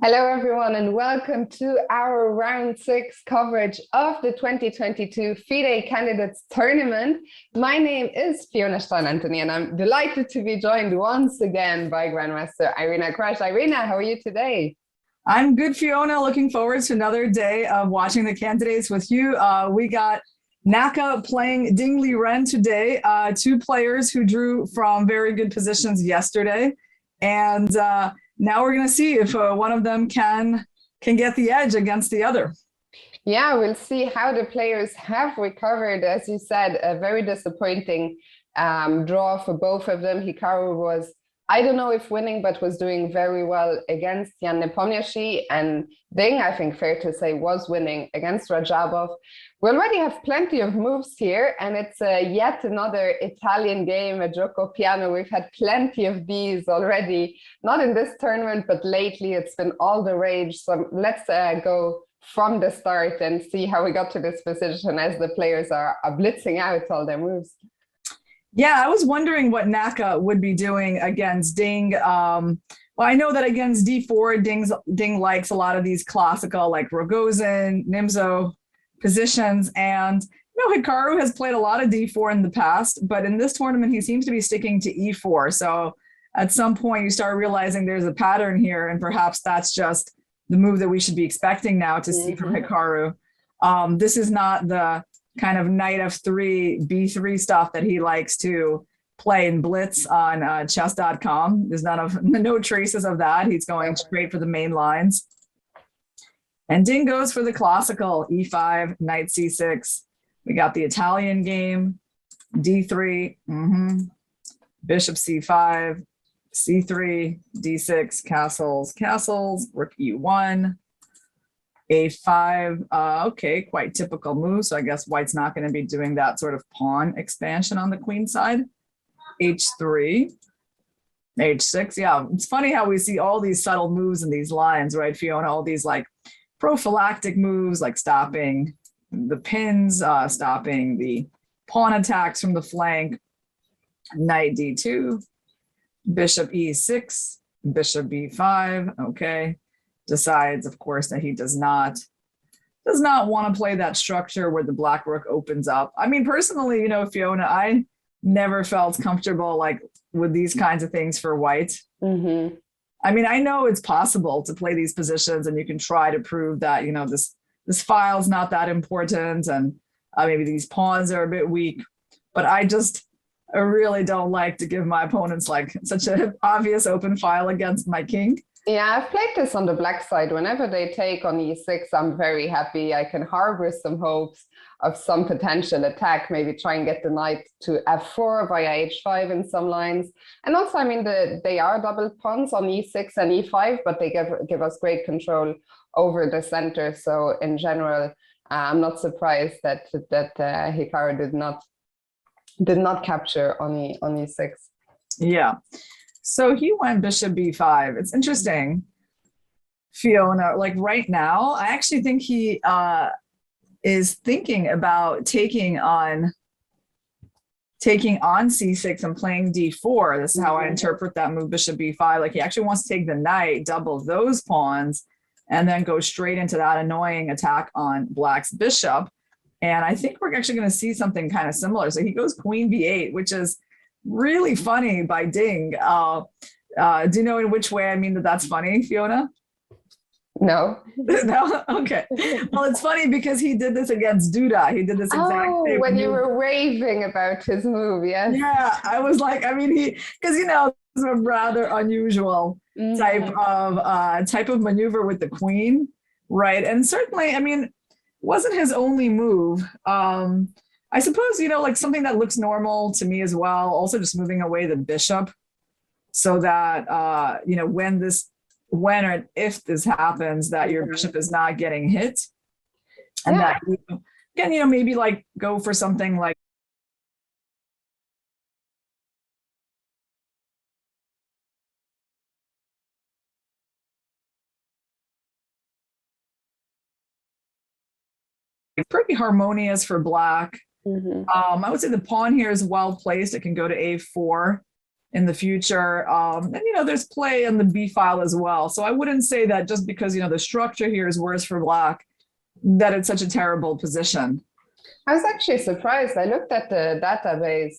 Hello, everyone, and welcome to our round six coverage of the 2022 FIDE Candidates Tournament. My name is Fiona Stein-Anthony, and I'm delighted to be joined once again by Grandmaster Irina Crash. Irina, how are you today? I'm good, Fiona. Looking forward to another day of watching the candidates with you. We got Naka playing Ding Liren today, two players who drew from very good positions yesterday. And now we're going to see if one of them can get the edge against the other. Yeah, we'll see how the players have recovered. As you said, a very disappointing draw for both of them. Hikaru was, I don't know if winning, but was doing very well against Jan Nepomniachtchi, and Ding, I think fair to say, was winning against Rajabov. We already have plenty of moves here, and it's yet another Italian game, a gioco piano. We've had plenty of these already, not in this tournament, but lately it's been all the rage. So let's go from the start and see how we got to this position as the players are blitzing out all their moves. Yeah, I was wondering what Naka would be doing against Ding. Well, I know that against D4, Ding likes a lot of these classical like Rogozin, Nimzo positions. And Hikaru has played a lot of D4 in the past, but in this tournament, he seems to be sticking to E4. So at some point, you start realizing there's a pattern here, and perhaps that's just the move that we should be expecting now to see from Hikaru. This is not the kind of knight f3, b3 stuff that he likes to play in blitz on chess.com. There's no traces of that. He's going straight for the main lines. And Ding goes for the classical e5, knight c6. We got the Italian game, d3, bishop c5, c3, d6, castles, rook e1, a5. Okay, quite typical move. So I guess white's not going to be doing that sort of pawn expansion on the queen side. h3, h6. Yeah, it's funny how we see all these subtle moves in these lines, right, Fiona? All these like prophylactic moves, like stopping the pins, stopping the pawn attacks from the flank. Knight d2, bishop e6, bishop b5. Okay. Decides, of course, that he does not want to play that structure where the black rook opens up. I mean, personally, Fiona, I never felt comfortable like with these kinds of things for white. I mean, I know it's possible to play these positions, and you can try to prove that this file's not that important, and maybe these pawns are a bit weak. But I really don't like to give my opponents like such an obvious open file against my king. Yeah, I've played this on the black side. Whenever they take on e6, I'm very happy. I can harbor some hopes of some potential attack, maybe try and get the knight to f4 via h5 in some lines. And also, I mean, they are double pawns on e6 and e5, but they give us great control over the center. So in general, I'm not surprised that Hikaru did not capture on e6. Yeah. So he went bishop b5. It's interesting, Fiona, like right now, I actually think he is thinking about taking on c6 and playing d4. This is how I interpret that move, bishop b5. Like he actually wants to take the knight, double those pawns, and then go straight into that annoying attack on black's bishop. And I think we're actually going to see something kind of similar. So he goes queen b8, which is really funny by Ding. Do you know in which way I mean that's funny, Fiona? No. No? Okay. Well, it's funny because he did this against Duda. He did this exact same when move. you were raving about his move, yes. Yeah, I was like, I mean, because it's a rather unusual type of maneuver with the queen, right? And certainly, I mean, wasn't his only move. I suppose, like something that looks normal to me as well, also just moving away the bishop so that, when or if this happens, that your bishop is not getting hit. And that you can, maybe like go for something like pretty harmonious for black. I would say the pawn here is well placed. It can go to a4. in the future. And, you know, there's play in the B file as well. So I wouldn't say that just because, you know, the structure here is worse for black, that it's such a terrible position. I was actually surprised. I looked at the database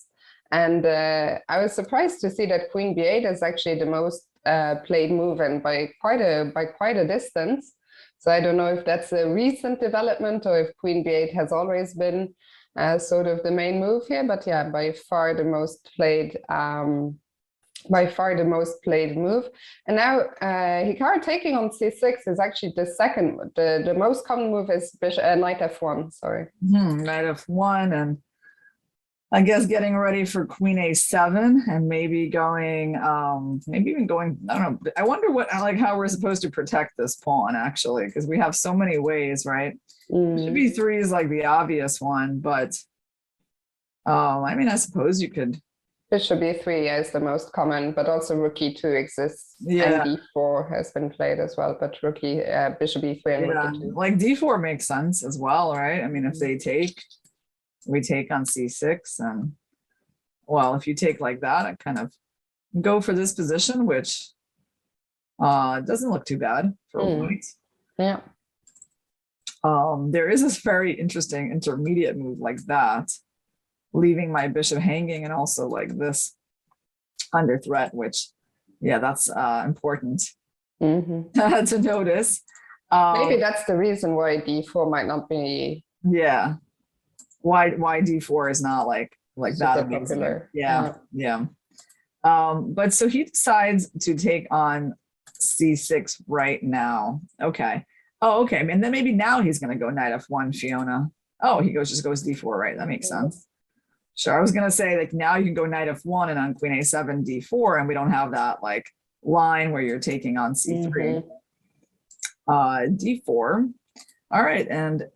and I was surprised to see that Queen B8 is actually the most played move, and by quite a distance. So I don't know if that's a recent development or if Queen B8 has always been sort of the main move here, but yeah, by far the most played move. And now Hikaru taking on c6 is actually the second. The most common move is knight f1. Sorry, knight f1, and I guess getting ready for queen a7, and maybe going, maybe even going. I don't know. I wonder how we're supposed to protect this pawn actually, because we have so many ways, right? Bishop b3 is like the obvious one, but I mean, I suppose you could. Bishop b3 is the most common, but also rook e2 exists. Yeah. And d4 has been played as well, but bishop e3 and rook e2. Like d4 makes sense as well, right? I mean, if they take, we take on c6, and well, if you take like that, I kind of go for this position, which doesn't look too bad for white. Yeah. There is this very interesting intermediate move like that, leaving my bishop hanging, and also like this under threat, which, yeah, that's important to notice. Maybe that's the reason why d4 might not be. Yeah, why d4 is not like that amazing. Popular. Yeah. But so he decides to take on c6 right now. Okay. Oh, okay. And then maybe now he's going to go knight f1, Fiona. Oh, he just goes d4, right? That makes sense. Sure. I was going to say, like, now you can go knight f1 and on queen a7, d4, and we don't have that like line where you're taking on c3. D4. All right. And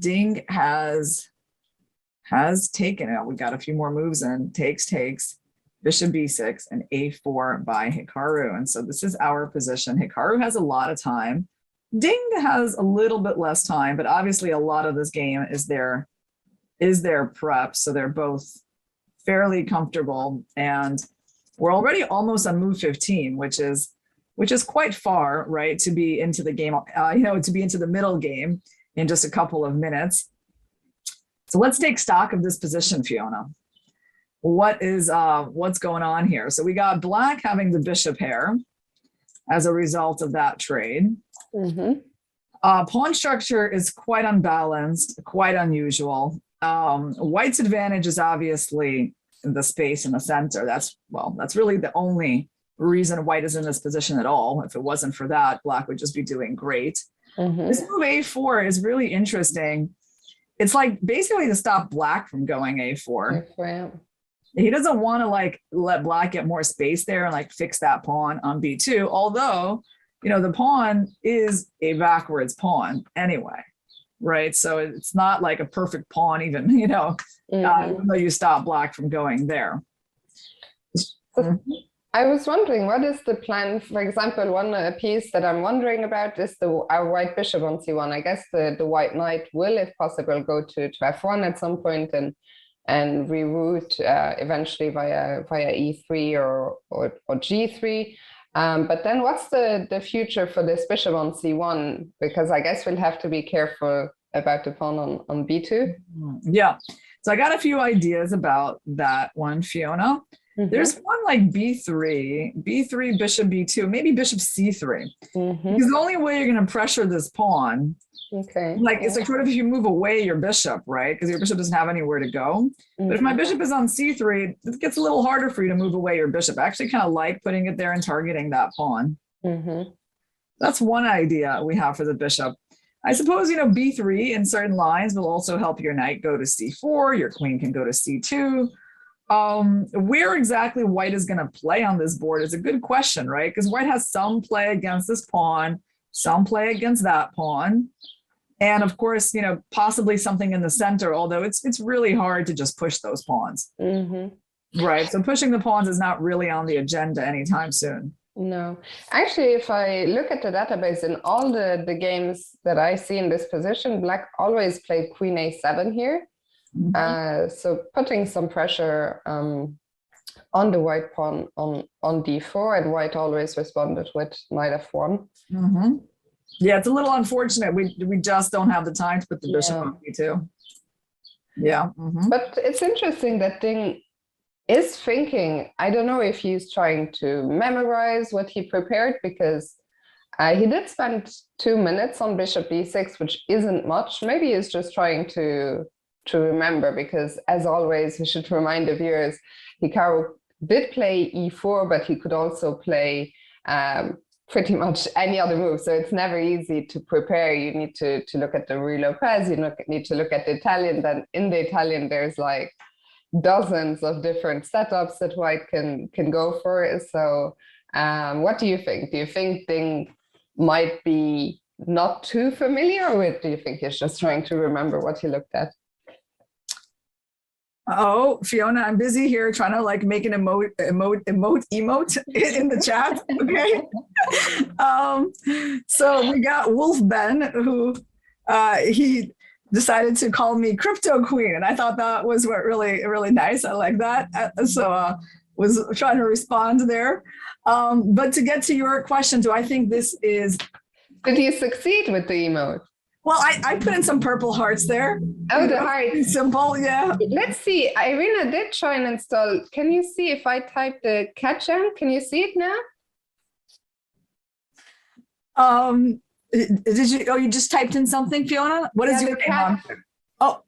Ding has taken it. We got a few more moves in. Takes, bishop b6, and a4 by Hikaru. And so this is our position. Hikaru has a lot of time. Ding has a little bit less time, but obviously a lot of this game is their prep. So they're both fairly comfortable. And we're already almost on move 15, which is quite far, right? To be into the game, to be into the middle game in just a couple of minutes. So let's take stock of this position, Fiona. What's going on here? So we got black having the bishop pair as a result of that trade. Pawn structure is quite unbalanced, quite unusual. White's advantage is obviously the space in the center. That's really the only reason white is in this position at all. If it wasn't for that, black would just be doing great. This move a4 is really interesting. It's like basically to stop black from going a4. He doesn't want to like let black get more space there and like fix that pawn on b2, although, you know, the pawn is a backwards pawn anyway, right? So it's not like a perfect pawn even, even though you stop black from going there. I was wondering, what is the plan? For example, one piece that I'm wondering about is our white bishop on c1. I guess the white knight will, if possible, go to f1 at some point and reroute eventually via e3 or g3. But then what's the future for this bishop on c1? Because I guess we'll have to be careful about the pawn on b2. Yeah. So I got a few ideas about that one, Fiona. There's one like b3, bishop b2, maybe bishop c3. Because the only way you're going to pressure this pawn, it's like sort of if you move away your bishop, right? Because your bishop doesn't have anywhere to go. But if my bishop is on c3, it gets a little harder for you to move away your bishop. I actually kind of like putting it there and targeting that pawn. That's one idea we have for the bishop. I suppose, b3 in certain lines will also help your knight go to c4. Your queen can go to c2. Where exactly white is going to play on this board is a good question, right? Because white has some play against this pawn, some play against that pawn, and of course, possibly something in the center, although it's really hard to just push those pawns. Right, so pushing the pawns is not really on the agenda anytime soon. No, actually, if I look at the database, in all the games that I see in this position, black always played queen a7 here. So putting some pressure on the white pawn on d4, and white always responded with knight f1. Mm-hmm. Yeah, it's a little unfortunate. We just don't have the time to put the bishop on b2. Yeah. Mm-hmm. But it's interesting that Ding is thinking, I don't know if he's trying to memorize what he prepared, because he did spend 2 minutes on bishop b6, which isn't much. Maybe he's just trying to remember, because as always, we should remind the viewers, Hikaru did play e4, but he could also play pretty much any other move. So it's never easy to prepare. You need to look at the Ruy Lopez, you need to look at the Italian. Then in the Italian, there's like dozens of different setups that white can go for. So what do you think? Do you think Ding might be not too familiar with? Do you think he's just trying to remember what he looked at? Oh, Fiona, I'm busy here trying to like make an emote in the chat. Okay. So we got Wolf Ben, who he decided to call me Crypto Queen, and I thought that was really nice. I like that. So was trying to respond there. But to get to your question, do I think this is? Did you succeed with the emote? Well, I put in some purple hearts there. Oh, the hearts. Simple, yeah. Let's see. Irina did try and install. Can you see if I type the cat jam? Can you see it now? Did you? Oh, you just typed in something, Fiona? What is your name? Oh.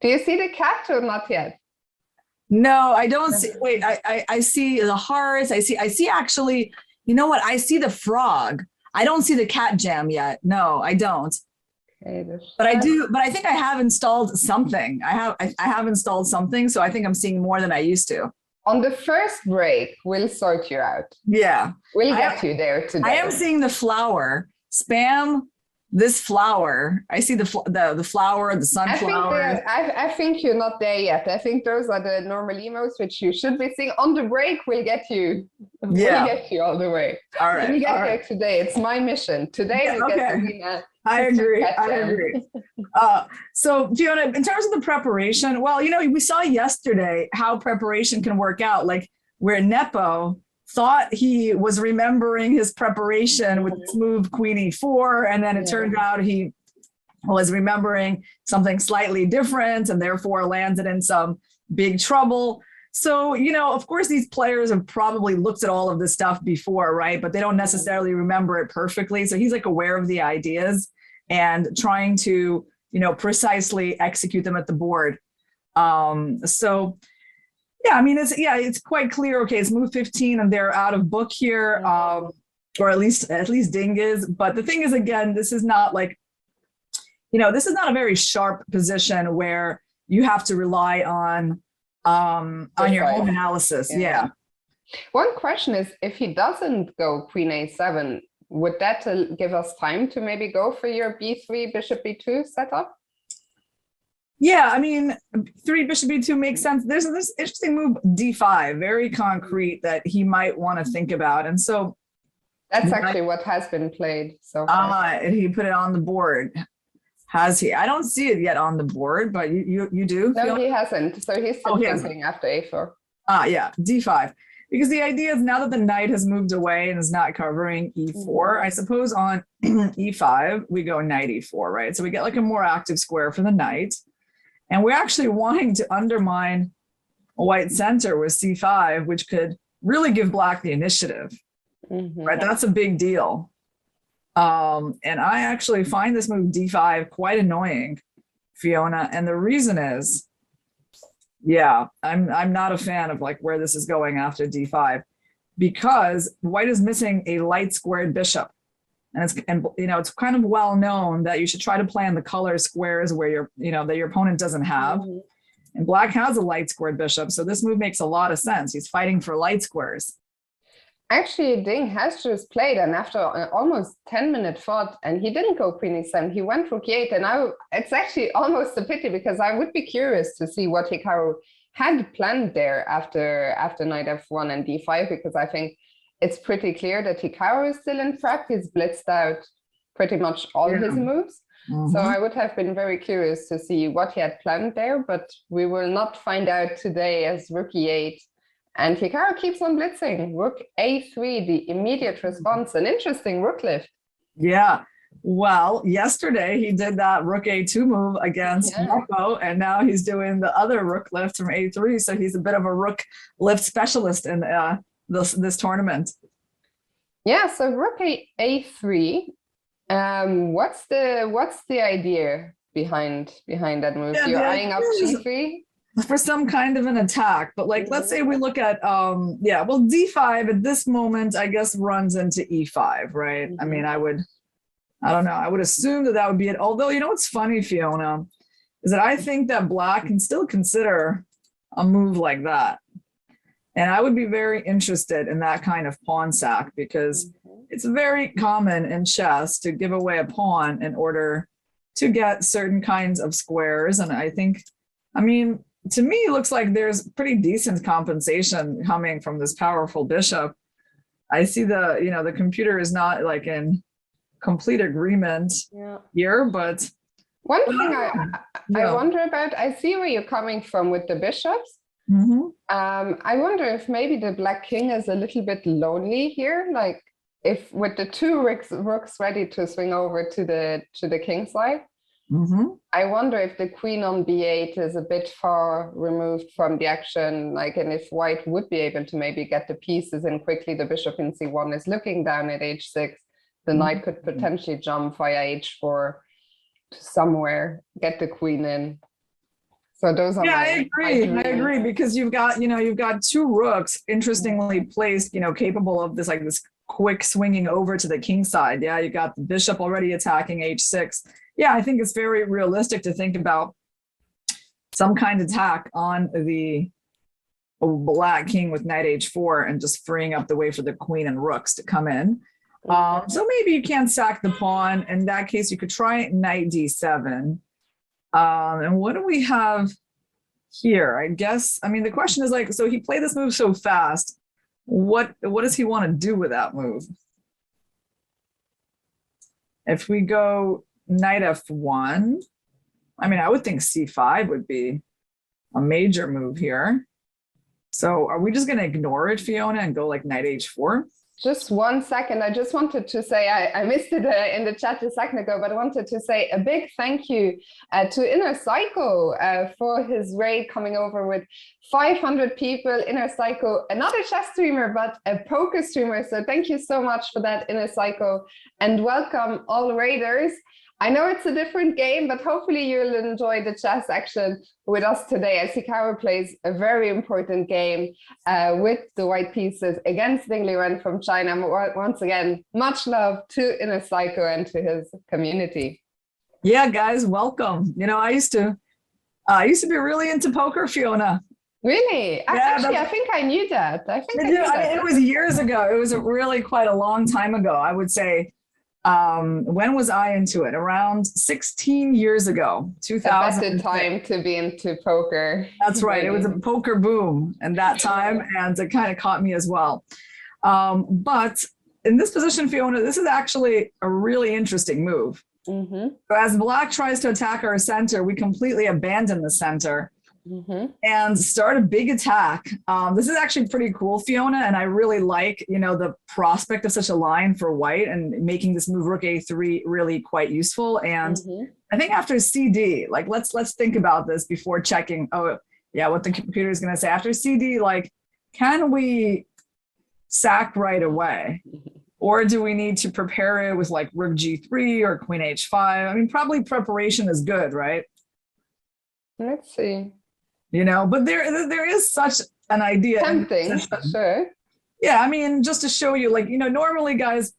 Do you see the cat or not yet? No, I don't see. Wait, I see the hearts. I see actually, you know what? I see the frog. I don't see the cat jam yet. No, I don't. Okay, but I do. But I think I have installed something. I have installed something. So I think I'm seeing more than I used to. On the first break, we'll sort you out. Yeah, we'll get you there today. I am seeing the flower. Spam this flower. I see the flower, the sunflower. I think you're not there yet. I think those are the normal emotes which you should be seeing. On the break, we'll get you. Yeah. We'll get you all the way. All right. We'll get there today. It's my mission. Today we get to I agree. So Fiona, in terms of the preparation, well, you know, we saw yesterday how preparation can work out, like where Nepo thought he was remembering his preparation with this move Queen E4, and then it turned out he was remembering something slightly different and therefore landed in some big trouble. So, you know, of course, these players have probably looked at all of this stuff before, right? But they don't necessarily remember it perfectly. So he's like aware of the ideas and trying to, you know, precisely execute them at the board. So yeah, I mean, it's quite clear. Okay, it's move 15 and they're out of book here, or at least Ding is. But the thing is, again, this is not like, you know, this is not a very sharp position where you have to rely on your home analysis. Yeah. One question is, if he doesn't go Queen A7, would that give us time to maybe go for your B3, Bishop B2 setup? Yeah, I mean, 3 Bishop B2 makes sense. There's this interesting move D5, very concrete, that he might want to think about. And so that's actually what has been played so far. He put it on the board. Has he? I don't see it yet on the board, but you do? No, he hasn't. So he's still thinking after A4. Yeah, D5. Because the idea is now that the knight has moved away and is not covering E4, I suppose on E5, we go knight E4, right? So we get like a more active square for the knight. And we're actually wanting to undermine a white center with C5, which could really give black the initiative, right? That's a big deal. And I actually find this move D5 quite annoying, Fiona. And the reason is, yeah, I'm not a fan of like where this is going after D5, because white is missing a light squared bishop. And you know, it's kind of well known that you should try to play on the color squares where that your opponent doesn't have. And black has a light squared bishop, so this move makes a lot of sense. He's fighting for light squares. Actually, Ding has just played, and after an almost 10-minute thought, and he didn't go Queen E7, he went Rook E8, and it's actually almost a pity, because I would be curious to see what Hikaru had planned there after Knight F1 and D5, because I think it's pretty clear that Hikaru is still in prep. He's blitzed out pretty much all his moves. So I would have been very curious to see what he had planned there, but we will not find out today, as Rook E8 And Hikaru keeps on blitzing. Rook A3, the immediate response. An interesting rook lift. Yeah. Well, yesterday he did that Rook A2 move against Marco, and now he's doing the other Rook lift from A3. So he's a bit of a Rook lift specialist in this tournament. Yeah. So Rook A3. What's the idea behind that move? Yeah, You're eyeing up G3 for some kind of an attack, but like let's say we look at D5 at this moment I guess runs into E5, right? I mean, I don't know, I would assume that would be it, although you know what's funny, Fiona, is that I think that black can still consider a move like that, and I would be very interested in that kind of pawn sack, because it's very common in chess to give away a pawn in order to get certain kinds of squares. And I think, I mean, to me, it looks like there's pretty decent compensation coming from this powerful bishop. I see the computer is not like in complete agreement here, but one thing I wonder about, I see where you're coming from with the bishops. I wonder if maybe the black king is a little bit lonely here, like if with the two rooks ready to swing over to the king side. I wonder if the queen on b8 is a bit far removed from the action, like, and if white would be able to maybe get the pieces in quickly. The bishop in c1 is looking down at h6. The knight could potentially jump via h4 to somewhere, get the queen in. So those are I agree, because you've got two rooks interestingly placed, capable of this quick swinging over to the king side. Yeah, you got the bishop already attacking h6. Yeah, I think it's very realistic to think about some kind of attack on the black king with knight h4 and just freeing up the way for the queen and rooks to come in. So maybe you can't sack the pawn. In that case, you could try knight d7. And what do we have here? I guess, I mean, the question is like, so he played this move so fast. What does he want to do with that move? If we go knight f1, I mean, I would think c5 would be a major move here. So are we just going to ignore it, Fiona, and go like knight h4? Just 1 second. I just wanted to say, I missed it in the chat a second ago, but I wanted to say a big thank you to Inner Psycho for his raid coming over with 500 people. Inner Psycho, another chess streamer, but a poker streamer. So thank you so much for that, Inner Psycho, and welcome all raiders. I know it's a different game, but hopefully you'll enjoy the chess action with us today, as Hikaru plays a very important game with the white pieces against Ding Liren from China. Once again, much love to Inner Psycho and to his community. Yeah, guys, welcome. I used to be really into poker, Fiona. Really? Yeah, actually, I think I knew that. It was years ago. It was really quite a long time ago, I would say. When was I into it? Around 16 years ago, 2000. That's the time to be into poker. That's right. It was a poker boom at that time, and it kind of caught me as well. But in this position, Fiona, this is actually a really interesting move. So as black tries to attack our center, we completely abandon the center and start a big attack. This is actually pretty cool, Fiona, and I really like, the prospect of such a line for white and making this move Rook A3 really quite useful. And I think after CD, like let's think about this before checking. Oh yeah, what the computer is going to say after CD. Like, can we sack right away, or do we need to prepare it with like Rook G3 or Queen H5? I mean, probably preparation is good, right? Let's see. But there is such an idea. Tempting, for sure. Yeah, I mean, just to show you, like, normally, guys,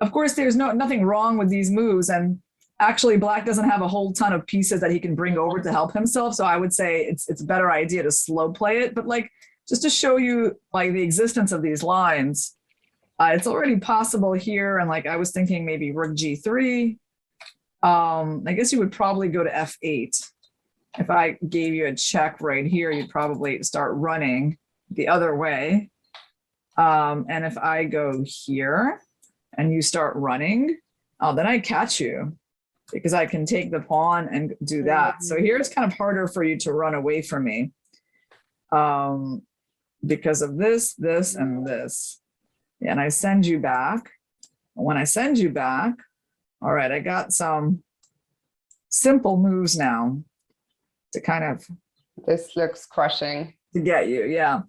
of course, there's nothing wrong with these moves. And actually, black doesn't have a whole ton of pieces that he can bring over to help himself. So I would say it's a better idea to slow play it. But like, just to show you like the existence of these lines, it's already possible here. And like, I was thinking maybe Rook G3. I guess you would probably go to F8. If I gave you a check right here, you'd probably start running the other way. And if I go here and you start running, then I catch you because I can take the pawn and do that. So here it's kind of harder for you to run away from me. because of this, this, and this. And I send you back. When I send you back, all right, I got some simple moves now to kind of. This looks crushing. To get you, yeah.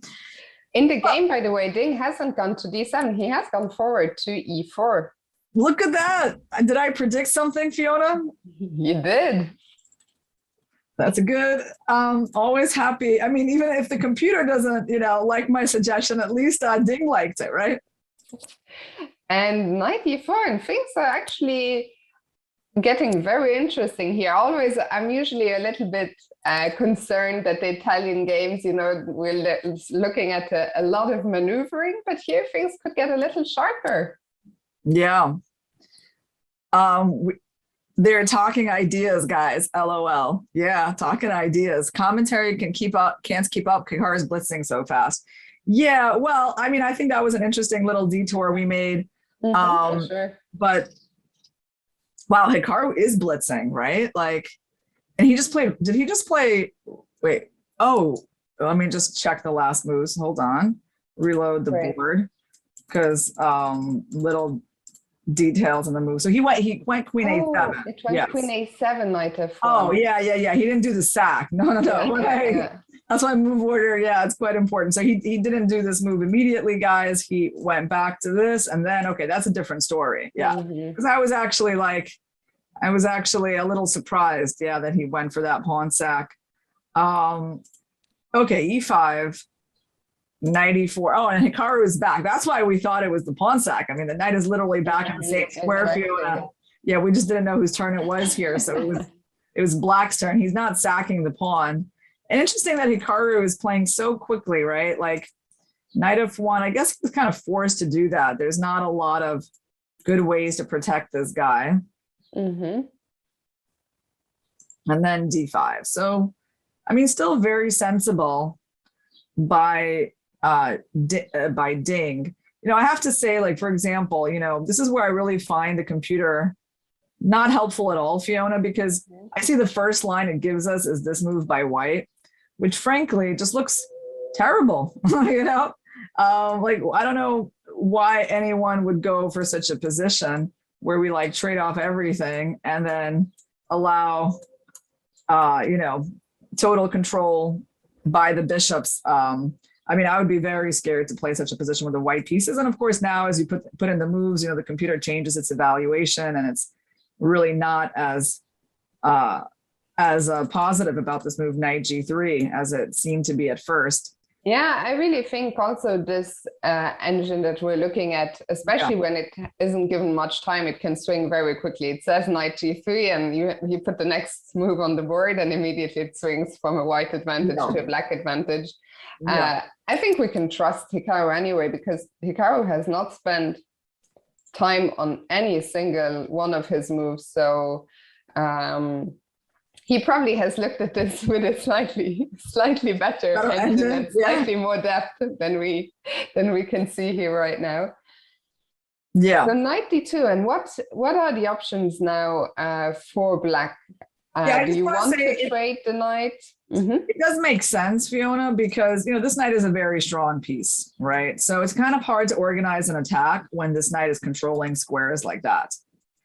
In the game, by the way, Ding hasn't gone to d7. He has gone forward to e4. Look at that. Did I predict something, Fiona? You did. That's a good, always happy. I mean, even if the computer doesn't, like my suggestion, at least Ding liked it, right? And knight e4, and things are actually getting very interesting here. I'm usually a little bit concerned that the Italian games, we're looking at a lot of maneuvering, but here things could get a little sharper. Yeah. They're talking ideas, guys. LOL. Yeah, talking ideas. Commentary can't keep up. Hikaru's blitzing so fast. Yeah, well, I mean, I think that was an interesting little detour we made. For sure. But wow, Hikaru is blitzing, right? Like, and did he just play, wait, oh, let me just check the last moves. Hold on. Reload the board. Because little details in the move. So he went queen a7. It went queen a7, knight f4. Oh, yeah. He didn't do the sack. No. Yeah. That's why move order, yeah, it's quite important. So he didn't do this move immediately, guys. He went back to this, and then, okay, that's a different story. Yeah, because I was actually a little surprised, yeah, that he went for that pawn sack. Okay, e5, knight e4. Oh, and Hikaru is back. That's why we thought it was the pawn sack. I mean, the knight is literally back in the same square field. Yeah, we just didn't know whose turn it was here. So it was Black's turn. He's not sacking the pawn. And interesting that Hikaru is playing so quickly, right? Like knight f1, I guess he was kind of forced to do that. There's not a lot of good ways to protect this guy. And then d5. So, I mean, still very sensible by Ding. I have to say, like, for example, this is where I really find the computer not helpful at all, Fiona, because I see the first line it gives us is this move by white, which frankly just looks terrible, like, I don't know why anyone would go for such a position where we like trade off everything and then allow, total control by the bishops. I mean, I would be very scared to play such a position with the white pieces. And of course, now as you put in the moves, the computer changes its evaluation and it's really not as positive about this move knight g3 as it seemed to be at first. Yeah, I really think also this engine that we're looking at, especially when it isn't given much time, it can swing very quickly. It says knight g3 and you put the next move on the board and immediately it swings from a white advantage to a black advantage. I think we can trust Hikaru anyway, because Hikaru has not spent time on any single one of his moves. So he probably has looked at this with a slightly better engine and slightly more depth than we can see here right now. Yeah. So knight d2, and what are the options now for black? Do you want to trade the knight? It does make sense, Fiona, because this knight is a very strong piece, right? So it's kind of hard to organize an attack when this knight is controlling squares like that.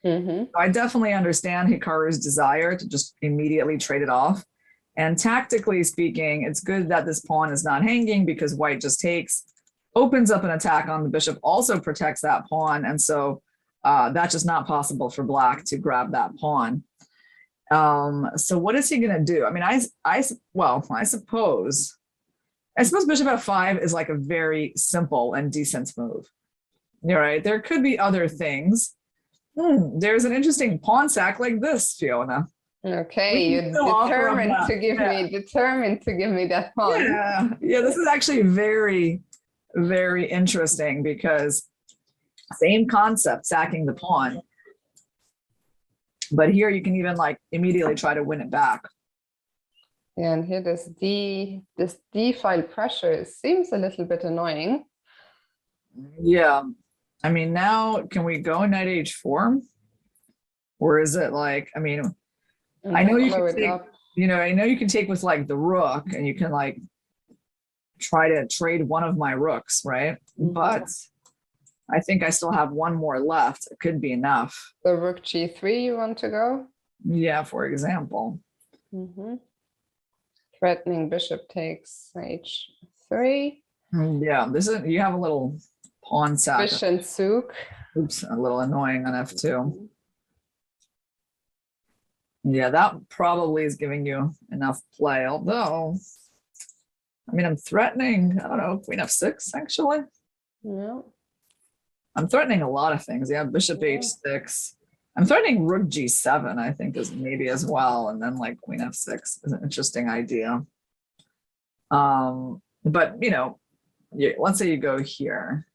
I definitely understand Hikaru's desire to just immediately trade it off. And tactically speaking, it's good that this pawn is not hanging because white just takes, opens up an attack on the bishop, also protects that pawn. And so that's just not possible for black to grab that pawn. So what is he going to do? I mean, I suppose bishop f5 is like a very simple and decent move. You're right. There could be other things. There's an interesting pawn sack like this, Fiona. Okay, you're determined to give me that pawn. Yeah, this is actually very, very interesting because same concept, sacking the pawn. But here you can even like immediately try to win it back. Yeah, and here this D file pressure seems a little bit annoying. Yeah. I mean, now can we go knight h4? Or is it like, I mean, I know you can take, I know you can take with like the rook and you can like try to trade one of my rooks, right? But I think I still have one more left. It could be enough. The rook g3 you want to go? Yeah, for example. Threatening bishop takes h3. Yeah, this is, you have a little pawn sack. Efficient souk. Oops, a little annoying on f2. Yeah, that probably is giving you enough play, although, I mean, I'm threatening, I don't know, queen f6, actually. Yeah. I'm threatening a lot of things. Yeah, bishop h6. I'm threatening rook g7, I think, is maybe as well. And then like queen f6 is an interesting idea. But, you know, let's say you go here.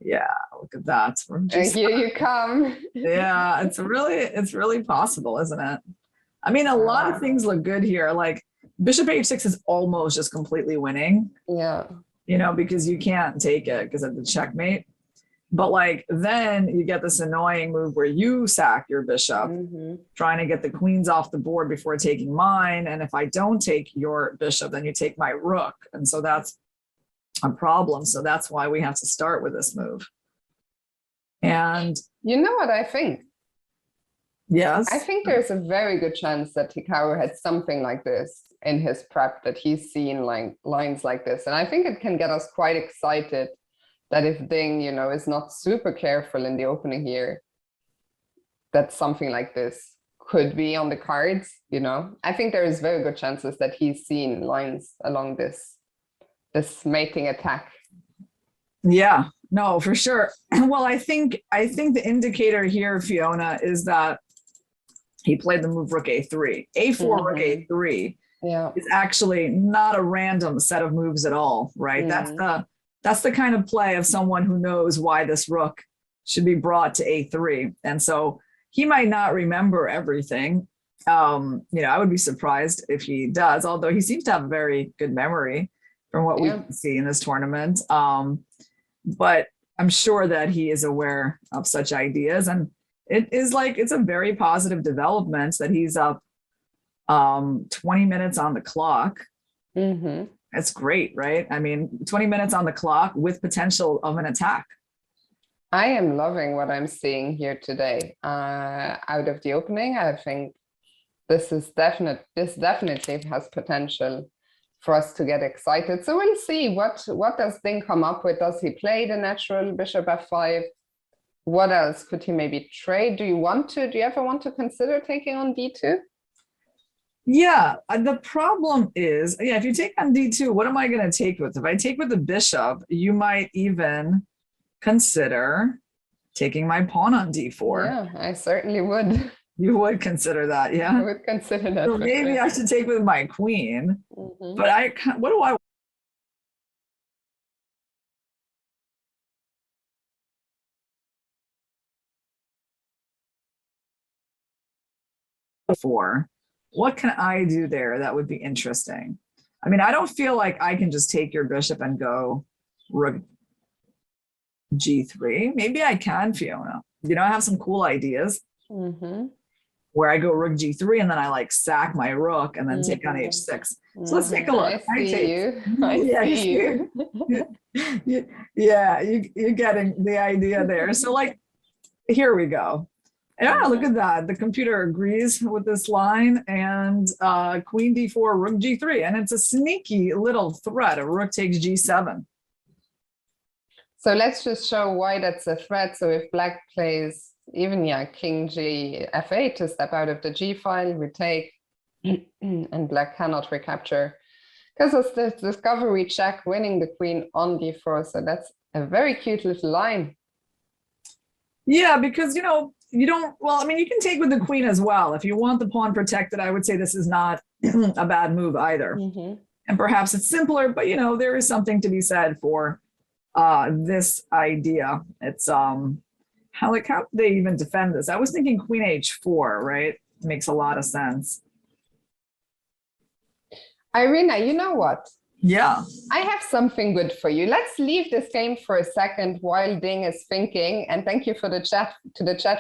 Yeah, look at that. And here you come. Yeah, it's really possible, isn't it? I mean, a lot of things look good here. Like bishop h6 is almost just completely winning. Yeah. You know, because you can't take it because of the checkmate. But like then you get this annoying move where you sack your bishop, trying to get the queens off the board before taking mine. And if I don't take your bishop, then you take my rook. And so that's a problem. So that's why we have to start with this move. And you know what I think? Yes. I think there's a very good chance that Hikaru had something like this in his prep, that he's seen like lines like this. And I think it can get us quite excited that if Ding, you know, is not super careful in the opening here, that something like this could be on the cards, you know. I think there is very good chances that he's seen lines along this mating attack. Yeah, no, for sure. Well, I think the indicator here, Fiona, is that he played the move rook a3. A4 rook a3 is actually not a random set of moves at all, right? That's the kind of play of someone who knows why this rook should be brought to a3. And so he might not remember everything. You know, I would be surprised if he does, although he seems to have a very good memory from what we can see in this tournament. But I'm sure that he is aware of such ideas. And it is like, it's a very positive development that he's up 20 minutes on the clock. That's great, right? I mean, 20 minutes on the clock with potential of an attack. I am loving what I'm seeing here today. Out of the opening, I think this definitely has potential for us to get excited. So we'll see what does Ding come up with. Does he play the natural bishop f5? What else could he maybe trade? Do you ever want to consider taking on d2? Yeah, the problem is, if you take on d2, what am I going to take with? If I take with the bishop, you might even consider taking my pawn on d4. Yeah, I certainly would. You would consider that, yeah? I would consider that. So maybe I should take with my queen, but what do I for? What can I do there that would be interesting? I mean, I don't feel like I can just take your bishop and go rook g3. Maybe I can, Fiona. You know, I have some cool ideas where I go rook g3 and then I like sack my rook and then take on h6. So let's take a look. I see you. Yeah, you're getting the idea there. So like, here we go. Yeah, look at that. The computer agrees with this line, and queen d4, rook g3. And it's a sneaky little threat of rook takes g7. So let's just show why that's a threat. So if black plays even, king g f8 to step out of the g file, we take, and black cannot recapture. Because of the discovery check, winning the queen on d4. So that's a very cute little line. Yeah, because, you know, you don't, well, I mean, you can take with the queen as well. If you want the pawn protected, I would say this is not a bad move either. And perhaps it's simpler, but, you know, there is something to be said for this idea. It's, how they even defend this? I was thinking queen h4, right? Makes a lot of sense. Irina, you know what? Yeah. I have something good for you. Let's leave this game for a second while Ding is thinking. And thank you for the chat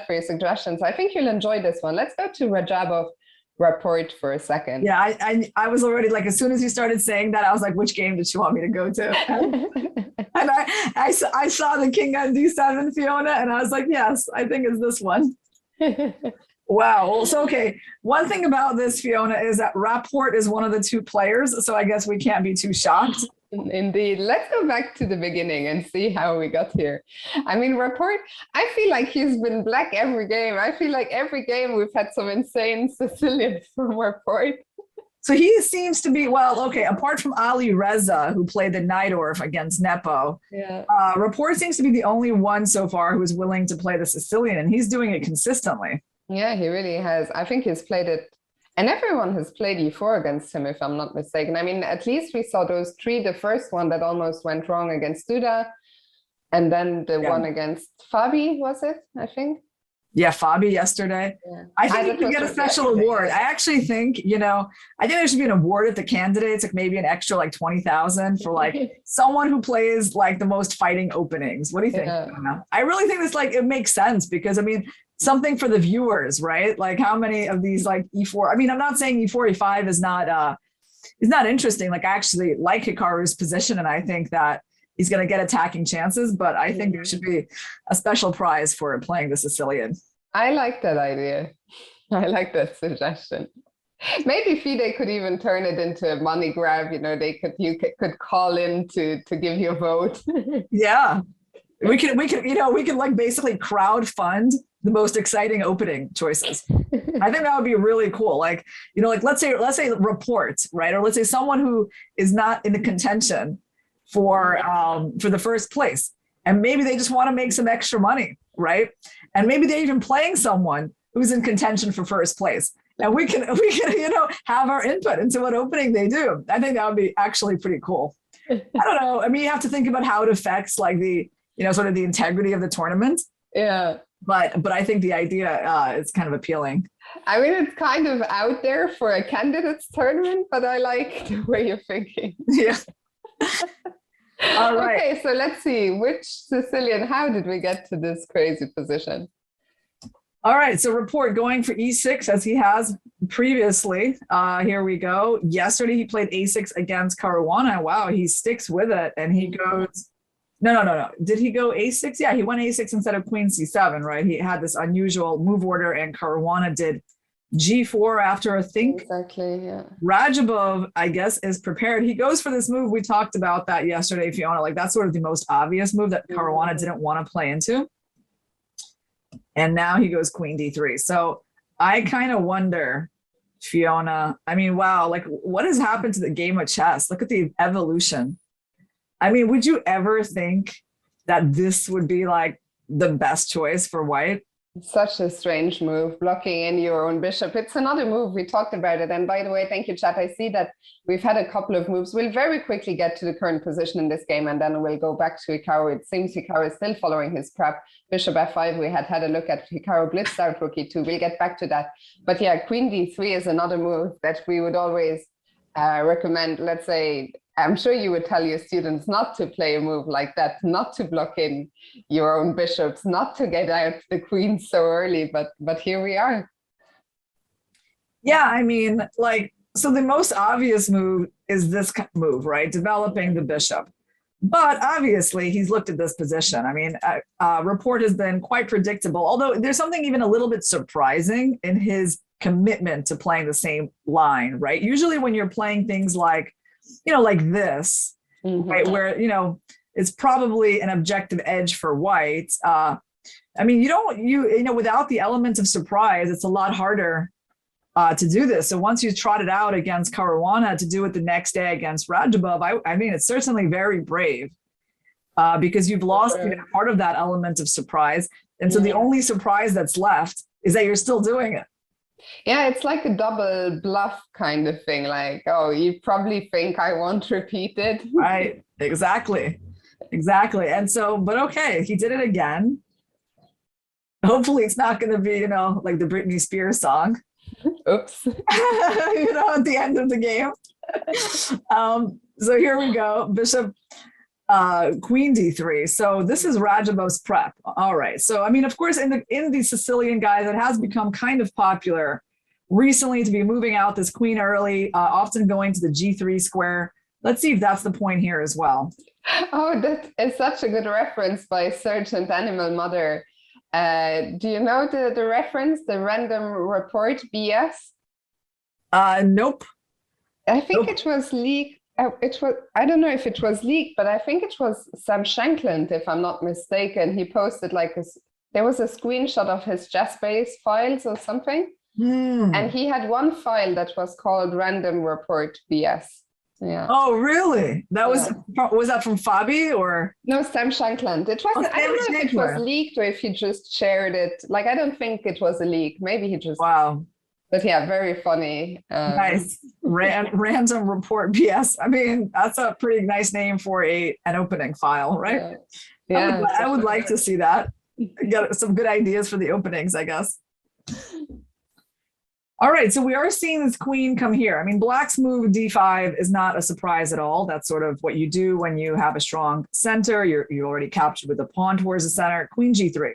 for your suggestions. I think you'll enjoy this one. Let's go to Rajabov Rapport for a second. Yeah, I was already like, as soon as you started saying that, I was like, which game did she want me to go to? And I saw the king on D7, Fiona, and I was like, yes, I think it's this one. Wow. So, okay. One thing about this, Fiona, is that Rapport is one of the two players. So I guess we can't be too shocked. Indeed. Let's go back to the beginning and see how we got here. I mean, Rapport, I feel like he's been black every game. I feel like every game we've had some insane Sicilian from Rapport. So he seems to be, well, okay, apart from Ali Reza, who played the Najdorf against Nepo, yeah. Rapport seems to be the only one so far who is willing to play the Sicilian, and he's doing it consistently. Yeah, he really has. I think he's played it, and everyone has played E4 against him, if I'm not mistaken. I mean, at least we saw those three, the first one that almost went wrong against Duda, and then the one against Fabi, was it, I think? Yeah, Fabi yesterday. Yeah. I think you could get a special award. I actually think, I think there should be an award at the candidates, like maybe an extra like 20,000 for like someone who plays like the most fighting openings. What do you think? Yeah. I really think this, like, it makes sense because, I mean, something for the viewers, right? Like how many of these like E4, I mean, I'm not saying E4, E5 is not interesting. Like I actually like Hikaru's position, and I think that he's going to get attacking chances, but I think there should be a special prize for playing the Sicilian. I like that idea. I like that suggestion. Maybe FIDE could even turn it into a money grab. You could call in to give you a vote. Yeah, we can like basically crowd fund the most exciting opening choices. I think that would be really cool. Like, like let's say Rapport, right? Or let's say someone who is not in the contention for the first place, and maybe they just want to make some extra money, right? And maybe they're even playing someone who's in contention for first place, and we can have our input into what opening they do. I think that would be actually pretty cool. I don't know. I mean, you have to think about how it affects like the sort of the integrity of the tournament. Yeah. But I think the idea is kind of appealing. I mean, it's kind of out there for a candidates tournament, but I like the way you're thinking. Yeah. All right. Okay, so let's see, which Sicilian, how did we get to this crazy position? All right, so Rapport going for E6 as he has previously. Here we go. Yesterday he played A6 against Caruana. Wow, he sticks with it, and he goes... No. Did he go A6? Yeah, he went A6 instead of Queen C7, right? He had this unusual move order, and Caruana did G4 after, I think. Exactly, yeah. Rajabov, I guess, is prepared. He goes for this move. We talked about that yesterday, Fiona. Like, that's sort of the most obvious move that Caruana didn't want to play into. And now he goes Queen D3. So I kind of wonder, Fiona, I mean, wow, like, what has happened to the game of chess? Look at the evolution. I mean, would you ever think that this would be like the best choice for white? Such a strange move, blocking in your own bishop. It's another move. We talked about it. And by the way, thank you, chat. I see that we've had a couple of moves. We'll very quickly get to the current position in this game, and then we'll go back to Hikaru. It seems Hikaru is still following his prep. Bishop F5, we had a look at Hikaru blitzed out Rook E2. We'll get back to that. But yeah, Queen D3 is another move that we would always recommend. Let's say, I'm sure you would tell your students not to play a move like that, not to block in your own bishops, not to get out the queen so early, but here we are. Yeah, I mean, like, so the most obvious move is this move, right? Developing the bishop. But obviously, he's looked at this position. I mean, Rapport has been quite predictable, although there's something even a little bit surprising in his commitment to playing the same line, right? Usually when you're playing things like, like this, right, where, it's probably an objective edge for white. I mean, without the element of surprise, it's a lot harder to do this. So once you trot it out against Caruana, to do it the next day against Rajabov, I mean, it's certainly very brave because you've lost part of that element of surprise. And so the only surprise that's left is that you're still doing it. Yeah, it's like a double bluff kind of thing. Like, oh, you probably think I won't repeat it. Right, exactly. And so, but okay, he did it again. Hopefully it's not going to be, like the Britney Spears song. Oops. At the end of the game. So here we go. Bishop Queen D3. So this is Rajabov's prep. All right. So I mean, of course, in the Sicilian guys, it has become kind of popular recently to be moving out this queen early, often going to the G3 square. Let's see if that's the point here as well. Oh, that is such a good reference by Sergeant Animal Mother. Do you know the reference, the random report BS? Nope. I think it was leaked. I don't know if it was leaked, but I think it was Sam Shankland, if I'm not mistaken. He posted like there was a screenshot of his JSpace files or something. And he had one file that was called random report BS. Yeah. Oh, really? That was that from FIDE or? No, Sam Shankland. It wasn't. I don't know if it was leaked or if he just shared it. Like, I don't think it was a leak. Maybe he just. Wow. But yeah, very funny. Nice. Random report BS. I mean, that's a pretty nice name for an opening file, right? Yeah. I would like to see that. Get some good ideas for the openings, I guess. All right, so we are seeing this queen come here. I mean, black's move d5 is not a surprise at all. That's sort of what you do when you have a strong center. You're already captured with the pawn towards the center. Queen g3.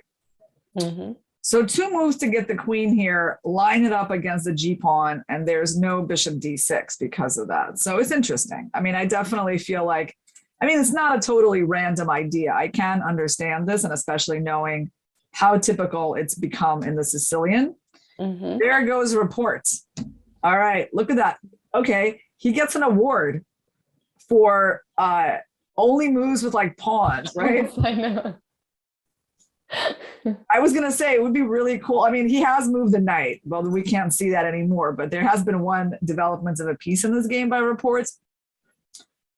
Mm-hmm. So 2 moves to get the queen here, line it up against the g pawn, and there's no bishop d6 because of that. So it's interesting. I mean, I definitely feel like, I mean, it's not a totally random idea. I can understand this, and especially knowing how typical it's become in the Sicilian. Mm-hmm. There goes reports. All right, look at that. Okay, he gets an award for only moves with like pawns, right? I know. I was gonna say it would be really cool. I mean, he has moved the knight. Well, we can't see that anymore, but there has been one development of a piece in this game by reports.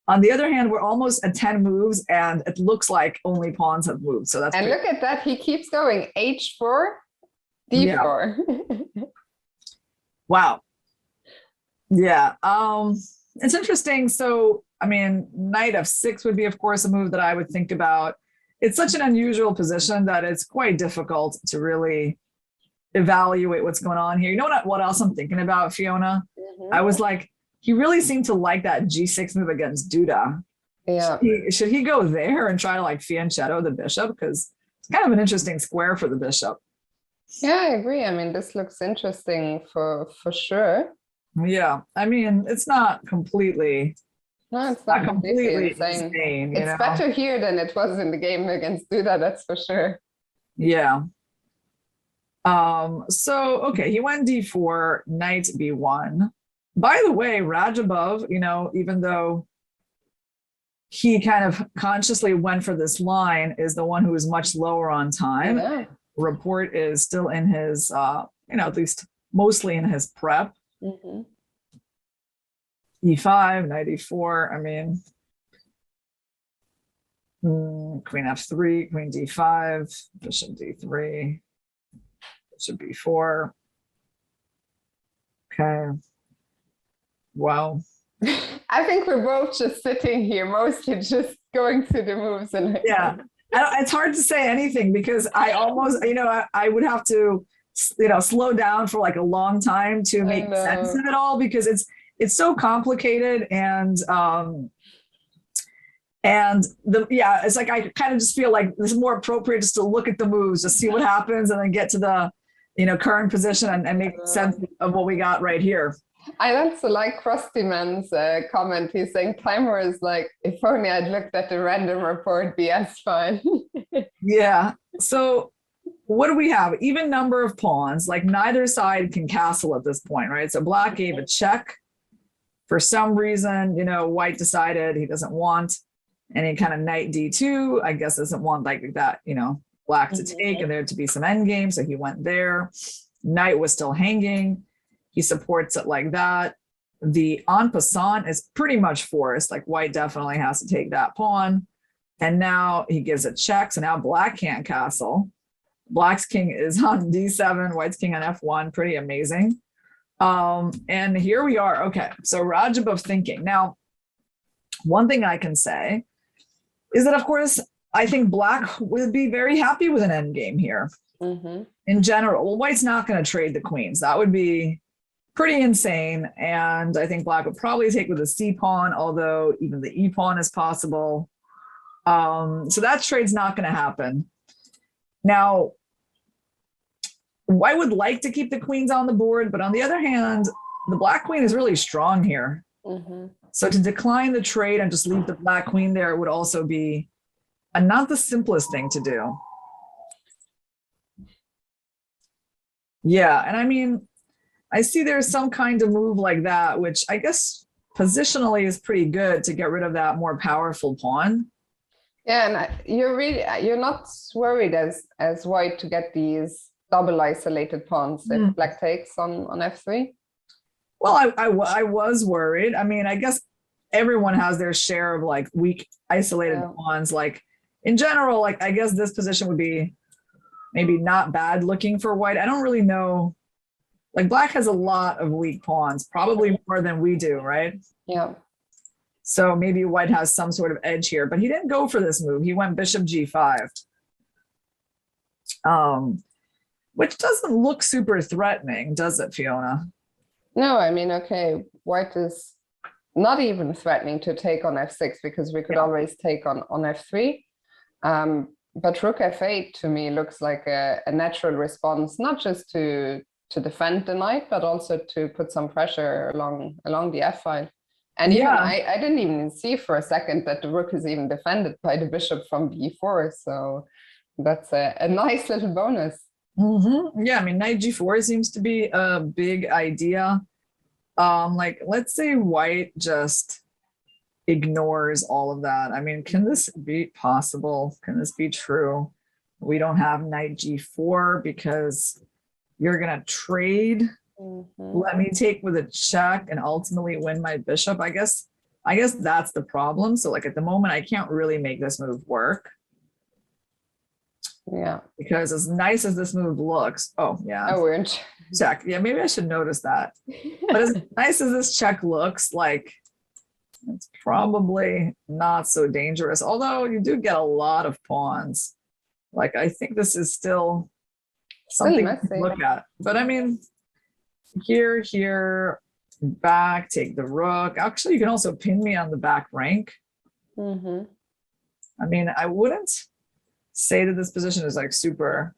On the other hand, we're almost at 10 moves, and it looks like only pawns have moved. So that's look at that. He keeps going. H4. D4. Yeah. Wow. Yeah. It's interesting. So, I mean, knight f6 would be, of course, a move that I would think about. It's such an unusual position that it's quite difficult to really evaluate what's going on here. You know what else I'm thinking about, Fiona? Mm-hmm. I was like, he really seemed to like that g6 move against Duda. Yeah. Should he go there and try to like fianchetto the bishop? Because it's kind of an interesting square for the bishop. Yeah, I agree. I mean, this looks interesting for sure. Yeah, I mean, it's not completely. No, it's not completely insane. It's better here than it was in the game against Duda, that's for sure. Yeah. So okay, he went d4, knight b1. By the way, Rajabov, you know, even though he kind of consciously went for this line, is the one who is much lower on time. Yeah. Rapport is still in his, you know, at least mostly in his prep. Mm-hmm. E5, knight e4. I mean, queen f3, queen d5, bishop d3, bishop b4. Okay. Well, I think we're both just sitting here, mostly just going through the moves. And yeah. It's hard to say anything because I almost, you know, I would have to, you know, slow down for like a long time to make sense of it all because it's so complicated it's like I kind of just feel like it's more appropriate just to look at the moves, just see what happens, and then get to the, you know, current position and make sense of what we got right here. I also like Krusty Man's comment. He's saying timer is like, if only I'd looked at the random report BS file. Yeah. So what do we have? Even number of pawns, like neither side can castle at this point, right? So black gave a check. For some reason, you know, white decided he doesn't want any kind of knight d2. I guess doesn't want like that, you know, black to take and there to be some endgame. So he went there. Knight was still hanging. He supports it like that. The en passant is pretty much forced. Like white definitely has to take that pawn. And now he gives a check. So now black can't castle. Black's king is on d7, white's king on f1. Pretty amazing. And here we are. Okay, so Rajabov thinking. Now, one thing I can say is that, of course, I think black would be very happy with an endgame here. Mm-hmm. In general, well, white's not going to trade the queens. That would be pretty insane. And I think black would probably take with a c pawn, although even the e pawn is possible. So that trade's not going to happen. Now, white would like to keep the queens on the board, but on the other hand, the black queen is really strong here. So to decline the trade and just leave the black queen there would also be not the simplest thing to do. Yeah, and I mean, I see there's some kind of move like that, which I guess positionally is pretty good to get rid of that more powerful pawn. Yeah, and you're not worried as white to get these double isolated pawns if black takes on f3. Well, I was worried. I mean, I guess everyone has their share of like weak isolated pawns. Like in general, like I guess this position would be maybe not bad looking for white. I don't really know. Like black has a lot of weak pawns, probably more than we do, right? Yeah. So maybe white has some sort of edge here, but he didn't go for this move. He went bishop g5, which doesn't look super threatening, does it, Fiona? No, I mean, okay, white is not even threatening to take on f6 because we could always take on f3. But rook f8 to me looks like a natural response, not just to defend the knight, but also to put some pressure along the f file. And even I didn't even see for a second that the rook is even defended by the bishop from b4. So that's a nice little bonus. Yeah, I mean, knight g4 seems to be a big idea. Like, let's say white just ignores all of that. I mean, can this be possible? Can this be true? We don't have knight g4 because you're gonna trade. Let me take with a check and ultimately win my bishop. I guess that's the problem. So like at the moment, I can't really make this move work. Yeah. Because as nice as this move looks, weird. Check. Yeah, maybe I should notice that. But as nice as this check looks, like it's probably not so dangerous. Although you do get a lot of pawns. Like I think this is still something to look at. But I mean, here, back, take the rook. Actually, you can also pin me on the back rank. I mean, I wouldn't say that this position is like super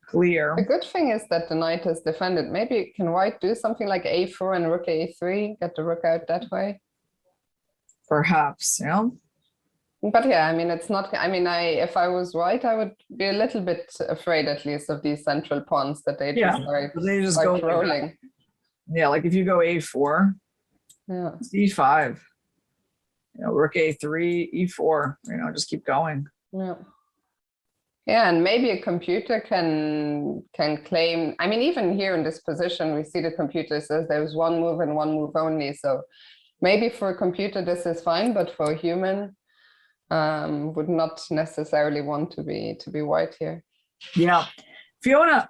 clear. The good thing is that the knight is defended. Maybe can white do something like a4 and rook a3, get the rook out that way? Perhaps, yeah. But yeah, I mean, it's not, I mean, if I was white, I would be a little bit afraid at least of these central pawns that they just go rolling. Like yeah, like if you go a4, e5, rook a3, e4, just keep going. Yeah, and maybe a computer can claim, I mean, even here in this position, we see the computer says there's one move and one move only. So maybe for a computer, this is fine, but for a human, would not necessarily want to be white here. Yeah. Fiona,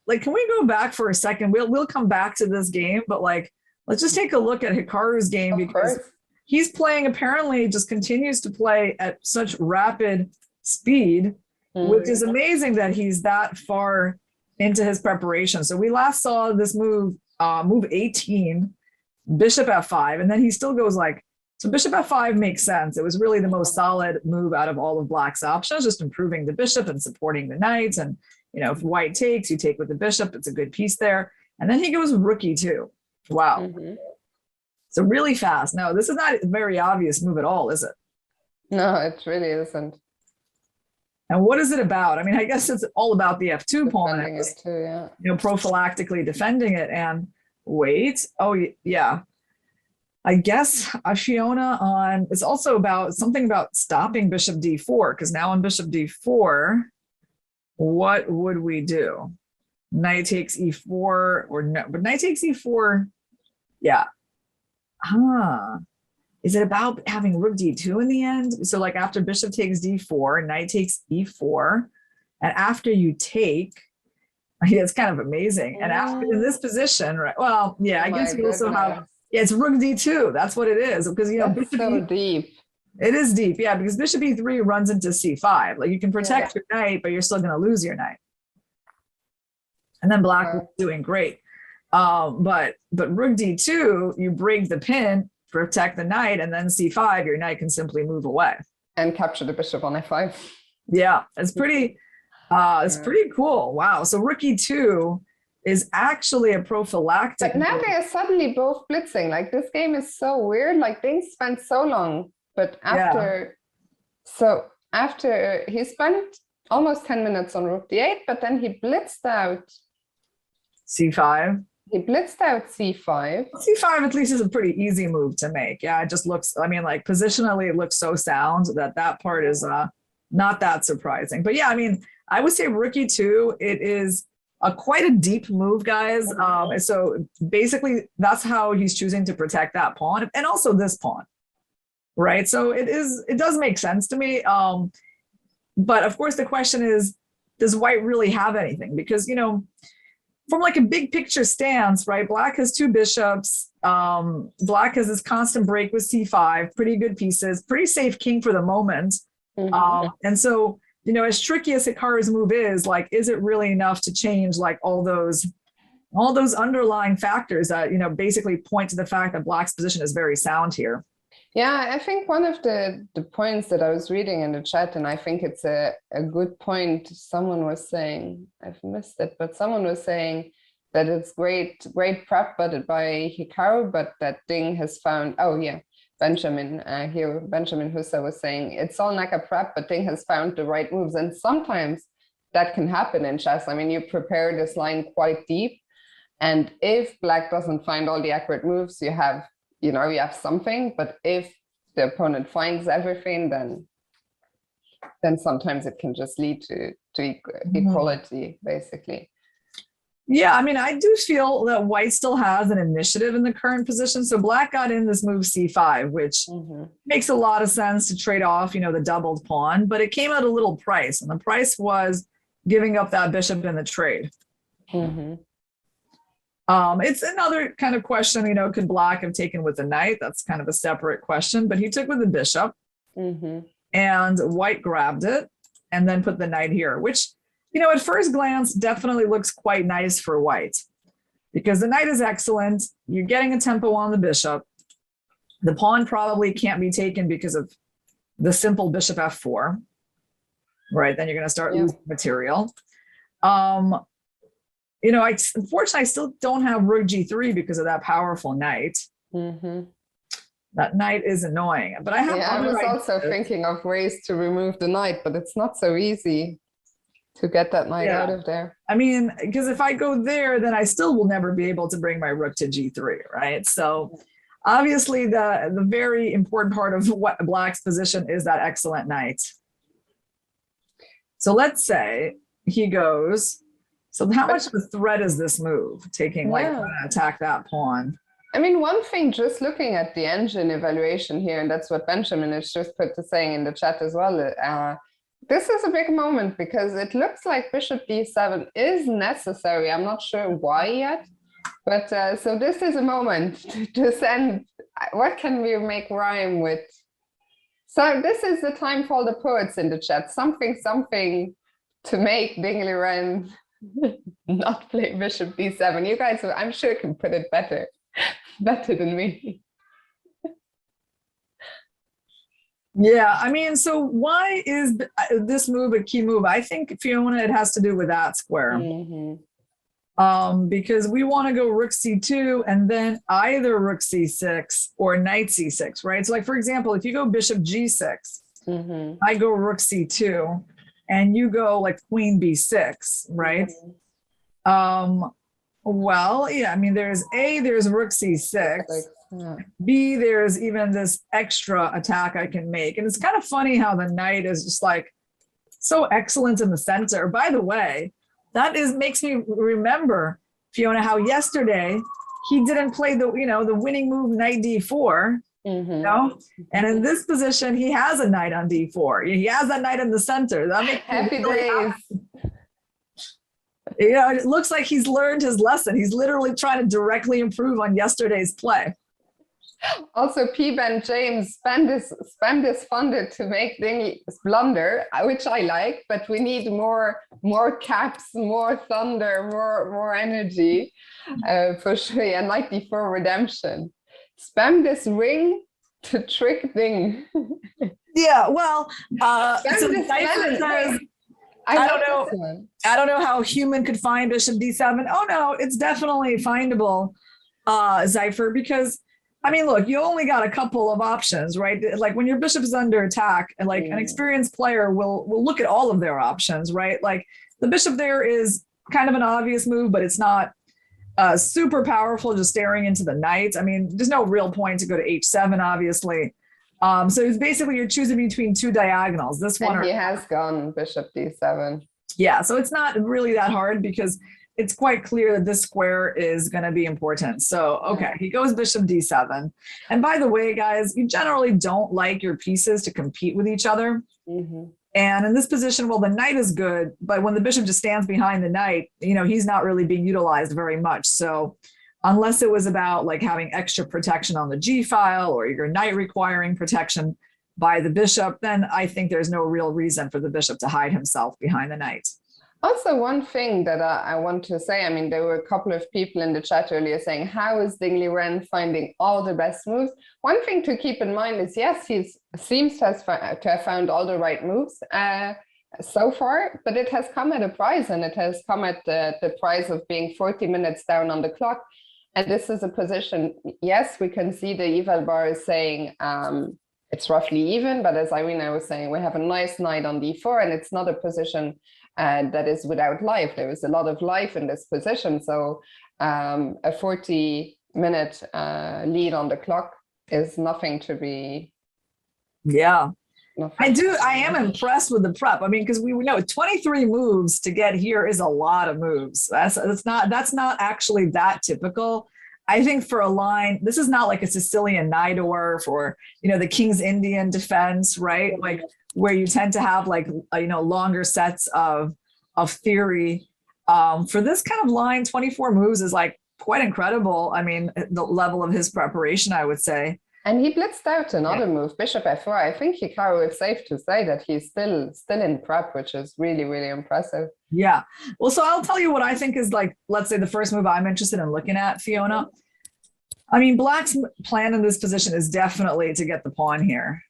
like, can we go back for a second? We'll come back to this game, but like, let's just take a look at Hikaru's game because he's playing, apparently just continues to play at such rapid speed, which is amazing that he's that far into his preparation. So we last saw this move, move 18, bishop f5, and then he still goes like, so bishop f5 makes sense. It was really the most solid move out of all of black's options, just improving the bishop and supporting the knights. And, if white takes, you take with the bishop. It's a good piece there. And then he goes rook e2. Wow. So really fast. No, this is not a very obvious move at all, is it? No, it really isn't. And what is it about? I mean, I guess it's all about the f2 pawn. Prophylactically defending it. And wait. Oh, yeah. I guess Fiona on, it's also about something about stopping bishop d4, because now on bishop d4, what would we do? Knight takes e4 or no, but knight takes e4. Yeah. Is it about having rook d2 in the end? So like after bishop takes d4, knight takes e4, and after you take, it's kind of amazing. And after in this position, right? Well, yeah, I guess you also have, it's rook d2. That's what it is. Because, bishop so deep. It is deep, yeah, because bishop e3 runs into c5. Like you can protect your knight, but you're still going to lose your knight. And then black was doing great. But rook d2, you break the pin, protect the knight, and then c5, your knight can simply move away. And capture the bishop on f5. Yeah, it's pretty cool. Wow. So rook e2, is actually a prophylactic. But now they are suddenly both blitzing. Like this game is so weird. Like they spent so long, but after he spent almost 10 minutes on Rook D8, but then he blitzed out C5. He blitzed out C5. C5 at least is a pretty easy move to make. Yeah, it just looks, I mean, like positionally, it looks so sound that part is not that surprising. But yeah, I mean, I would say Rook E2, it is quite a deep move, guys. So basically, that's how he's choosing to protect that pawn and also this pawn, right? So it does make sense to me. But of course, the question is, does white really have anything? Because, you know, from like a big picture stance, right? Black has two bishops. Black has this constant break with C5, pretty good pieces, pretty safe king for the moment. And so, you know, as tricky as Hikaru's move is, like, is it really enough to change like all those underlying factors that, you know, basically point to the fact that Black's position is very sound here? Yeah, I think one of the points that I was reading in the chat, and I think it's a good point, someone was saying, I've missed it, but someone was saying that it's great prep but by Hikaru, but that Ding has found, oh yeah, Benjamin Hussa was saying, it's all Naka prep, but Ding has found the right moves. And sometimes that can happen in chess. I mean, you prepare this line quite deep, and if Black doesn't find all the accurate moves, you have something. But if the opponent finds everything, then sometimes it can just lead to equality, basically. Yeah, I mean, I do feel that white still has an initiative in the current position. So Black got in this move C5, which makes a lot of sense to trade off, you know, the doubled pawn, but it came at a little price, and the price was giving up that bishop in the trade. It's another kind of question, you know, could Black have taken with the knight? That's kind of a separate question, but he took with the bishop and white grabbed it and then put the knight here, which, you know, at first glance definitely looks quite nice for white because the knight is excellent. You're getting a tempo on the bishop. The pawn probably can't be taken because of the simple bishop F4, right? Then you're going to start losing material. You know, unfortunately, I still don't have Rook G3 because of that powerful knight. That knight is annoying, but I have. Yeah, I was also thinking of ways to remove the knight, but it's not so easy to get that knight out of there. I mean, because if I go there, then I still will never be able to bring my Rook to G3, right? So obviously the very important part of what Black's position is that excellent knight. So let's say he goes. So how much of a threat is this move, taking like to attack that pawn? I mean, one thing, just looking at the engine evaluation here, and that's what Benjamin is just saying in the chat as well, this is a big moment because it looks like bishop d7 is necessary. I'm not sure why yet, but so this is a moment to send, what can we make rhyme with? So this is the time for all the poets in the chat, something to make Dingley Wren not play bishop d7. You guys, I'm sure, can put it better than me. Yeah, I mean, so why is this move a key move? I think, Fiona, it has to do with that square. Because we want to go Rook C2 and then either Rook C6 or Knight C6, right? So like, for example, if you go Bishop G6, I go Rook C2, and you go like Queen B6, right? Well, yeah, I mean, there's Rook C6. B, there's even this extra attack I can make. And it's kind of funny how the knight is just like so excellent in the center. By the way, makes me remember, Fiona, how yesterday he didn't play the winning move Knight D4. You know? And in this position, he has a knight on D4. He has that knight in the center. That makes happy days. You know, it looks like he's learned his lesson. He's literally trying to directly improve on yesterday's play. Also, P-Ben James spam this funder to make Dingley's blunder, which I like, but we need more caps, more thunder, more energy for sure. And Knight D4 redemption. Spam this ring to trick Ding. Yeah, well, so I don't know. I don't know how human could find bishop d7. Oh no, it's definitely findable, Zypher, because I mean, look, you only got a couple of options, right? Like when your bishop is under attack, and like an experienced player will look at all of their options, right? Like the bishop there is kind of an obvious move, but it's not super powerful, just staring into the knight. I mean, there's no real point to go to h7, obviously. So it's basically you're choosing between two diagonals. This one, and he has gone bishop d7. Yeah, so it's not really that hard because it's quite clear that this square is going to be important. So, okay, he goes bishop d7. And by the way, guys, you generally don't like your pieces to compete with each other. And in this position, well, the knight is good, but when the bishop just stands behind the knight, you know, he's not really being utilized very much. So unless it was about like having extra protection on the G file or your knight requiring protection by the bishop, then I think there's no real reason for the bishop to hide himself behind the knight. Also, one thing that I want to say, I mean, there were a couple of people in the chat earlier saying, how is Ding Liren finding all the best moves? One thing to keep in mind is, yes, he seems to have found all the right moves so far, but it has come at a price, and it has come at the price of being 40 minutes down on the clock. And this is a position, yes, we can see the eval bar is saying it's roughly even, but as Irina was saying, we have a nice knight on d4, and it's not a position that is without life. There is a lot of life in this position. So a 40-minute lead on the clock is nothing to be. Yeah, I am impressed with the prep. I mean, because we know 23 moves to get here is a lot of moves. That's not actually that typical. I think for a line, this is not like a Sicilian Najdorf or, you know, the King's Indian defense, right? Like where you tend to have like, you know, longer sets of theory. For this kind of line, 24 moves is like quite incredible. I mean, the level of his preparation, I would say. And he blitzed out another move, bishop f4. I think Hikaru, it's safe to say that he's still in prep, which is really, really impressive. Yeah. Well, so I'll tell you what I think is like, let's say the first move I'm interested in looking at, Fiona. I mean, Black's plan in this position is definitely to get the pawn here.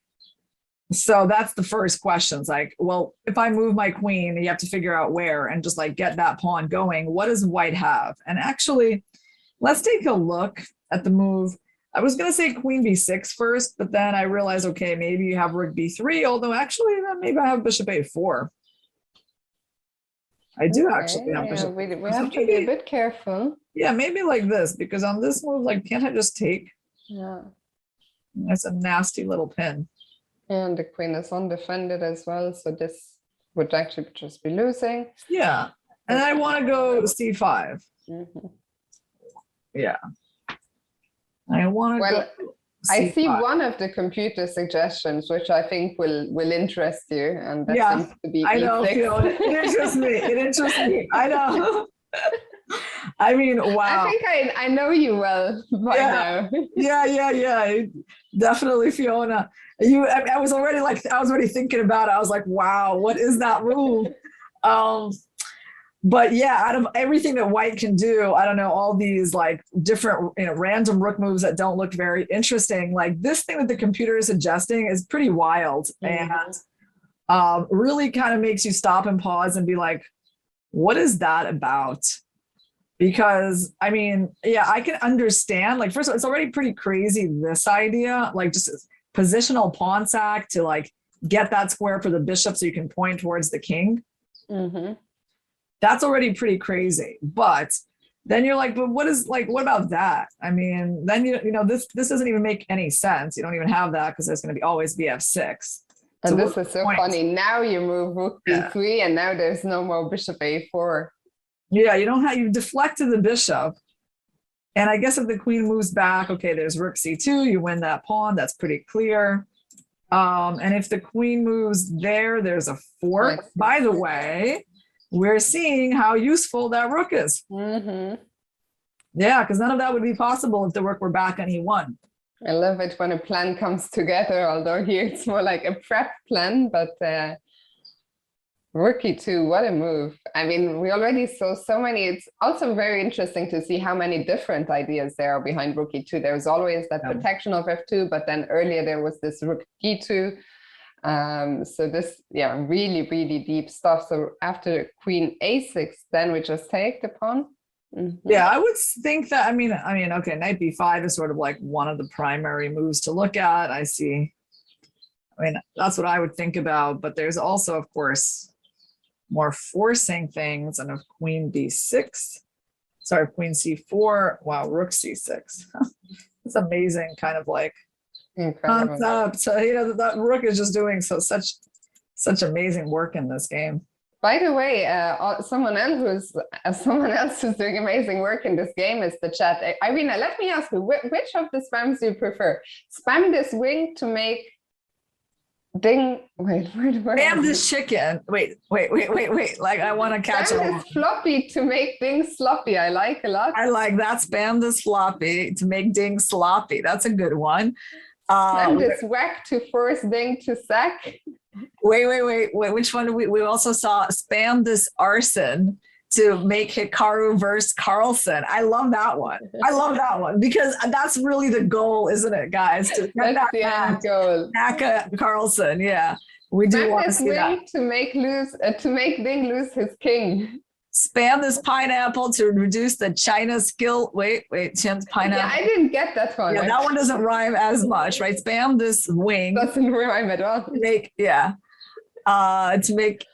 So that's the first question. It's like, well, if I move my queen, you have to figure out where and just like get that pawn going. What does White have? And actually, let's take a look at the move. I was going to say queen b6 first, but then I realized, okay, maybe you have rook b3, although actually maybe I have bishop a4. I do actually have bishop. We have to be a bit careful. Yeah, maybe like this, because on this move, like, can't I just take? Yeah. That's a nasty little pin. And the queen is undefended as well, so this would actually just be losing. Yeah, and I want to go c5. Yeah. I want to go C5. I see one of the computer suggestions, which I think will interest you, and that seems to be I know, Fiona. It interests me. It interests me. I know. I mean, wow. I think I know you well by now. Yeah. Definitely, Fiona. I was already thinking about it. I was like, wow, what is that move? But yeah, out of everything that White can do, I don't know, all these like different, you know, random rook moves that don't look very interesting. Like this thing that the computer is suggesting is pretty wild and really kind of makes you stop and pause and be like, what is that about? Because I mean, yeah, I can understand, like, first of all, it's already pretty crazy, this idea, like just positional pawn sack to like get that square for the bishop so you can point towards the king. That's already pretty crazy. But then you're like, but what about that? I mean, then you know this doesn't even make any sense. You don't even have that because there's going to be always be f6. And so this is so funny. Now you move rook b3 and now there's no more bishop a4. Yeah, you don't have, you deflected the bishop. And I guess if the queen moves back, okay, there's rook c2, you win that pawn. That's pretty clear. And if the queen moves there, there's a fork. By the way, we're seeing how useful that rook is. Yeah, because none of that would be possible if the rook were back on e1. I love it when a plan comes together, although here it's more like a prep plan, but rook e2, what a move. I mean, we already saw so many. It's also very interesting to see how many different ideas there are behind rook e2. There's always that protection of f2, but then earlier there was this rook d2. So this, yeah, really, really deep stuff. So after queen a6, then we just take the pawn. Yeah, I would think that, I mean, okay, knight b5 is sort of like one of the primary moves to look at. I mean, that's what I would think about, but there's also, of course, more forcing things, and of queen b6, sorry, queen c4, wow, rook c6. It's amazing, kind of like concept. So, you know, that rook is just doing such amazing work in this game. By the way, someone else who's doing amazing work in this game is the chat. Irina, let me ask you, which of the spams do you prefer? Spam this wing to make ding. Wait, where spam this chicken. Wait. Like, I want to catch it. Spam this floppy to make ding sloppy. I like a lot. I like that. Spam this floppy to make ding sloppy. That's a good one. Spam this whack to force ding to sack. Wait. Which one do we also saw? Spam this arson to make Hikaru versus Carlson. I love that one. I love that one because that's really the goal, isn't it, guys? To get that's the end goal. Naka Carlson, yeah. We do want to see that. To make Ding lose his king. Spam this pineapple to reduce the China skill. Wait, Tim's pineapple. Yeah, I didn't get that one. Yeah, that one doesn't rhyme as much, right? Spam this wing. Doesn't rhyme at all. To make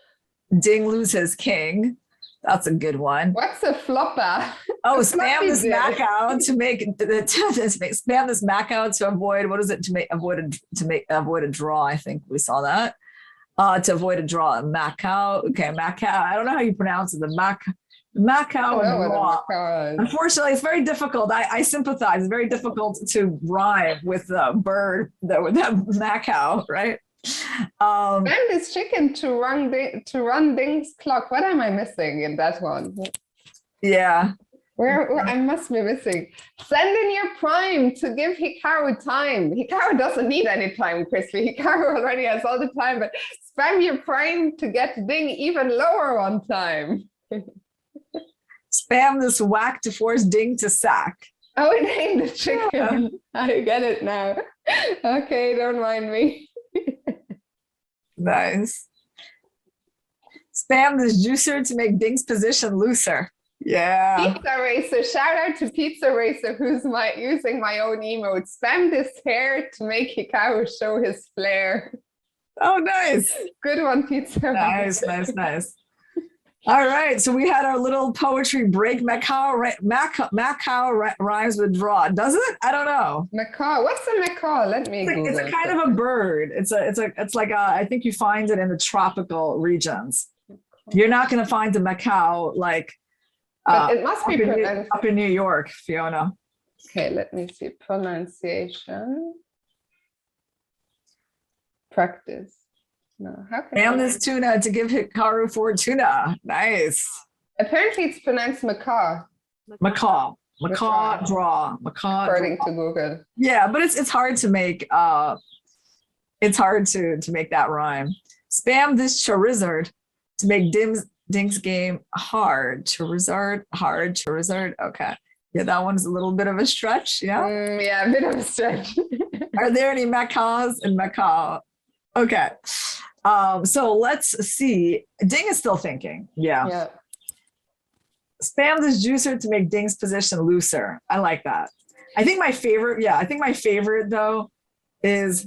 Ding lose his king. That's a good one. What's a flopper? Oh, spam this Macau to make spam this Macau to avoid, what is it, avoid a draw. I think we saw that. To avoid a draw. Macau. Okay, Macau. I don't know how you pronounce it. The Macau and draw. Unfortunately, it's very difficult. I sympathize. It's very difficult to rhyme with the bird with that Macau, right? And this chicken to run Ding's clock. What am I missing in that one? Yeah. Where I must be missing. Send in your prime to give Hikaru time. Hikaru doesn't need any time, Crispy. Hikaru already has all the time, but spam your prime to get Ding even lower on time. Spam this whack to force Ding to sack. Oh, it ain't the chicken. I get it now. Okay, don't mind me. Nice. Spam this juicer to make Ding's position looser. Yeah. Pizza Racer, shout out to Pizza Racer, who's using my own emote. Spam this hair to make Hikaru show his flair. Oh, nice. Good one, Pizza Racer. Nice. All right, so we had our little poetry break. Macau rhymes with draw. Does it? I don't know. Macaw. What's a macaw? Let me Google. It's a kind of a bird. It's like I think you find it in the tropical regions. You're not going to find a macaw like it must be pronounced up in New York, Fiona. Okay, let me see. Pronunciation. Practice. No, how can Spam this tuna to give Hikaru Fortuna. Nice. Apparently it's pronounced macaw. Macaw draw. Macaw. According to Google. Yeah, but it's hard to make it's hard to make that rhyme. Spam this Charizard to make Ding's game hard. Charizard. Okay. Yeah, that one's a little bit of a stretch. Yeah. Yeah, a bit of a stretch. Are there any macaws in Macau? Okay. So let's see. Ding is still thinking. Yeah. Spam this juicer to make Ding's position looser. I like that. I think my favorite though is,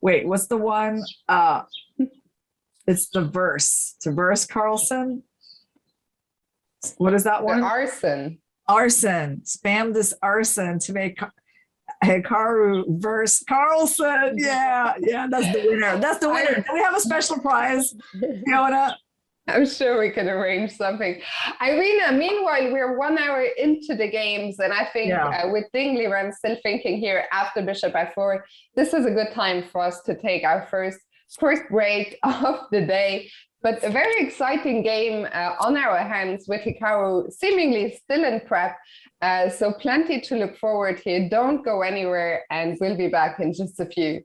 wait, what's the one? It's the verse. To verse Carlson. What is that one? The arson. Arson. Spam this arson to make Hikaru versus Carlson. Yeah, that's the winner. That's the winner. Do we have a special prize, Fiona? I'm sure we can arrange something. Irina, meanwhile, we're 1 hour into the games, and I think with Dingley, I'm still thinking here after Bishop f4, this is a good time for us to take our first break of the day. But a very exciting game on our hands with Hikaru seemingly still in prep. So plenty to look forward here. Don't go anywhere, and we'll be back in just a few.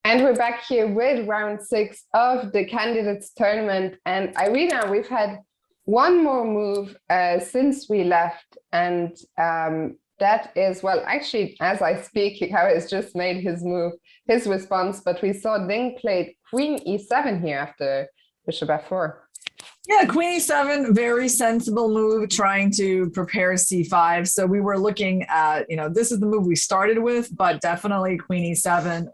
And we're back here with round 6 of the candidates tournament. And Irina, we've had one more move since we left. And that is, well, actually, as I speak, Hikaru has just made his move, his response. But we saw Ding played queen e7 here after bishop f4. Yeah, queen e7, very sensible move, trying to prepare c5. So we were looking at, this is the move we started with, but definitely queen e7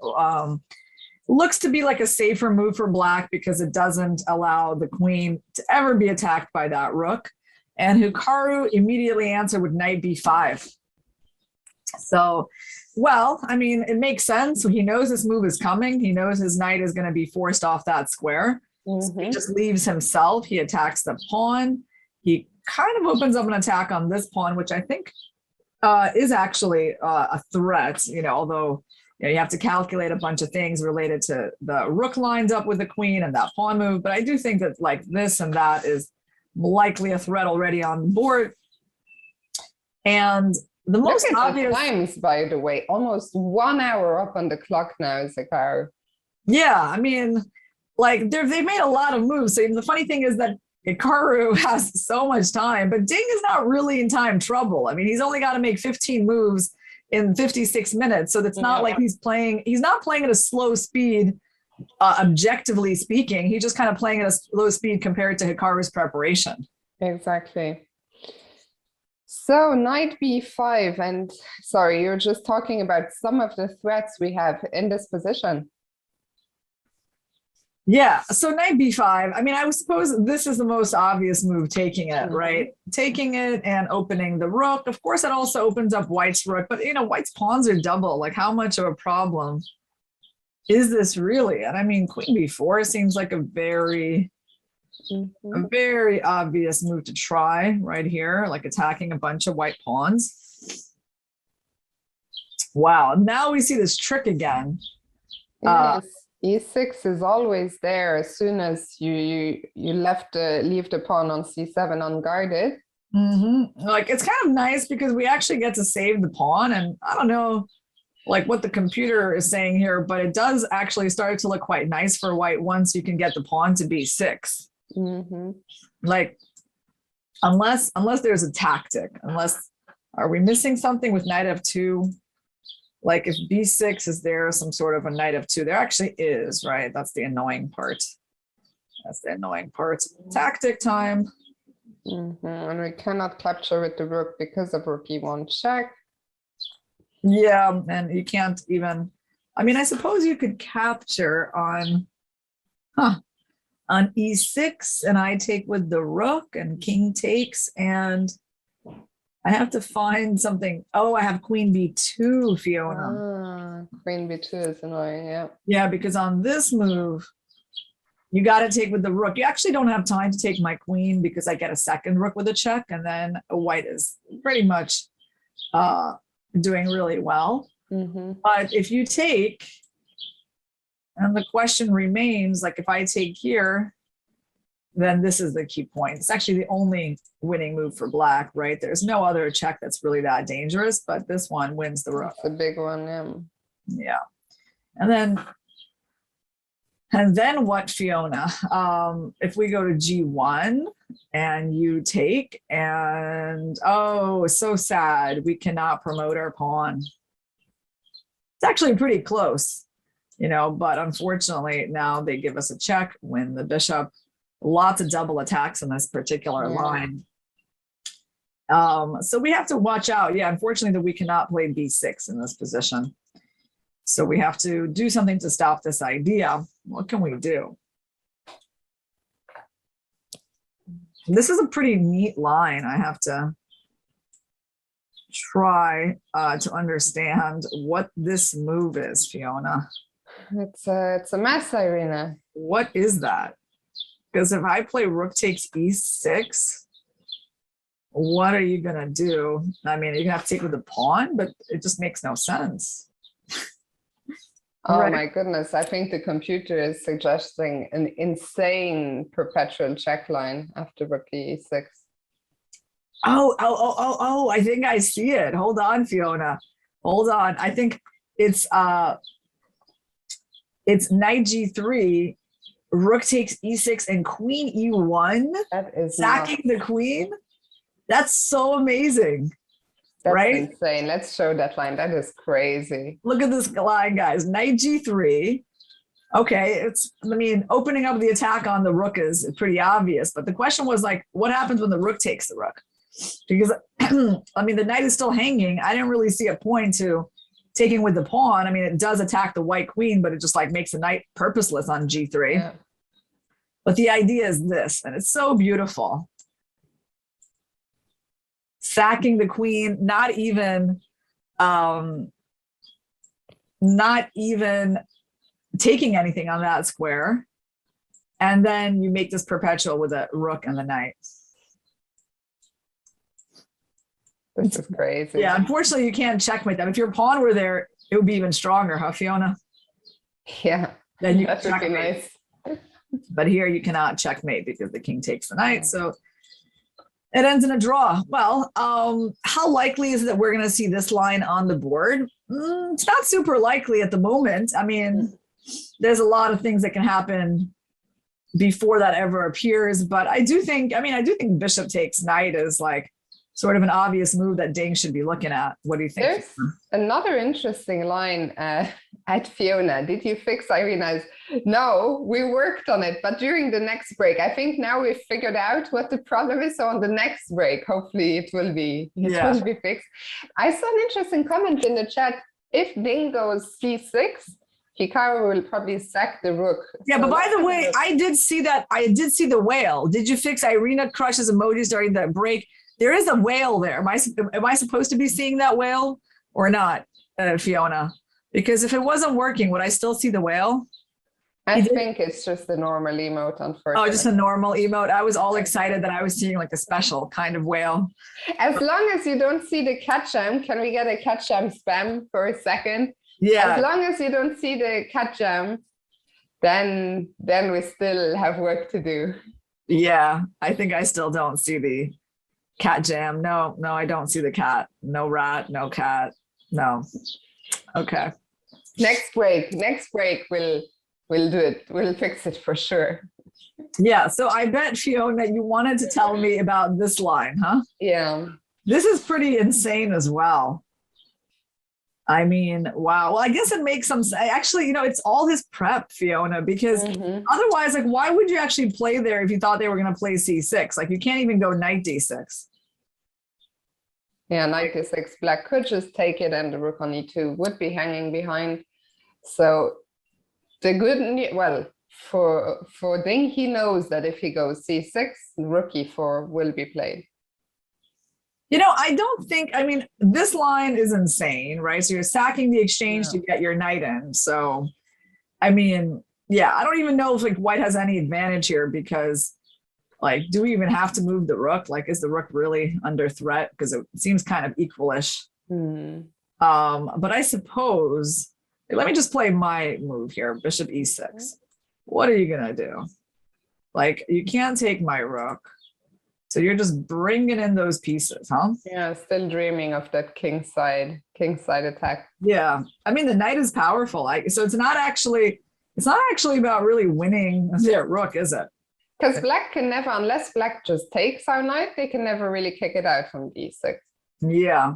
looks to be like a safer move for black because it doesn't allow the queen to ever be attacked by that rook. And Hikaru immediately answered with knight b5. So, well, I mean, it makes sense. He knows this move is coming. He knows his knight is going to be forced off that square. So he just leaves himself. He attacks the pawn. He kind of opens up an attack on this pawn, which I think is actually a threat, although you have to calculate a bunch of things related to the rook lined up with the queen and that pawn move. But I do think that like this and that is likely a threat already on the board. And the most obvious times, by the way, almost 1 hour up on the clock now, Hikaru. Yeah, I mean, like they've made a lot of moves. So the funny thing is that Hikaru has so much time, but Ding is not really in time trouble. I mean, he's only got to make 15 moves in 56 minutes. So it's not like he's not playing at a slow speed, objectively speaking. He's just kind of playing at a slow speed compared to Hikaru's preparation. Exactly. So knight b5, and sorry, you're just talking about some of the threats we have in this position. Yeah, so knight b5, I mean, I suppose this is the most obvious move, taking it, right? Taking it and opening the rook. Of course, it also opens up white's rook, but white's pawns are double. Like, how much of a problem is this really? And I mean, queen b4 seems like a very obvious move to try right here, like attacking a bunch of white pawns. Wow, now we see this trick again. Yes. E6 is always there as soon as you leave the pawn on c7 unguarded. Like, it's kind of nice because we actually get to save the pawn, and I don't know like what the computer is saying here, but it does actually start to look quite nice for white once you can get the pawn to b6. Like, unless there's a tactic, are we missing something with knight f2? Like, if b6 is there some sort of a knight f2, there actually is, right? That's the annoying part. Tactic time. And we cannot capture with the rook because of rook e1 check. Yeah, and you can't even, I mean, I suppose you could capture on e6, and I take with the rook, and king takes, and I have to find something. Oh, I have queen b2, Fiona. Queen b2 is annoying, yeah. Yeah, because on this move, you got to take with the rook. You actually don't have time to take my queen because I get a second rook with a check, and then white is pretty much doing really well. But if you take, and the question remains, like if I take here, then this is the key point. It's actually the only winning move for black, right? There's no other check that's really that dangerous, but this one wins the rook. It's a big one, yeah. Yeah. And then what, Fiona? If we go to g1 and you take, and oh, so sad, we cannot promote our pawn. It's actually pretty close, but unfortunately now they give us a check, win the bishop. Lots of double attacks in this particular line. So we have to watch out. Yeah, unfortunately that we cannot play b6 in this position. So we have to do something to stop this idea. What can we do? This is a pretty neat line. I have to try to understand what this move is, Fiona. It's a mess, Irina. What is that? Because if I play rook takes e6, what are you going to do? I mean, you're going to have to take with the pawn, but it just makes no sense. Oh my goodness. I think the computer is suggesting an insane perpetual check line after rook e6. Oh, I think I see it. Hold on, Fiona. Hold on. I think it's knight g3, rook takes e6, and queen e1. That is sacking the queen. That's so amazing. That's right? Insane. Let's show that line. That is crazy. Look at this line, guys. Knight g3, Okay, I mean, opening up the attack on the rook is pretty obvious, but the question was like, what happens when the rook takes the rook? Because, I mean, the knight is still hanging. I didn't really see a point to taking with the pawn. I mean, it does attack the white queen, but it just like makes the knight purposeless on g3. Yeah. But the idea is this, and it's so beautiful. Sacking the queen, not even taking anything on that square. And then you make this perpetual with a rook and the knight. This is crazy. Yeah, unfortunately, you can't checkmate them. If your pawn were there, it would be even stronger, huh, Fiona? Yeah, Then you that would be nice. But here you cannot checkmate because the king takes the knight. So it ends in a draw. Well, how likely is it that we're going to see this line on the board? It's not super likely at the moment. I mean, there's a lot of things that can happen before that ever appears. But I do think bishop takes knight is like sort of an obvious move that Ding should be looking at. What do you think? There's another interesting line at Fiona. Did you fix Irina's? No, we worked on it, but during the next break, I think now we've figured out what the problem is. So on the next break, hopefully it will be fixed. I saw an interesting comment in the chat. If Ding goes c6, Hikaru will probably sack the rook. Yeah, so but by the way, I did see that. I did see the whale. Did you fix Irina crushes emojis during the break? There is a whale there. Am I supposed to be seeing that whale or not, Fiona? Because if it wasn't working, would I still see the whale? I think it's just a normal emote, unfortunately. Oh, just a normal emote. I was all excited that I was seeing like a special kind of whale. As long as you don't see the cat jam, can we get a cat jam spam for a second? Yeah. As long as you don't see the cat jam, then we still have work to do. Yeah, I think I still don't see the cat jam. No, I don't see the cat. No rat, no cat. No. Okay. Next break we'll do it. We'll fix it for sure. Yeah. So I bet, Fiona, you wanted to tell me about this line, huh? Yeah. This is pretty insane as well. I mean, wow. Well, I guess it makes some sense. Actually, it's all his prep, Fiona, because otherwise, like, why would you actually play there if you thought they were going to play c6? Like, you can't even go knight d6. Yeah, knight d6. Black could just take it, and the rook on e2 would be hanging behind. So the good news, well, for Ding, he knows that if he goes c6, rook e4 will be played. I don't think, this line is insane, right? So you're sacking the exchange to get your knight in. So, I don't even know if like white has any advantage here because like, do we even have to move the rook? Like, is the rook really under threat? Because it seems kind of equalish. But I suppose, let me just play my move here, bishop e6. What are you gonna do? Like, you can't take my rook. So you're just bringing in those pieces, huh? Yeah, still dreaming of that king side attack. Yeah, the knight is powerful. So it's not actually about really winning their rook, is it? Because black can never, unless black just takes our knight, they can never really kick it out from e6. Yeah.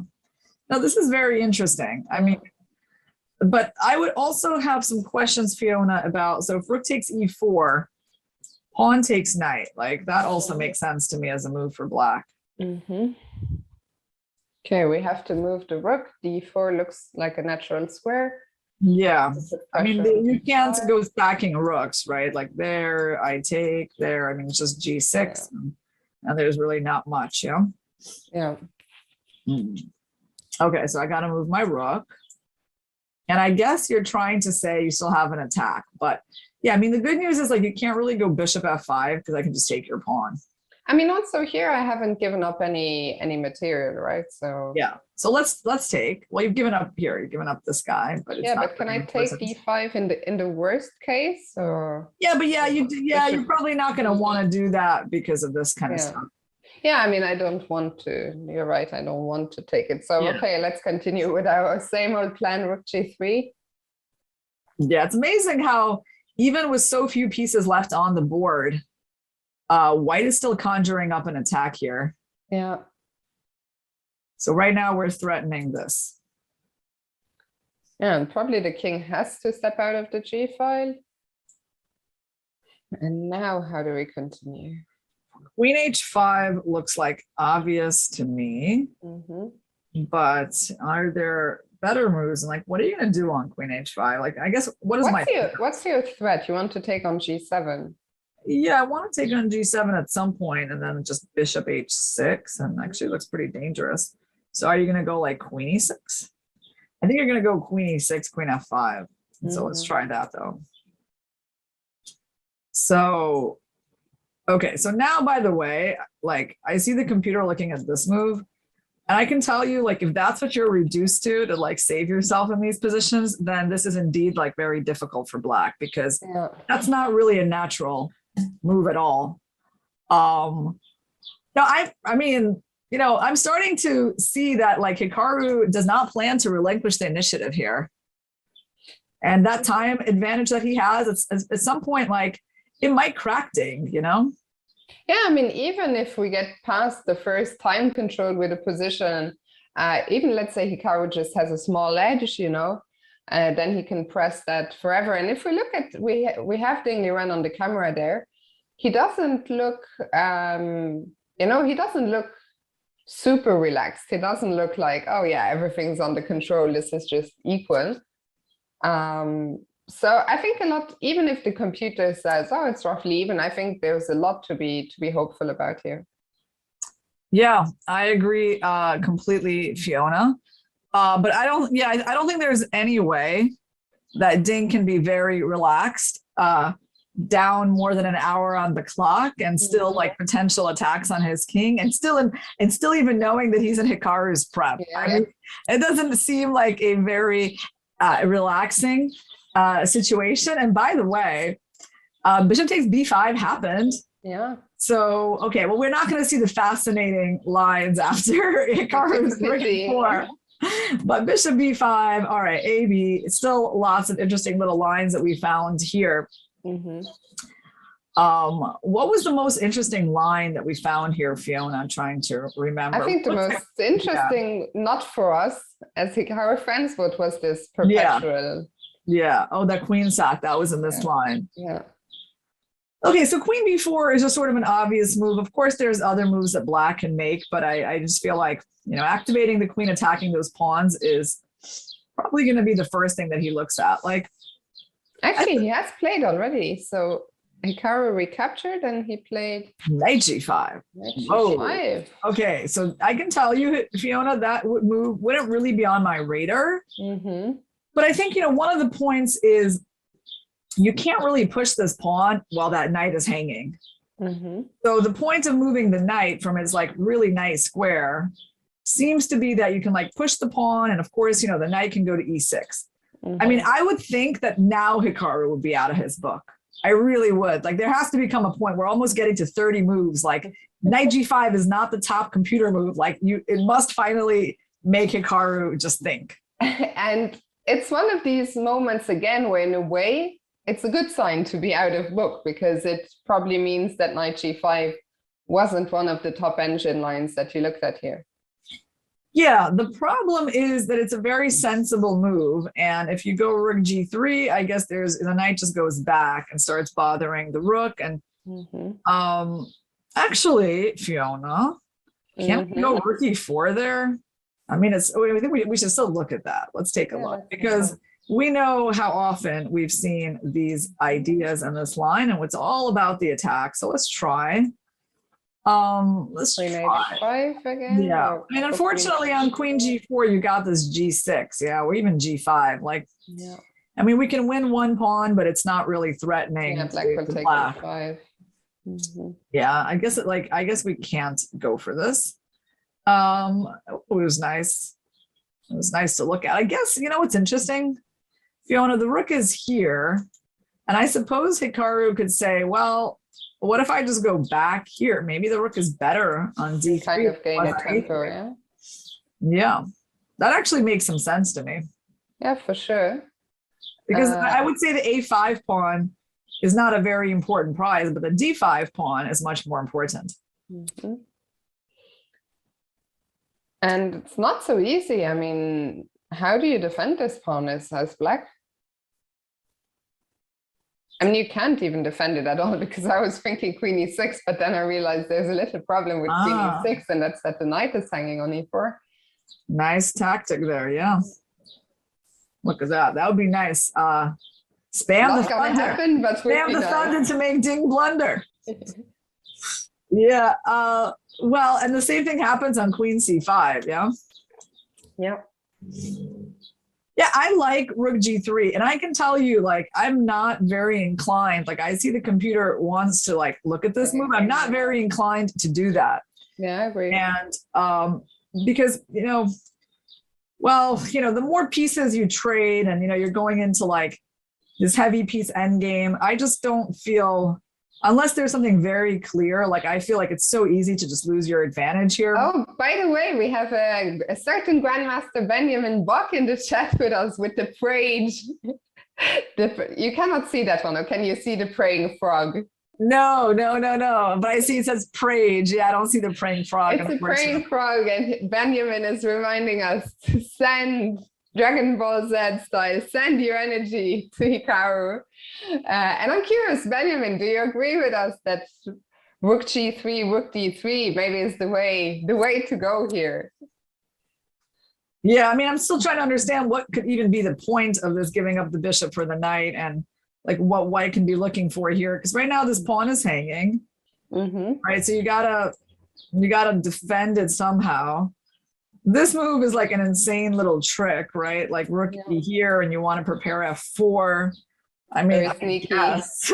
Now this is very interesting. But I would also have some questions, Fiona, about, so if rook takes e4, pawn takes knight, like that also makes sense to me as a move for black. Okay, we have to move the rook. d4 looks like a natural square. Yeah, you can't go stacking rooks, right? Like there, I take there. It's just g6, and there's really not much, Yeah. Okay, so I got to move my rook, and I guess you're trying to say you still have an attack, but yeah, the good news is like you can't really go bishop f5 because I can just take your pawn. Also here I haven't given up any material, right? So yeah. So let's take. Well, you've given up here. You've given up this guy, but it's but can I take d5 in the worst case? Or you're probably not going to want to do that because of this kind of stuff. Yeah, I don't want to. You're right. I don't want to take it. So okay, let's continue with our same old plan, rook g3. Yeah, it's amazing how even with so few pieces left on the board, white is still conjuring up an attack here. Yeah. So right now we're threatening this. Yeah, and probably the king has to step out of the g file. And now how do we continue? Queen h5 looks like obvious to me, but are there better moves? And like, what are you going to do on Queen h5? Like, I guess, what's your threat? You want to take on g7? Yeah, I want to take on g7 at some point, and then just bishop h6, and actually looks pretty dangerous. So are you going to go like queen e6? I think you're going to go queen e6, queen f5. So let's try that though. So, okay, so now, by the way, like I see the computer looking at this move, and I can tell you, like, if that's what you're reduced to like save yourself in these positions, then this is indeed like very difficult for black, because that's not really a natural move at all. No, I mean, you know, I'm starting to see that like Hikaru does not plan to relinquish the initiative here. And that time advantage that he has, at some point, like, it might crack Ding, you know? Yeah, I mean, even if we get past the first time control with a position, even let's say Hikaru just has a small edge, you know, then he can press that forever. And if we look at, we have Ding run on the camera there, he doesn't look, you know, he doesn't look super relaxed. He doesn't look like, oh yeah, everything's under control, this is just equal. So I think a lot, even if the computer says, oh, it's roughly even, I think there's a lot to be hopeful about here. Yeah, I agree completely, Fiona. But I don't think there's any way that Ding can be very relaxed, down more than an hour on the clock, and still like potential attacks on his king, and still even knowing that he's in Hikaru's prep. Yeah. I mean, it doesn't seem like a very relaxing situation. And by the way, bishop takes b5 happened. Yeah. So, okay, well, we're not going to see the fascinating lines after Hikaru's before. But bishop b5, all right, ab, it's still lots of interesting little lines that we found here. What was the most interesting line that we found here, Fiona? I'm trying to remember. I think the most interesting, not for us as Hikaru fans, but was this perpetual. Yeah. Oh, that queen sack, that was in this line. Yeah. Okay, so queen b4 is just sort of an obvious move. Of course, there's other moves that black can make, but I just feel like, you know, activating the queen, attacking those pawns is probably going to be the first thing that he looks at. Like, actually, he has played already. So Hikaru recaptured and he played knight g5. Whoa. Okay, so I can tell you, Fiona, that move wouldn't really be on my radar. But I think, you know, one of the points is you can't really push this pawn while that knight is hanging. So the point of moving the knight from his like really nice square seems to be that you can like push the pawn, and of course, you know, the knight can go to e6. I mean, I would think that now Hikaru would be out of his book. I really would. Like, there has to become a point, we're almost getting to 30 moves. Like, knight g5 is not the top computer move. Like, it must finally make Hikaru just think. And it's one of these moments again where, in a way, it's a good sign to be out of book, because it probably means that knight g5 wasn't one of the top engine lines that you looked at here. Yeah, the problem is that it's a very sensible move. And if you go rook g3, I guess the knight just goes back and starts bothering the rook. And actually, Fiona, can't we go rook e4 there? I mean, I think we should still look at that. Let's take a look, because we know how often we've seen these ideas in this line, and it's all about the attack. So let's try. Let's try. H5 again. Yeah, I mean, unfortunately, on queen g4, you got this g6, yeah, or even g5. Like, I mean, we can win one pawn, but it's not really threatening. Yeah, black will take h5. Yeah, I guess we can't go for this. It was nice. It was nice to look at. I guess, you know what's interesting, Fiona, the rook is here, and I suppose Hikaru could say, well, what if I just go back here? Maybe the rook is better on d3. Kind of gain a tempo, yeah. Yeah, that actually makes some sense to me. Yeah, for sure. Because I would say the a5 pawn is not a very important prize, but the d5 pawn is much more important. And it's not so easy. I mean, how do you defend this pawn as black? I mean, you can't even defend it at all because I was thinking queen e6, but then I realized there's a little problem with queen e6, and that's that the knight is hanging on e4. Nice tactic there, yeah. Look at that. That would be nice. Spam Not the gonna thunder. happen, but Spam the nice. thunder to make Ding blunder. Yeah. Well, and the same thing happens on queen c5. Yeah. Yeah. Yeah, I like rook g3, and I can tell you, like, I'm not very inclined. Like, I see the computer wants to like look at this move. I'm not very inclined to do that. Yeah, I agree. And because well, the more pieces you trade, and you're going into like this heavy piece endgame, I just don't feel, unless there's something very clear, like I feel like it's so easy to just lose your advantage here. Oh, by the way, we have a certain Grandmaster Benjamin Bach in the chat with us with the prayed. You cannot see that one, or can you see the praying frog? No. But I see it says prayed. Yeah, I don't see the praying frog. It's a praying frog, and Benjamin is reminding us to send Dragon Ball Z style, send your energy to Hikaru. And I'm curious, Benjamin, do you agree with us that Rook G3, Rook D3 maybe is the way to go here? Yeah, I mean, I'm still trying to understand what could even be the point of this giving up the bishop for the knight, and like what white can be looking for here. Because right now this pawn is hanging, right? So you gotta defend it somehow. This move is like an insane little trick, right? Like rook here, and you want to prepare f4. I mean, yes.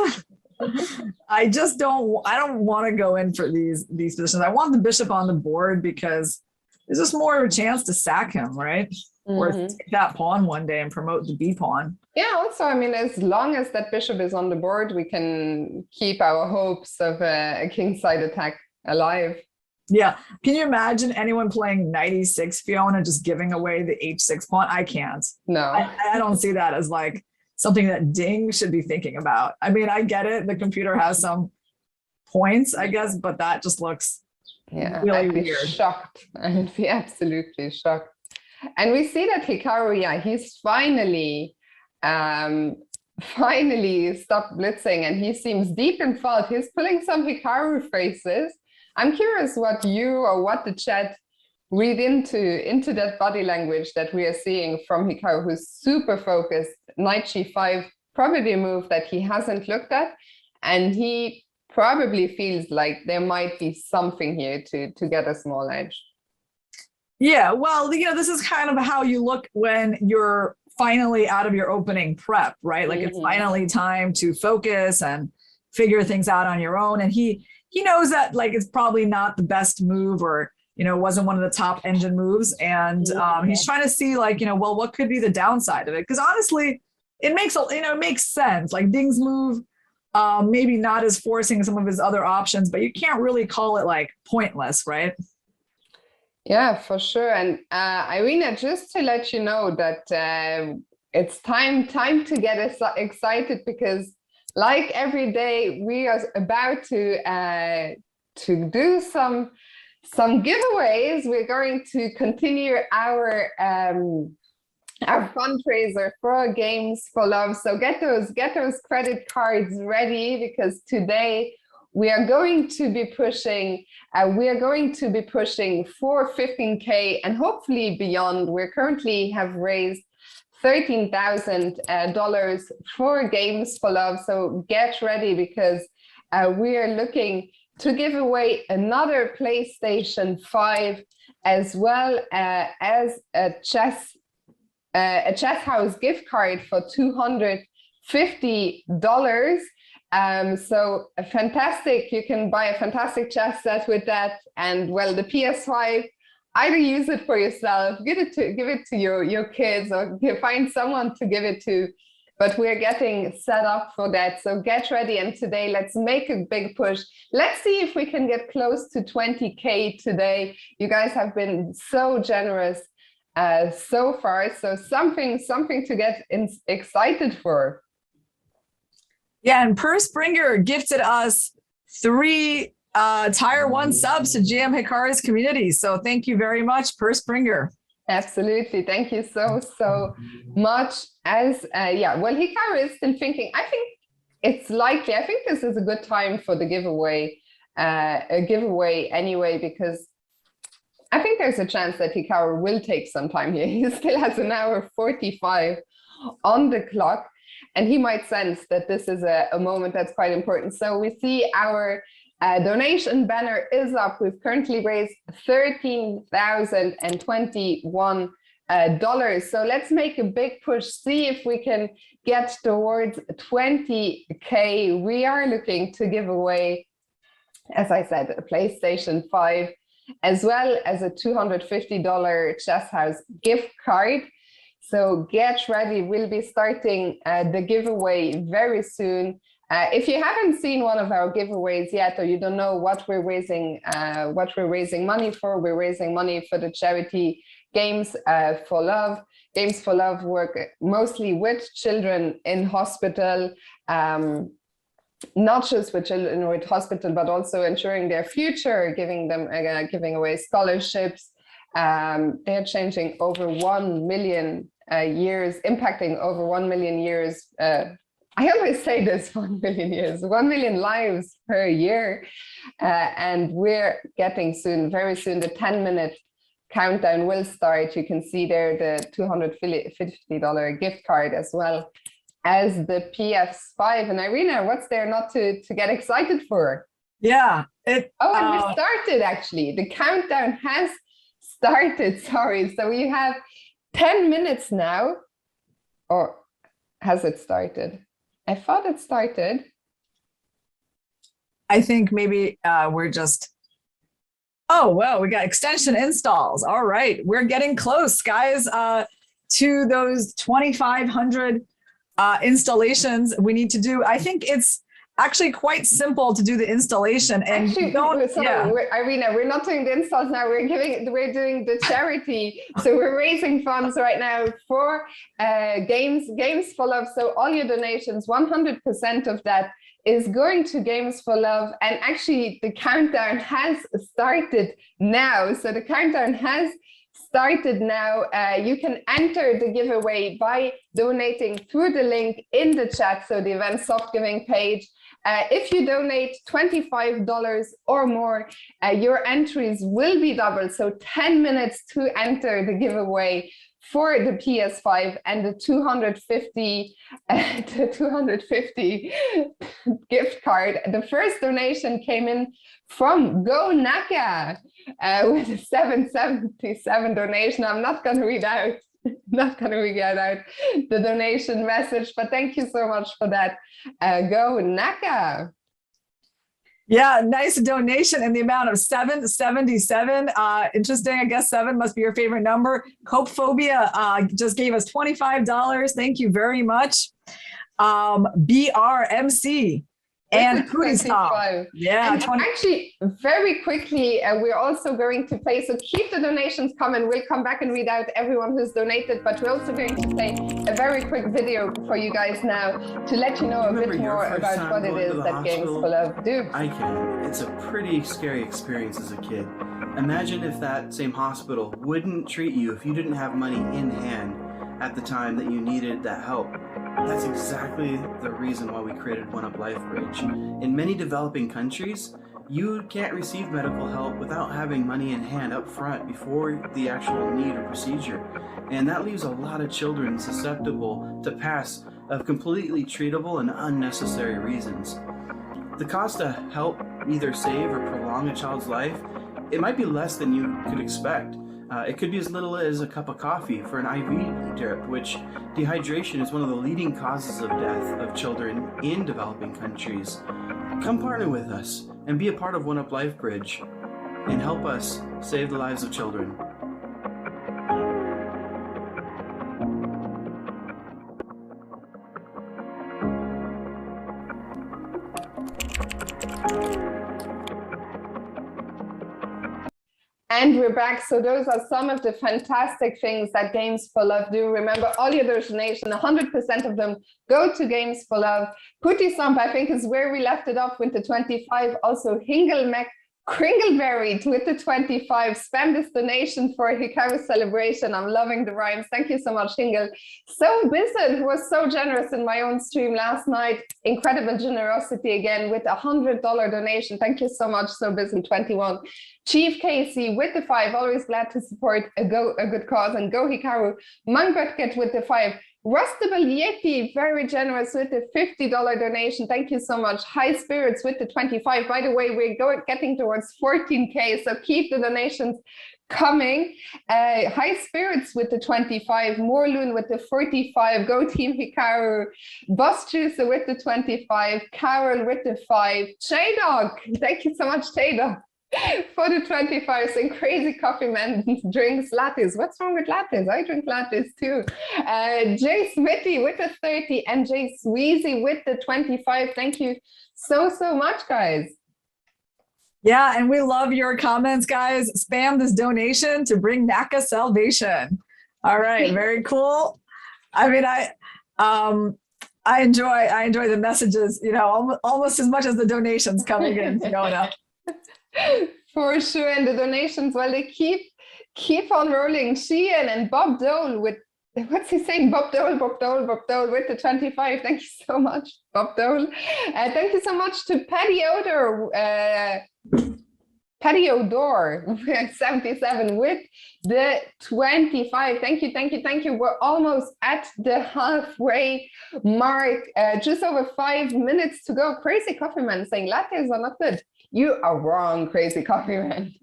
I don't want to go in for these positions. I want the bishop on the board because there's just more of a chance to sack him, right? Or take that pawn one day and promote the b pawn. Yeah, also, I mean, as long as that bishop is on the board, we can keep our hopes of a kingside attack alive. Yeah. Can you imagine anyone playing knight e6, Fiona, just giving away the h6 pawn? I can't. No. I don't see that as like something that Ding should be thinking about. I mean, I get it. The computer has some points, I guess, but that just looks really I'd be weird. Shocked. I'd be absolutely shocked. And we see that Hikaru, he's finally stopped blitzing, and he seems deep in thought. He's pulling some Hikaru faces. I'm curious what you or what the chat read into that body language that we are seeing from Hikaru, who's super focused. Knight g5, probably a move that he hasn't looked at, and he probably feels like there might be something here to get a small edge. Yeah, well, this is kind of how you look when you're finally out of your opening prep, right? Like it's finally time to focus and figure things out on your own. And he knows that like it's probably not the best move, or wasn't one of the top engine moves, and he's trying to see like well, what could be the downside of it? Because honestly, it makes sense. Like Ding's move, maybe not as forcing some of his other options, but you can't really call it like pointless, right? Yeah, for sure. And Irina, just to let you know that it's time to get excited, because like every day we are about to do some giveaways. We're going to continue our fundraiser for Games for Love. So get those credit cards ready, because today we are going to be pushing for 15K and hopefully beyond. We currently have raised $13,000 for Games for Love. So get ready, because we are looking to give away another PlayStation 5, as well as a chess house gift card for $250. So a fantastic, you can buy a fantastic chess set with that. And well, the PS5, either use it for yourself, give it to your kids, or find someone to give it to. But we're getting set up for that. So get ready. And today, let's make a big push. Let's see if we can get close to 20K today. You guys have been so generous so far. So something to get excited for. Yeah, and Per Springer gifted us 3 Tier 1 subs to GMHikaru's community. So thank you very much, Per Springer. Absolutely. Thank you so much. Well, Hikaru is still thinking. I think it's likely, I think this is a good time for the giveaway, anyway, because I think there's a chance that Hikaru will take some time here. He still has an hour 45 on the clock, and he might sense that this is a moment that's quite important. So we see our donation banner is up. We've currently raised $13,021. So let's make a big push, see if we can get towards 20K. We are looking to give away, as I said, a PlayStation 5, as well as a $250 Chess House gift card. So get ready. We'll be starting the giveaway very soon. If you haven't seen one of our giveaways yet, or you don't know what we're raising money for, we're raising money for the charity Games for Love. Games for Love work mostly with children in hospital, not just with children with hospital, but also ensuring their future, giving away scholarships. They're changing over 1 million years, impacting over 1 million years. I always say this, 1 million years, 1 million lives per year. And we're getting soon, very soon, the 10-minute countdown will start. You can see there the $250 gift card, as well as the PS5. And Irina, what's there not to get excited for? Yeah. And we started, actually. The countdown has started, sorry. So we have 10 minutes now. Or has it started? I thought it started. I think maybe we're just, oh, well, we got extension installs. All right, we're getting close, guys, to those 2,500 installations we need to do. I think it's actually quite simple to do the installation. And actually, Irina, we're not doing the installs now. We're doing the charity. So we're raising funds right now for Games for Love. So all your donations, 100% of that is going to Games for Love. And actually, the countdown has started now. So the countdown has started now. You can enter the giveaway by donating through the link in the chat, so the event soft giving page. If you donate $25 or more, your entries will be doubled. So 10 minutes to enter the giveaway for the PS5 and the 250 gift card. The first donation came in from Go Naka with a 777 donation. I'm not going to read out the donation message, but thank you so much for that, Go Naka. Yeah, nice donation in the amount of 777. Interesting. I guess 7 must be your favorite number. Cope Phobia just gave us $25. Thank you very much. BRMC and Cooties Top. Yeah, and actually, very quickly, we're also going to play. So keep the donations coming. We'll come back and read out everyone who's donated, but we're also going to play a very quick video for you guys now to let you know a bit more about what it is that Games for Love do. I can. It's a pretty scary experience as a kid. Imagine if that same hospital wouldn't treat you if you didn't have money in hand at the time that you needed that help. That's exactly the reason why we created OneUp LifeBridge. In many developing countries, you can't receive medical help without having money in hand up front before the actual need or procedure. And that leaves a lot of children susceptible to pass of completely treatable and unnecessary reasons. The cost to help either save or prolong a child's life, it might be less than you could expect. It could be as little as a cup of coffee for an IV drip, which dehydration is one of the leading causes of death of children in developing countries. Come partner with us and be a part of OneUp LifeBridge and help us save the lives of children. And we're back. So those are some of the fantastic things that Games for Love do. Remember, all your donation, 100% of them go to Games for Love. Putty Sump, I think, is where we left it off with the 25. Also, Hingelmeck Kringleberry with the 25. Spam this donation for Hikaru celebration. I'm loving the rhymes. Thank you so much, Hingle. So Bizzard, who was so generous in my own stream last night. Incredible generosity again with $100 donation. Thank you so much, So Bizzard 21. Chief Casey with the 5. Always glad to support a good cause. And Go Hikaru. Mangretket with the 5. Rustable Yeti, very generous with the $50 donation. Thank you so much. High Spirits with the 25. By the way, we're getting towards 14K, so keep the donations coming. High Spirits with the 25. Morloon with the 45. Go Team Hikaru. Boss Juicer with the 25. Carol with the 5. J-Dog, thank you so much, J-Dog, for the 25. And Crazy Coffee Man drinks lattes. What's wrong with lattes? I drink lattes too. Jay Smithy with the 30 and Jay Sweezy with the 25. Thank you so much, guys. Yeah, and we love your comments, guys. Spam this donation to bring Naka salvation. All right, very cool. I mean, I enjoy the messages, you know, almost as much as the donations coming in, Fiona. For sure, and the donations, well, they keep on rolling. Sheehan and Bob Dole with, what's he saying? Bob Dole with the 25. Thank you so much, Bob Dole. Thank you so much to Patty Odor 77 with the 25. Thank you. We're almost at the halfway mark. Just over 5 minutes to go. Crazy Coffee Man saying lattes are not good. You are wrong, Crazy Coffee Man.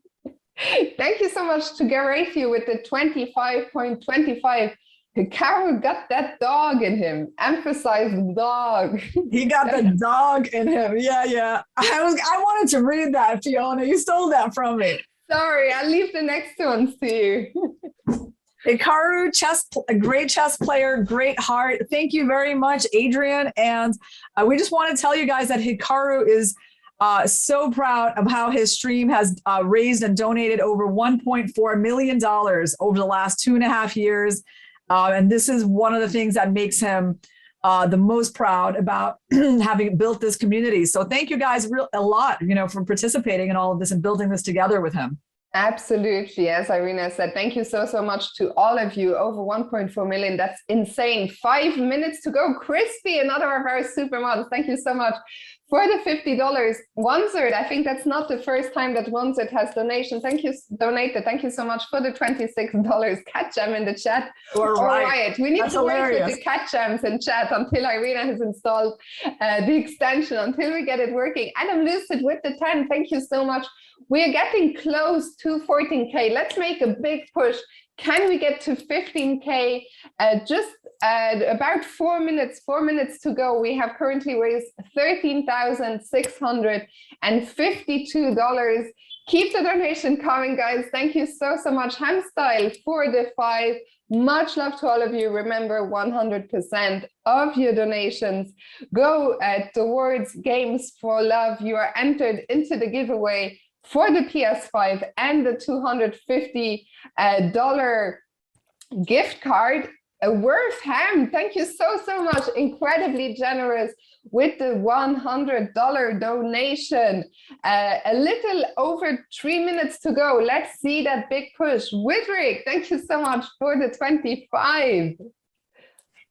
Thank you so much to Garathio with the 25.25. Hikaru got that dog in him. Emphasize dog. He got the dog in him. Yeah. I wanted to read that, Fiona. You stole that from me. Sorry, I'll leave the next ones to you. Hikaru, a great chess player, great heart. Thank you very much, Adrian. And we just want to tell you guys that Hikaru is so proud of how his stream has raised and donated over $1.4 million over the last 2.5 years. And this is one of the things that makes him the most proud about having built this community. So thank you guys a lot, you know, for participating in all of this and building this together with him. Absolutely. As Irina said, thank you so much to all of you. Over 1.4 million. That's insane. 5 minutes to go. Crispy, another of our super mods. Thank you so much for the $50. OneZerd, I think that's not the first time that OneZerd has donated. Thank you so much for the $26. Cat Jam in the chat. Or Riot. We need That's to hilarious. wait with the Cat Jams in chat until Irina has installed the extension, until we get it working. Adam Lucid with the 10. Thank you so much. We are getting close to 14K. Let's make a big push. Can we get to 15K? Just about 4 minutes to go. We have currently raised $13,652. Keep the donation coming, guys. Thank you so much. Hamstyle for the 5. Much love to all of you. Remember, 100% of your donations go towards Games for Love. You are entered into the giveaway for the PS5 and the $250 gift card. Worth Ham, thank you so much. Incredibly generous with the $100 donation. A little over 3 minutes to go. Let's see that big push. Widrick, thank you so much for the 25.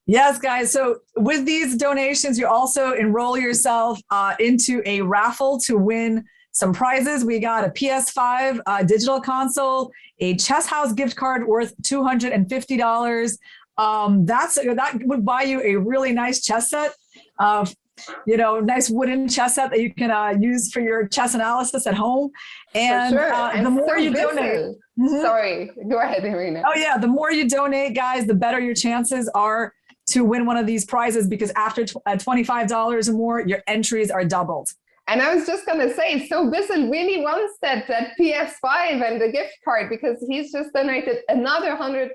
Yes, guys. So with these donations, you also enroll yourself into a raffle to win some prizes. We got a PS5 digital console, a Chess House gift card worth $250. That would buy you a really nice chess set, nice wooden chess set that you can use for your chess analysis at home. And, the more you donate. Sorry, go ahead, Irina. Oh yeah, the more you donate, guys, the better your chances are to win one of these prizes, because after $25 or more, your entries are doubled. And I was just going to say, so Bizzle really wants that PS5 and the gift card, because he's just donated another $100.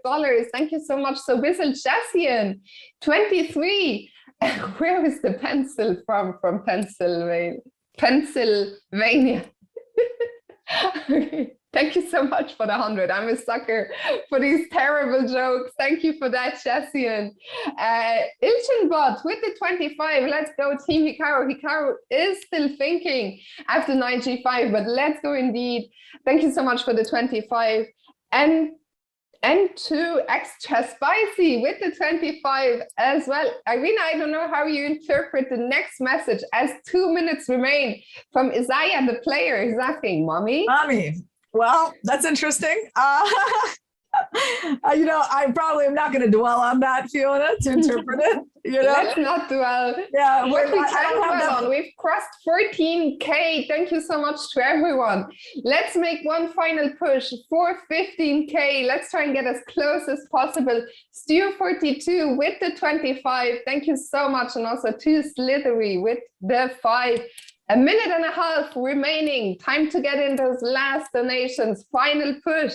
Thank you so much. So Bizzle Sicilian, 23. Where is the pencil from? From Pennsylvania. Thank you so much for the 100. I'm a sucker for these terrible jokes. Thank you for that, Sicilian. Ilchinbot with the 25. Let's go, Team Hikaru. Hikaru is still thinking after knight g5, but let's go indeed. Thank you so much for the 25. And N2 extra spicy with the 25 as well. Irina, I don't know how you interpret the next message as 2 minutes remain from Isaiah, the player. He's asking, Mommy? Well, that's interesting. You know, I probably am not going to dwell on that, Fiona, to interpret it. You know? Let's not dwell. Yeah, what we can dwell on. We've crossed 14K. Thank you so much to everyone. Let's make one final push for 15K. Let's try and get as close as possible. Stu42 with the 25. Thank you so much. And also to Slithery with the 5. A minute and a half remaining. Time to get in those last donations. Final push.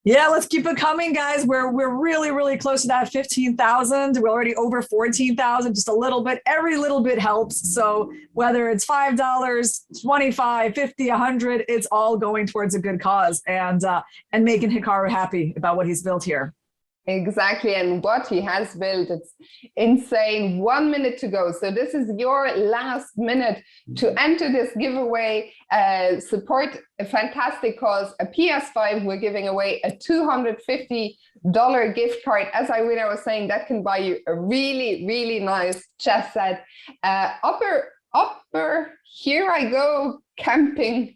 Yeah, let's keep it coming, guys. We're really, really close to that 15,000. We're already over 14,000, just a little bit. Every little bit helps. So whether it's $5, 25, 50, 100, it's all going towards a good cause and making Hikaru happy about what he's built here. Exactly, and what he has built, it's insane. 1 minute to go. So this is your last minute to enter this giveaway. Support a fantastic cause, a PS5. We're giving away a $250 gift card. As Irina was saying, that can buy you a really, really nice chess set. Upper, here I go, camping.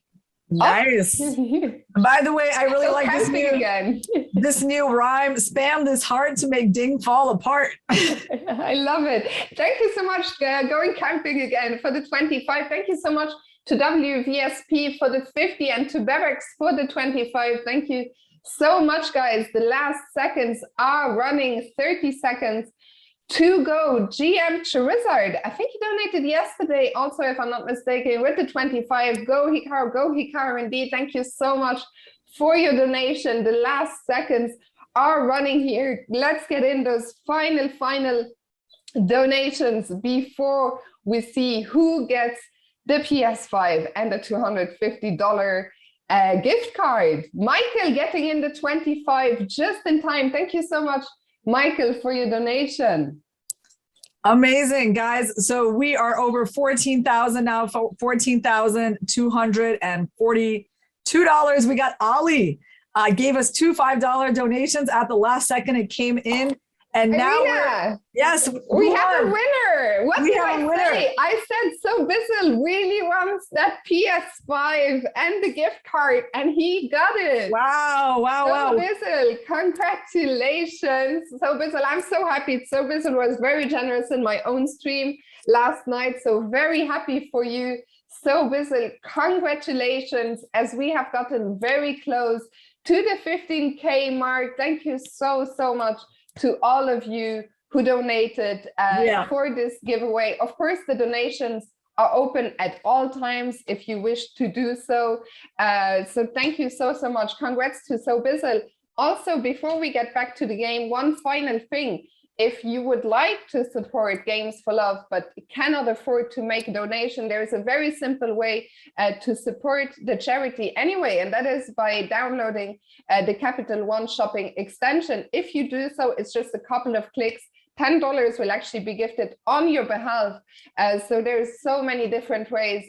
Nice. By the way, I really like this new rhyme. Spam this heart to make Ding fall apart. I love it. Thank you so much. Going camping again for the 25. Thank you so much to WVSP for the 50 and to Bebex for the 25. Thank you so much, guys. The last seconds are running. 30 seconds to go. GMHikaru, I think he donated yesterday also, if I'm not mistaken, with the 25. Go Hikaru indeed. Thank you so much for your donation. The last seconds are running here. Let's get in those final donations before we see who gets the PS5 and the $250 gift card. Michael getting in the 25 just in time. Thank you so much, Michael, for your donation. Amazing, guys. So we are over 14,000 now, $14,242. We got Ali gave us two $5 donations at the last second. It came in. And now we have a winner. What did I say? I said So Bissell really wants that PS5 and the gift card, and he got it. Wow. So Bissell, congratulations. So Bissell, I'm so happy. So Bissell was very generous in my own stream last night. So very happy for you. So Bissell, congratulations, as we have gotten very close to the 15K mark. Thank you so much to all of you who donated for this giveaway. Of course, the donations are open at all times if you wish to do so. So thank you so much. Congrats to So Bissell. Also, before we get back to the game, one final thing. If you would like to support Games for Love but cannot afford to make a donation, there is a very simple way to support the charity anyway, and that is by downloading the Capital One shopping extension. If you do so, it's just a couple of clicks. $10 will actually be gifted on your behalf. So there's so many different ways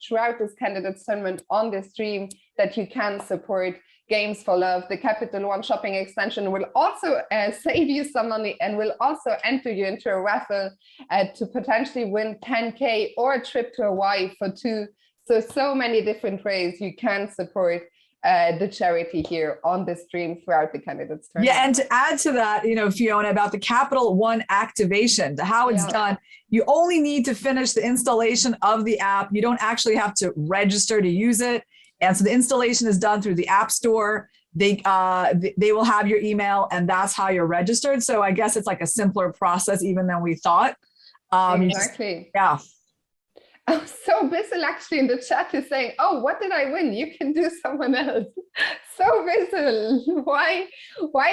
throughout this candidate tournament on the stream that you can support Games for Love. The Capital One shopping extension will also save you some money and will also enter you into a raffle to potentially win 10K or a trip to Hawaii for 2. So many different ways you can support the charity here on the stream throughout the candidates tournament. Yeah, and to add to that, you know, Fiona, about the Capital One activation, how it's done, you only need to finish the installation of the app. You don't actually have to register to use it. And so the installation is done through the App Store. They will have your email, and that's how you're registered. So I guess it's like a simpler process even than we thought. Exactly. Oh, So Bissell actually in the chat is saying, oh, what did I win? You can do someone else. So Bissell, why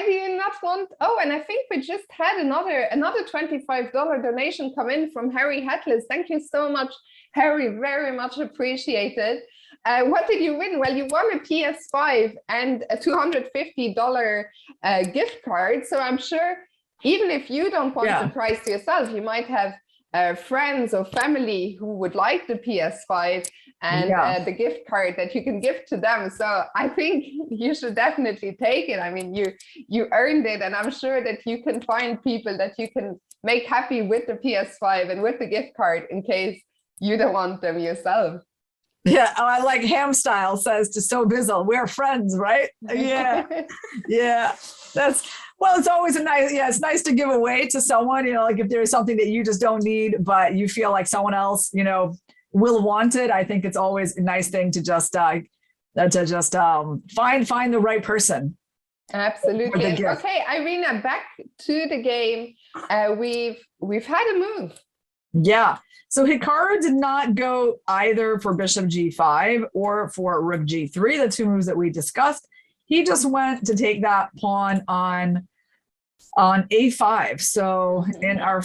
do you not want? Oh, and I think we just had another $25 donation come in from Harry Hetless. Thank you so much, Harry. Very much appreciated. What did you win? Well, you won a PS5 and a $250 gift card. So I'm sure even if you don't want the prize yourself, you might have friends or family who would like the PS5 and the gift card that you can give to them. So I think you should definitely take it. I mean, you earned it, and I'm sure that you can find people that you can make happy with the PS5 and with the gift card in case you don't want them yourself. Yeah, oh, I like Ham Style says to So Bizzle, we're friends, right? Yeah, yeah. Well, it's always it's nice to give away to someone, you know, like if there's something that you just don't need, but you feel like someone else, you know, will want it. I think it's always a nice thing to just find the right person. Absolutely. Okay, Irina, back to the game. We've had a move. Yeah. So Hikaru did not go either for bishop g5 or for rook g3, the two moves that we discussed. He just went to take that pawn on a5. So in our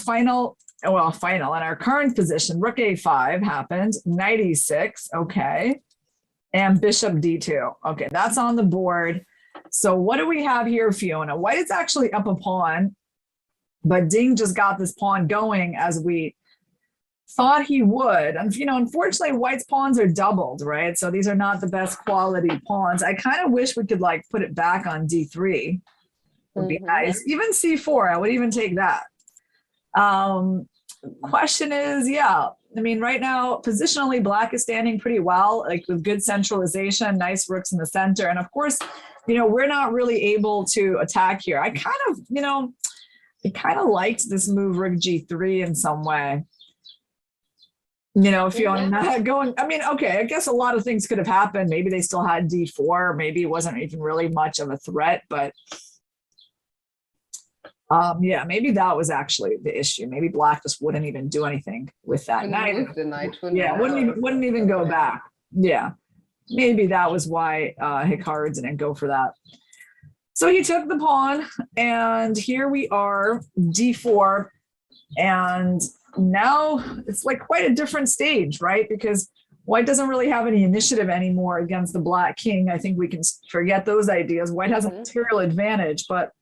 in our current position, rook a5 happened, knight e6, okay, and bishop d2. Okay, that's on the board. So what do we have here, Fiona? White is actually up a pawn, but Ding just got this pawn going as we thought he would. And, you know, unfortunately, White's pawns are doubled, right? So these are not the best quality pawns. I kind of wish we could like put it back on d3. Would be nice. Even c4, I would even take that. Question is, I mean, right now, positionally, Black is standing pretty well, like with good centralization, nice rooks in the center. And of course, you know, we're not really able to attack here. I kind of liked this move, rook g3 in some way. You know, if you're not going, I mean, okay, I guess a lot of things could have happened. Maybe they still had d4. Maybe it wasn't even really much of a threat, but maybe that was actually the issue. Maybe Black just wouldn't even do anything with that knight. The knight wouldn't even go back. Yeah, maybe that was why Hikaru didn't go for that. So he took the pawn, and here we are, d4, and now it's like quite a different stage, right? Because White doesn't really have any initiative anymore against the Black king. I think we can forget those ideas. White has a material advantage, but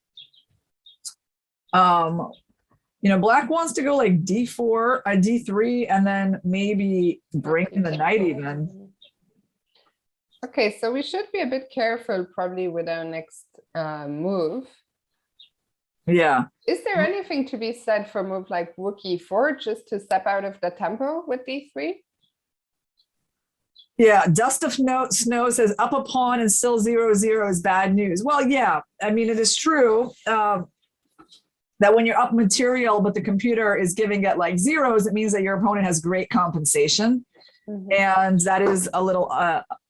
you know, Black wants to go like d4, d3, and then maybe bring in the knight even. Okay, so we should be a bit careful probably with our next move. Yeah. Is there anything to be said for a move like rook e4 just to step out of the tempo with d3? Yeah, Dust of Snow says up a pawn and still 0-0 is bad news. Well, yeah, I mean, it is true that when you're up material, but the computer is giving it like zeros, it means that your opponent has great compensation. And that is a little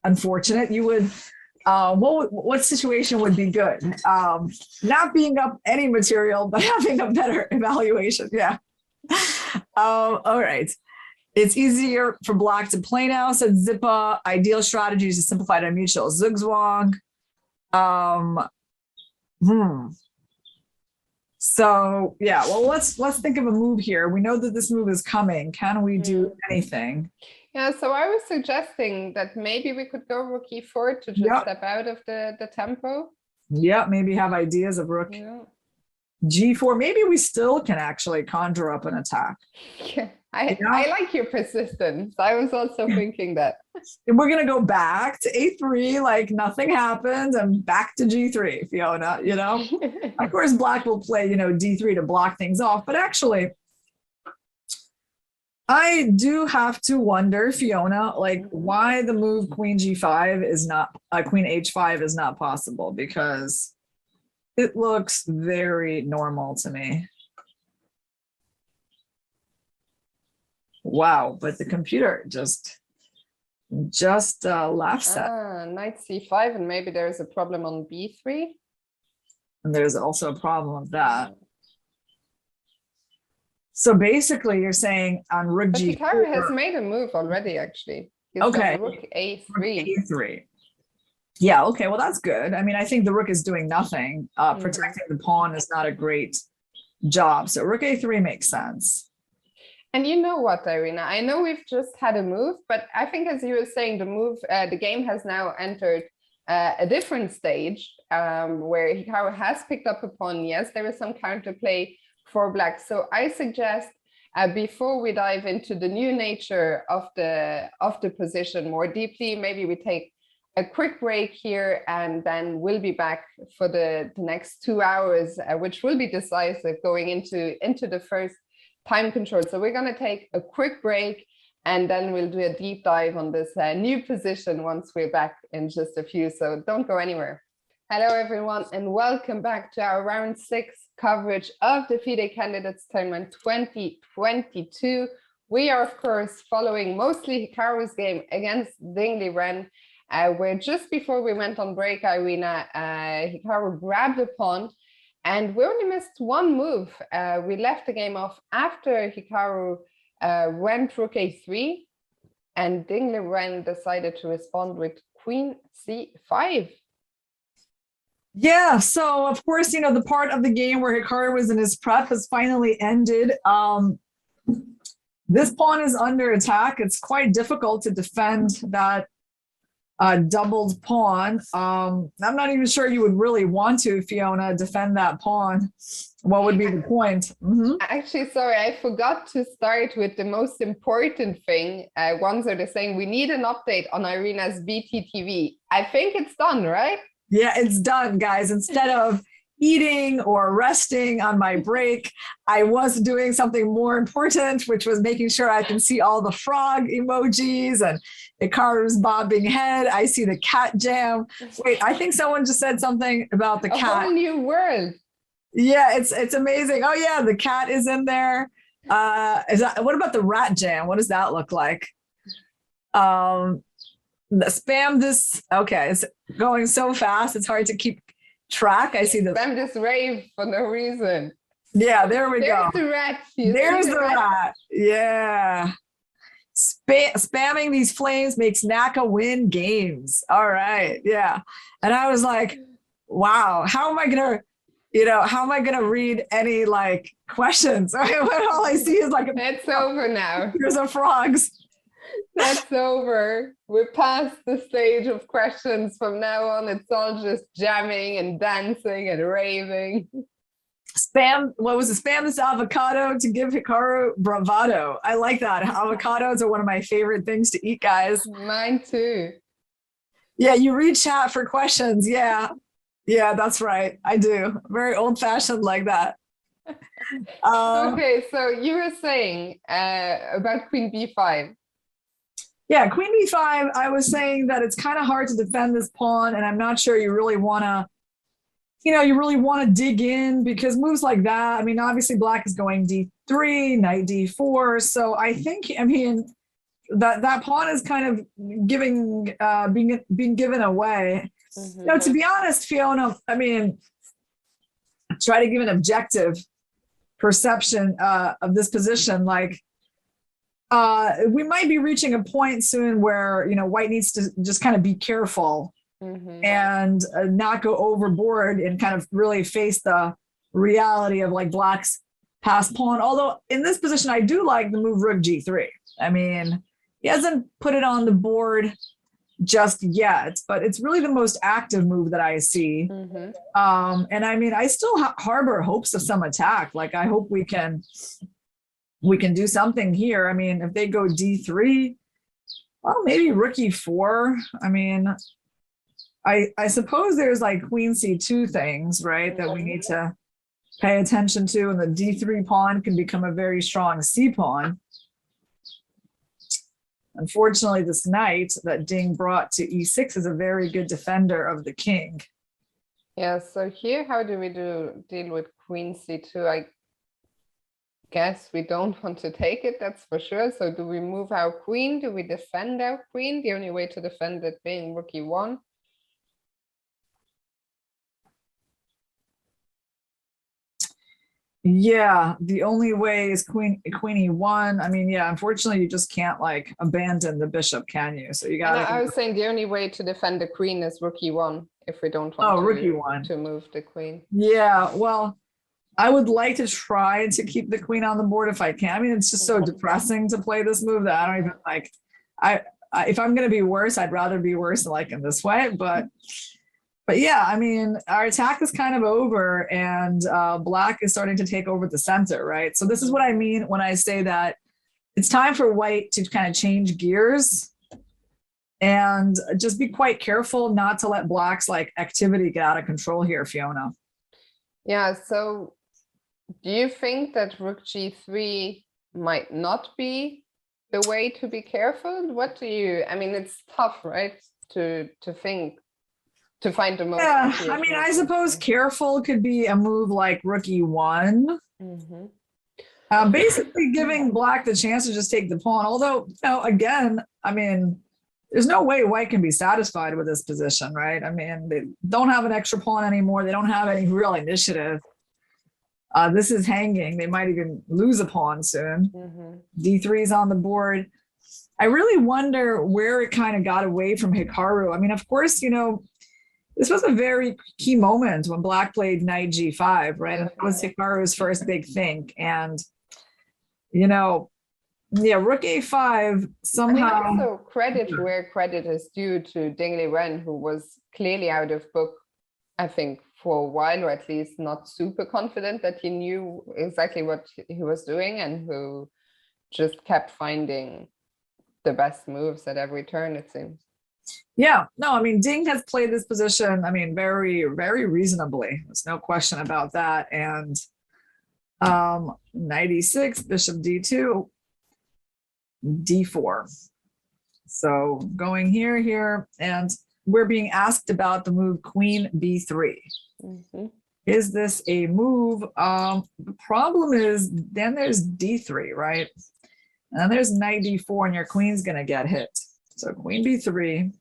unfortunate. You would, what situation would be good? Not being up any material, but having a better evaluation. Yeah. All right. It's easier for Black to play now, said Zippa. Ideal strategy is to simplify their mutual. Zugzwang. So yeah, well, let's think of a move here. We know that this move is coming. Can we do anything? Yeah, so I was suggesting that maybe we could go rook e4 to just step out of the tempo. Yeah, maybe have ideas of rook g4. Maybe we still can actually conjure up an attack. Yeah, I like your persistence. I was also thinking that. And we're going to go back to a3 like nothing happened and back to g3, Fiona, you know? Of course, Black will play, you know, d3 to block things off. But actually, I do have to wonder, Fiona, like why the move queen g5 is not, queen h5 is not possible, because it looks very normal to me. Wow, but the computer just laughs at. Knight c5, and maybe there's a problem on b3. And there's also a problem with that. So basically, you're saying on rook g4. Hikaru has made a move already, actually. He's got rook a3. Rook a3. Yeah, okay, well, that's good. I mean, I think the rook is doing nothing. Protecting the pawn is not a great job. So rook a3 makes sense. And you know what, Irina? I know we've just had a move, but I think, as you were saying, the game has now entered a different stage where Hikaru has picked up a pawn. Yes, there is some counterplay for black. So I suggest before we dive into the new nature of the position more deeply, maybe we take a quick break here, and then we'll be back for the next 2 hours, which will be decisive going into the first time control. So we're going to take a quick break, and then we'll do a deep dive on this new position once we're back in just a few. So don't go anywhere. Hello, everyone, and welcome back to our round 6 coverage of the FIDE Candidates Tournament 2022. We are, of course, following mostly Hikaru's game against Ding Ren, where just before we went on break, Irina, Hikaru grabbed a pawn, and we only missed one move. We left the game off after Hikaru went Rook A3, and Ding Ren decided to respond with Queen C5. Yeah, so of course, you know, the part of the game where Hikaru was in his prep has finally ended. This pawn is under attack. It's quite difficult to defend that doubled pawn. I'm not even sure you would really want to, Fiona, defend that pawn. What would be the point? Actually, sorry, I forgot to start with the most important thing. Ones are saying we need an update on Irina's BTTV. I think it's done, right? Yeah, it's done, guys. Instead of eating or resting on my break, I was doing something more important, which was making sure I can see all the frog emojis and Hikaru's bobbing head. I see the cat jam. Wait, I think someone just said something about the cat. A whole new world. Yeah, it's amazing. Oh yeah, the cat is in there. What about the rat jam? What does that look like? Spam this. Okay, it's going so fast. It's hard to keep track. I see the spam this rave for no reason. Yeah, there we go. There's the rat. There's the rat. Yeah. Spamming these flames makes Naka win games. All right. Yeah. And I was like, wow, how am I gonna read any like questions? All I see is like it's over now. Here's a frogs. That's over. We're past the stage of questions. From now on, it's all just jamming and dancing and raving. What was it? Spam this avocado to give Hikaru bravado. I like that. Avocados are one of my favorite things to eat, guys. Mine too. Yeah, you read chat for questions. Yeah, that's right. I do. Very old-fashioned like that. Okay, so you were saying about Queen B5. Yeah, Queen B5, I was saying that it's kind of hard to defend this pawn, and I'm not sure you really want to, dig in, because moves like that, I mean, obviously black is going D3, knight D4, so I think, that pawn is kind of being given away. No, to be honest, Fiona, try to give an objective perception of this position, like, we might be reaching a point soon where, white needs to just kind of be careful and not go overboard and kind of really face the reality of like black's passed pawn. Although in this position, I do like the move Rook G3. He hasn't put it on the board just yet, but it's really the most active move that I see. And I still harbor hopes of some attack. Like, I hope we can do something here. If they go D3, well, maybe Rook E4. I suppose there's like Queen C2 things, right, that we need to pay attention to, and the D3 pawn can become a very strong C pawn. Unfortunately, this knight that Ding brought to E6 is a very good defender of the king. Yeah, so here, how do we deal with Queen C2? I guess we don't want to take it, that's for sure. So do we move our queen? Do we defend our queen? The only way to defend it being Rook E1. Yeah, the only way is Queen E1. Yeah, unfortunately, you just can't like abandon the bishop, can you? So you got. I was saying the only way to defend the queen is Rook E1 if we don't want Rook E1 to move the queen. Yeah, well, I would like to try to keep the queen on the board if I can. I mean, it's just so depressing to play this move that I don't even like. If I'm going to be worse, I'd rather be worse like in this way. But yeah, I mean, our attack is kind of over, and black is starting to take over the center, right? So this is what I mean when I say that it's time for white to kind of change gears and just be quite careful not to let black's like activity get out of control here, Fiona. Yeah, so do you think that Rook G3 might not be the way to be careful? What do you, I mean, it's tough, right? To think, to find the most. Yeah, I mean, I suppose careful could be a move like Rook E1. Basically giving black the chance to just take the pawn. Although, you know, again, I mean, there's no way white can be satisfied with this position, right? I mean, they don't have an extra pawn anymore. They don't have any real initiative. This is hanging. They might even lose a pawn soon. D3 is on the board. I really wonder where it kind of got away from Hikaru. I mean, of course, you know, this was a very key moment when black played knight G5, right? And that was Hikaru's first big think. And, you know, yeah, Rook A5 somehow. I mean, also credit where credit is due to Ding Liren, who was clearly out of book, I think, for a while, or at least not super confident that he knew exactly what he was doing, and who just kept finding the best moves at every turn, it seems. Yeah, no, I mean, Ding has played this position, I mean, very, very reasonably. There's no question about that. And knight E6, bishop D2, D4. So going here, and we're being asked about the move Queen B3. Is this a move? The problem is then there's D3, right? And then there's knight D4, and your queen's going to get hit. So Queen B3,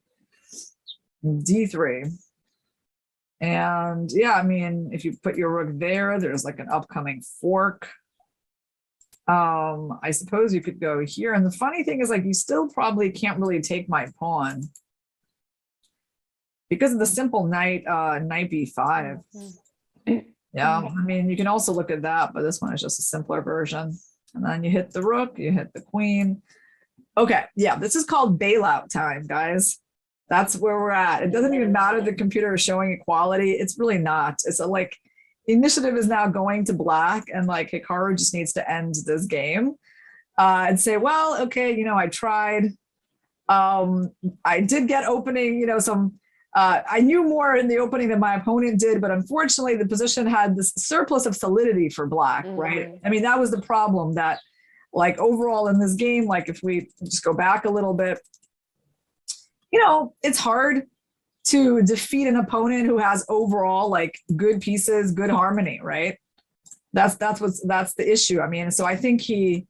D3. And yeah, I mean, if you put your rook there, there's like an upcoming fork. I suppose you could go here. And the funny thing is, like, you still probably can't really take my pawn because of the simple knight B5. Yeah, I mean, you can also look at that, but this one is just a simpler version. And then you hit the rook, you hit the queen. Okay, yeah, this is called bailout time, guys. That's where we're at. It doesn't even matter the computer is showing equality. It's really not. It's like initiative is now going to black, and like Hikaru just needs to end this game and say, well, okay, you know, I tried. I did get opening, you know, some, I knew more in the opening than my opponent did, but unfortunately the position had this surplus of solidity for black, right? I mean, that was the problem, that like overall in this game, like if we just go back a little bit, you know, it's hard to defeat an opponent who has overall like good pieces, good harmony, right? That's the issue. I mean, so I think he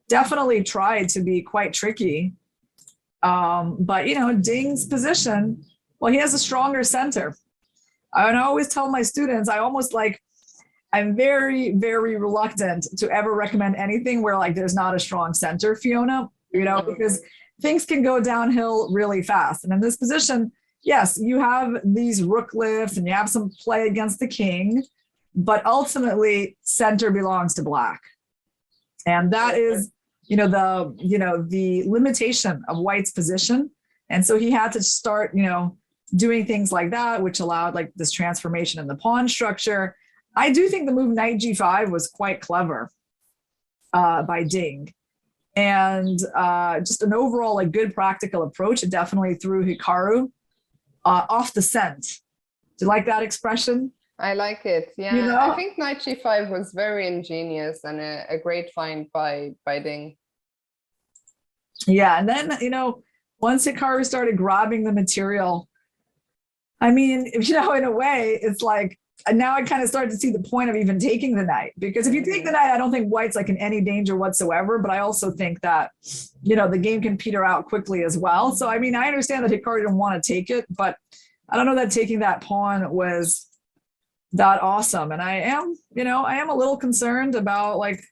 definitely tried to be quite tricky. But you know, Ding's position, well, he has a stronger center. And I always tell my students, I'm very, very reluctant to ever recommend anything where like there's not a strong center, Fiona, you know, because things can go downhill really fast. And in this position, yes, you have these rook lifts and you have some play against the king, but ultimately center belongs to black. And that is, the limitation of white's position. And so he had to start, doing things like that, which allowed like this transformation in the pawn structure. I do think the move knight G5 was quite clever by Ding. And just an overall like good practical approach. It definitely threw Hikaru off the scent. Do you like that expression? I like it. Yeah, I think knight G5 was very ingenious and a great find by Ding. Yeah, and then, once Hikaru started grabbing the material, I mean, in a way, it's like, and now I kind of started to see the point of even taking the knight, because if you take the knight, I don't think white's like in any danger whatsoever. But I also think that, the game can peter out quickly as well. So, I mean, I understand that Hikaru didn't want to take it, but I don't know that taking that pawn was that awesome. And I am a little concerned about like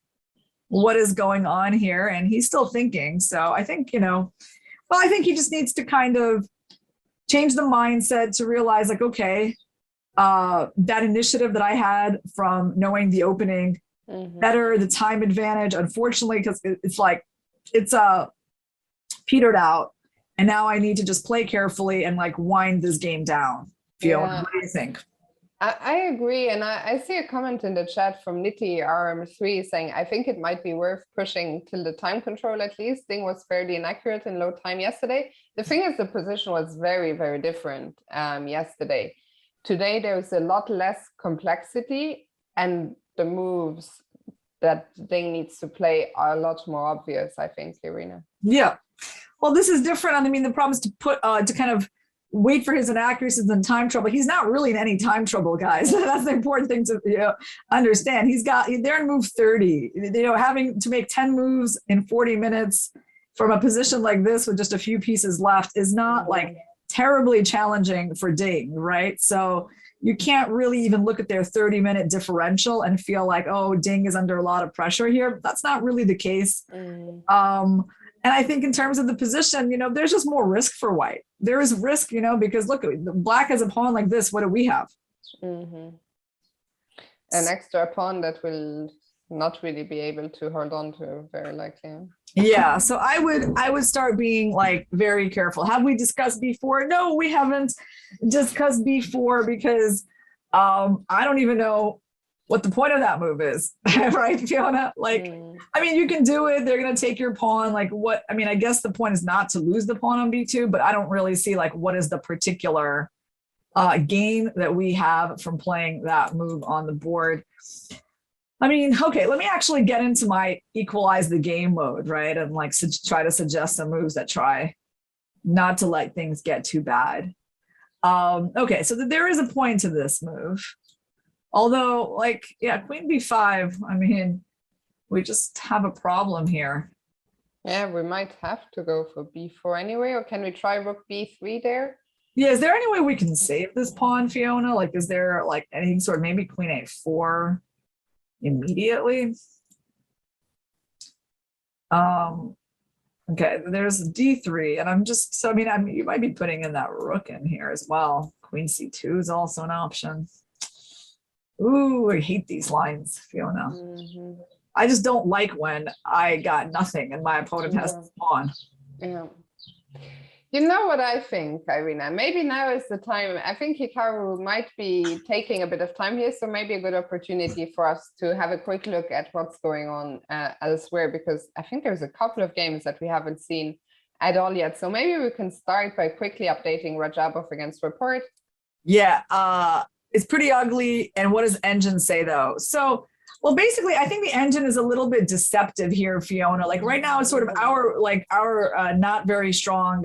what is going on here. And he's still thinking. So I think, I think he just needs to kind of change the mindset to realize like, okay, that initiative that I had from knowing the opening better, the time advantage, unfortunately, because it's like, it's petered out. And now I need to just play carefully and like wind this game down. Fiona, what do you think? I agree. And I see a comment in the chat from Nitty RM3 saying, I think it might be worth pushing till the time control at least. Ding was fairly inaccurate in low time yesterday. The thing is, the position was very, very different yesterday. Today, there's a lot less complexity and the moves that Ding needs to play are a lot more obvious, I think, Irina. Yeah. Well, this is different. I mean, the problem is to put, to kind of wait for his inaccuracies and time trouble. He's not really in any time trouble, guys. That's the important thing to understand. They're in move 30, having to make 10 moves in 40 minutes from a position like this with just a few pieces left is not like terribly challenging for Ding, right? So you can't really even look at their 30-minute differential and feel like, oh, Ding is under a lot of pressure here. That's not really the case. And I think in terms of the position, there's just more risk for white. There is risk, because look, black has a pawn like this. What do we have? An extra pawn that will not really be able to hold on to, very likely. Yeah, so I would start being like very careful. Have we discussed before? No, we haven't discussed before because I don't even know what the point of that move is, right, Fiona? Like, I mean, you can do it. They're going to take your pawn. Like what? I mean, I guess the point is not to lose the pawn on b2, but I don't really see like what is the particular gain that we have from playing that move on the board. I mean, okay, let me actually get into my equalize the game mode, right? And like try to suggest some moves that try not to let things get too bad. Okay, so there is a point to this move. Although, like, yeah, queen b5, I mean, we just have a problem here. Yeah, we might have to go for b4 anyway, or can we try rook b3 there? Yeah, is there any way we can save this pawn, Fiona? Like, is there, like, any sort of maybe queen a4 immediately? Okay, there's d3, and I'm just, so, I mean, you might be putting in that rook in here as well. Queen c2 is also an option. Ooh, I hate these lines, Fiona. I just don't like when I got nothing and my opponent has the pawn. Yeah. You know what I think, Irina? Maybe now is the time. I think Hikaru might be taking a bit of time here, so maybe a good opportunity for us to have a quick look at what's going on elsewhere, because I think there's a couple of games that we haven't seen at all yet. So maybe we can start by quickly updating Rajabov against Rapport. Yeah, it's pretty ugly. And what does Engine say though? So, well, basically, I think the engine is a little bit deceptive here, Fiona. Like right now, it's sort of our not very strong,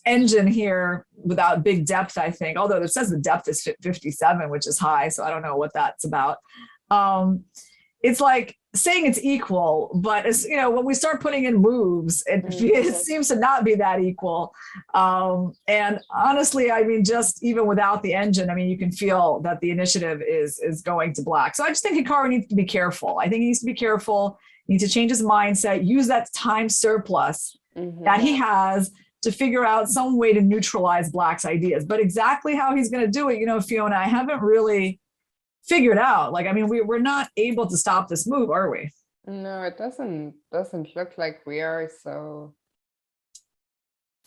engine here without big depth, I think. Although it says the depth is 57, which is high. So I don't know what that's about. It's like saying it's equal, but it's, when we start putting in moves, it seems to not be that equal. And honestly, I mean, just even without the engine, I mean, you can feel that the initiative is going to black. So I just think Hikaru needs to be careful. I think he needs to be careful. He needs to change his mindset, use that time surplus that he has to figure out some way to neutralize black's ideas. But exactly how he's going to do it, Fiona, I haven't really figured out. Like, I mean, we're not able to stop this move, are we? No, it doesn't look like we are. So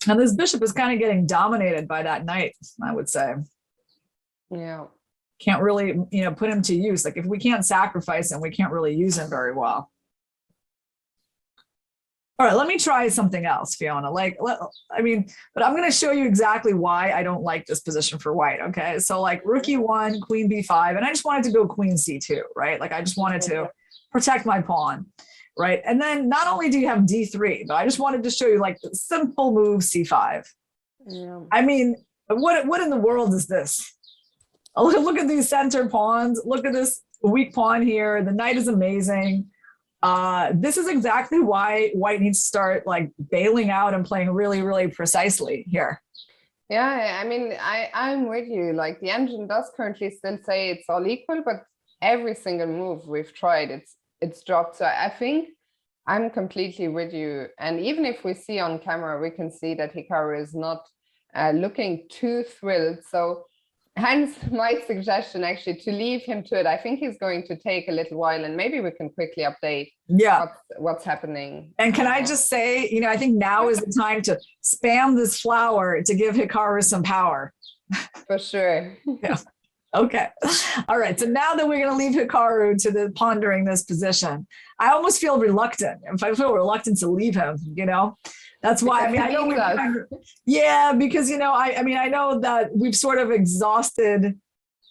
now this bishop is kind of getting dominated by that knight, I would say. Yeah, can't really put him to use. Like if we can't sacrifice him, we can't really use him very well. All right, let me try something else, Fiona. But I'm going to show you exactly why I don't like this position for white, okay? So like rook e1, queen b5, and I just wanted to go queen c2, right? Like I just wanted to protect my pawn, right? And then not only do you have d3, but I just wanted to show you like the simple move c5. Yeah. I mean, what in the world is this? Look at these center pawns. Look at this weak pawn here. The knight is amazing. This is exactly why white needs to start like bailing out and playing really, really precisely here. Yeah, I mean, I'm with you. Like the engine does currently still say it's all equal, but every single move we've tried, it's dropped. So I think I'm completely with you. And even if we see on camera, we can see that Hikaru is not looking too thrilled. So hence my suggestion actually to leave him to it. I think he's going to take a little while, and maybe we can quickly update what's happening. And can I just say, I think now is the time to spam this flower to give Hikaru some power. For sure. Yeah. Okay. All right. So now that we're going to leave Hikaru to pondering this position, I almost feel reluctant. If I feel reluctant to leave him, that's why. I mean, I know because I know that we've sort of exhausted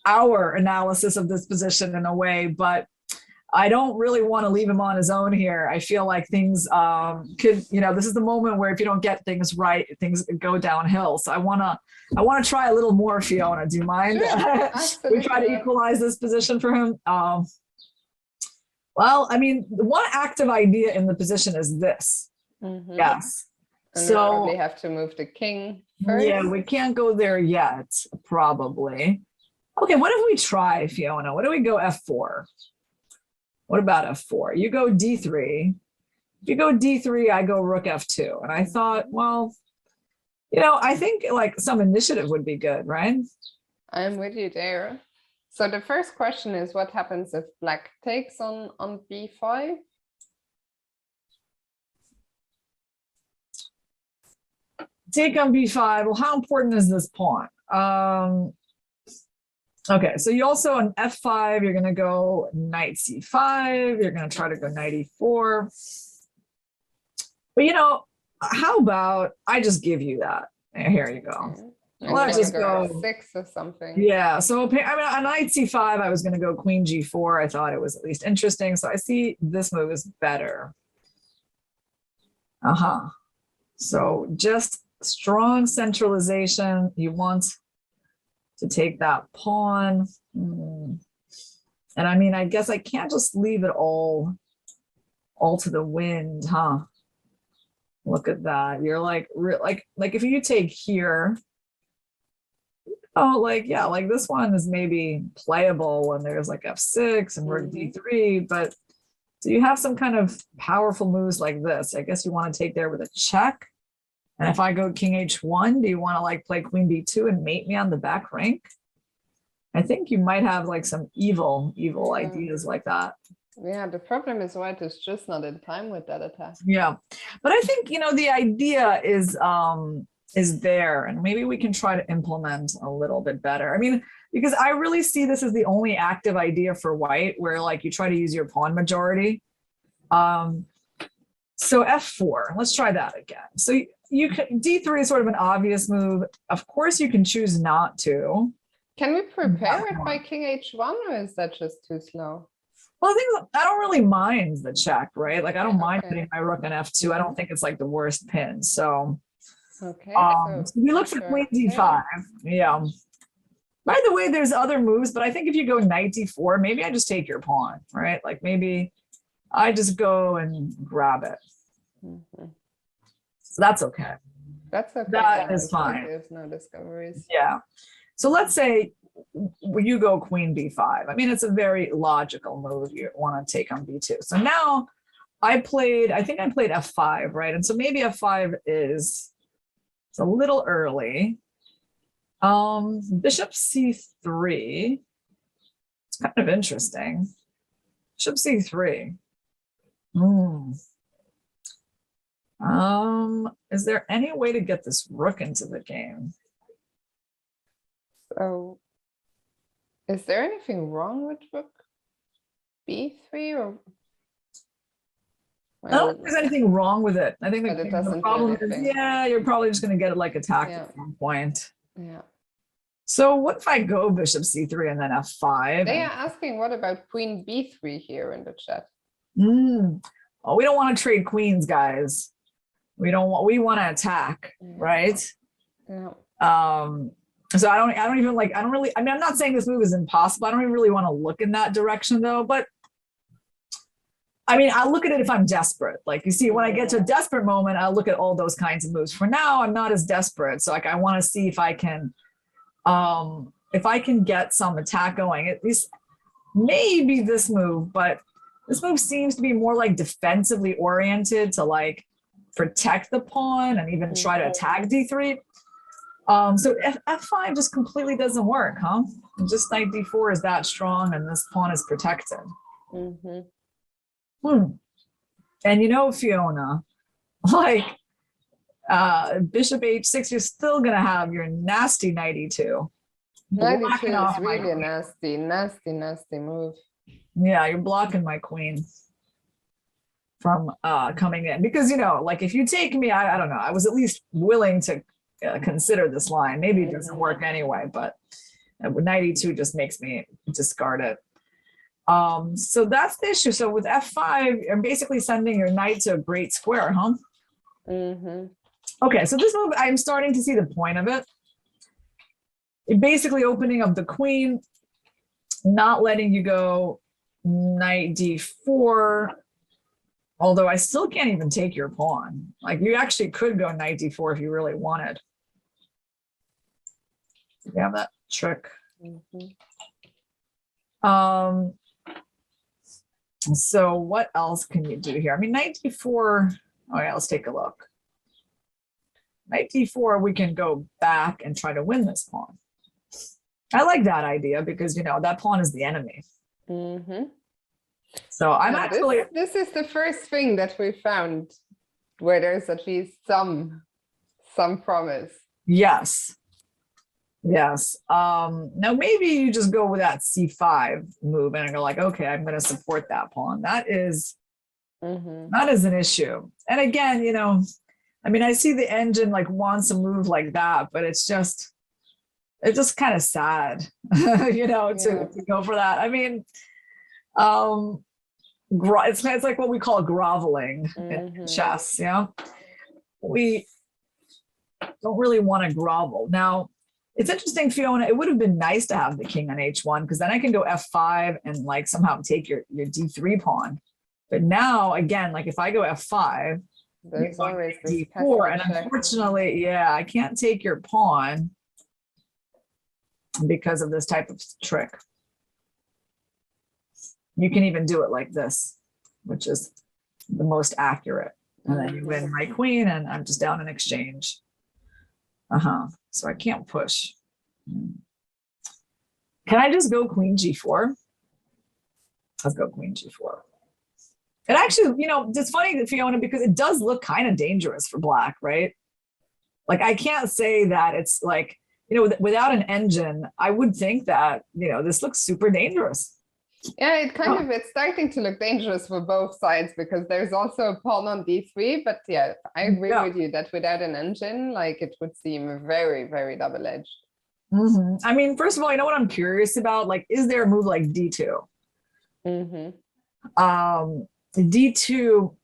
our analysis of this position in a way, but I don't really want to leave him on his own here. I feel like things could, this is the moment where if you don't get things right, things go downhill. So I want to try a little more, Fiona. Do you mind? Sure, we try to equalize this position for him. Well, I mean, one active idea in the position is this. Mm-hmm. Yes. And so we have to move the king first. Yeah, we can't go there yet, probably. Okay, what if we try, Fiona? What do we go F4? What about F4? You go D3. If you go D3, I go Rook F2. And I thought, well, I think like some initiative would be good, right? I'm with you there. So the first question is, what happens if black takes on B5? Take on B5. Well, how important is this pawn? Okay, so you also on F5, you're going to go knight C5. You're going to try to go knight E4. But how about I just give you that? Here you go. Okay. Let's just go 6 or something. Yeah, so I mean, on knight C5, I was going to go queen G4. I thought it was at least interesting. So I see this move is better. So just strong centralization. You want to take that pawn. And I mean, I guess I can't just leave it all to the wind, huh? Look at that. You're like if you take here, like this one is maybe playable when there's like F6 and Rook D3, but do you have some kind of powerful moves like this? I guess you want to take there with a check. And if I go king H1, do you want to like play queen B2 and mate me on the back rank? I think you might have like some evil ideas like that. Yeah, the problem is white is just not in time with that attack. Yeah, but I think, the idea is there, and maybe we can try to implement a little bit better. I mean, because I really see this as the only active idea for white where like you try to use your pawn majority. So F4, let's try that again. So you can, D3 is sort of an obvious move. Of course, you can choose not to. Can we prepare it by king H1, or is that just too slow? Well, I don't really mind the check, right? Like I don't mind putting my rook in F2. I don't think it's like the worst pin. So, okay. So we look for queen D5. Yeah. By the way, there's other moves, but I think if you go knight D4, maybe I just take your pawn, right? Like maybe I just go and grab it. So that's okay. That's okay. That is fine. There's no discoveries. Yeah. So let's say you go queen B5. I mean, it's a very logical move. You want to take on B2. So now I think I played F5, right? And so maybe F5 it's a little early. Bishop C3. It's kind of interesting. Bishop C3. Is there any way to get this rook into the game? So is there anything wrong with rook B3 or? I don't think there's anything wrong with it. I think the problem is, you're probably just going to get it like attacked at some point. Yeah. So what if I go bishop C3 and then F5? They are asking, what about queen B3 here in the chat? Oh, we don't want to trade queens, guys. We want to attack, right? Yeah. So I don't really, I mean, I'm not saying this move is impossible. I don't even really want to look in that direction though, but I mean, I'll look at it if I'm desperate. Like you see, when I get to a desperate moment, I'll look at all those kinds of moves. For now, I'm not as desperate. So like, I want to see if I can get some attack going, at least maybe this move, but this move seems to be more like defensively oriented to like protect the pawn and even try to attack D3. So F5 just completely doesn't work, huh? Just knight d4 is that strong, and this pawn is protected. And you know, Fiona, like bishop h6, you're still gonna have your nasty knight e2. Knight e2 is really a nasty move. Yeah, you're blocking my queen from coming in, because, you know, like if you take me, I don't know, I was at least willing to consider this line. Maybe it doesn't work anyway, but knight e2 just makes me discard it. So that's the issue. So with f5, you're basically sending your knight to a great square, huh? Okay, so this move, I'm starting to see the point of it. It basically opening up the queen, not letting you go knight d4, although I still can't even take your pawn. Like, you actually could go knight d4 if you really wanted. You have that trick. So what else can you do here? I mean, knight d4, oh yeah, let's take a look. Knight d4, we can go back and try to win this pawn. I like that idea because, you know, that pawn is the enemy. So I'm actually... This is the first thing that we found where there's at least some promise. Yes. Yes. Now maybe you just go with that c5 move and you're like, okay, I'm going to support that pawn. That is an issue. And again, you know, I mean, I see the engine like wants a move like that, but it's just kind of sad, you know, to go for that. I mean, it's like what we call groveling in chess. You know, we don't really want to grovel. Now, it's interesting, Fiona, it would have been nice to have the king on h1, because then I can go f5 and like somehow take your d3 pawn. But now, again, like if I go f5, there's always d4, and unfortunately, yeah, I can't take your pawn because of this type of trick. You can even do it like this, which is the most accurate. And then you win my queen, and I'm just down in exchange. So I can't push. Can I just go queen g4? Let's go queen g4. And actually, you know, it's funny, Fiona, because it does look kind of dangerous for black, right? Like, I can't say that it's like, you know, without an engine, I would think that, you know, this looks super dangerous. Yeah, it's starting to look dangerous for both sides, because there's also a pawn on d3, but yeah, I agree with you that without an engine, like, it would seem very, very double-edged. I mean, first of all, you know what I'm curious about? Like, is there a move like d2? D2.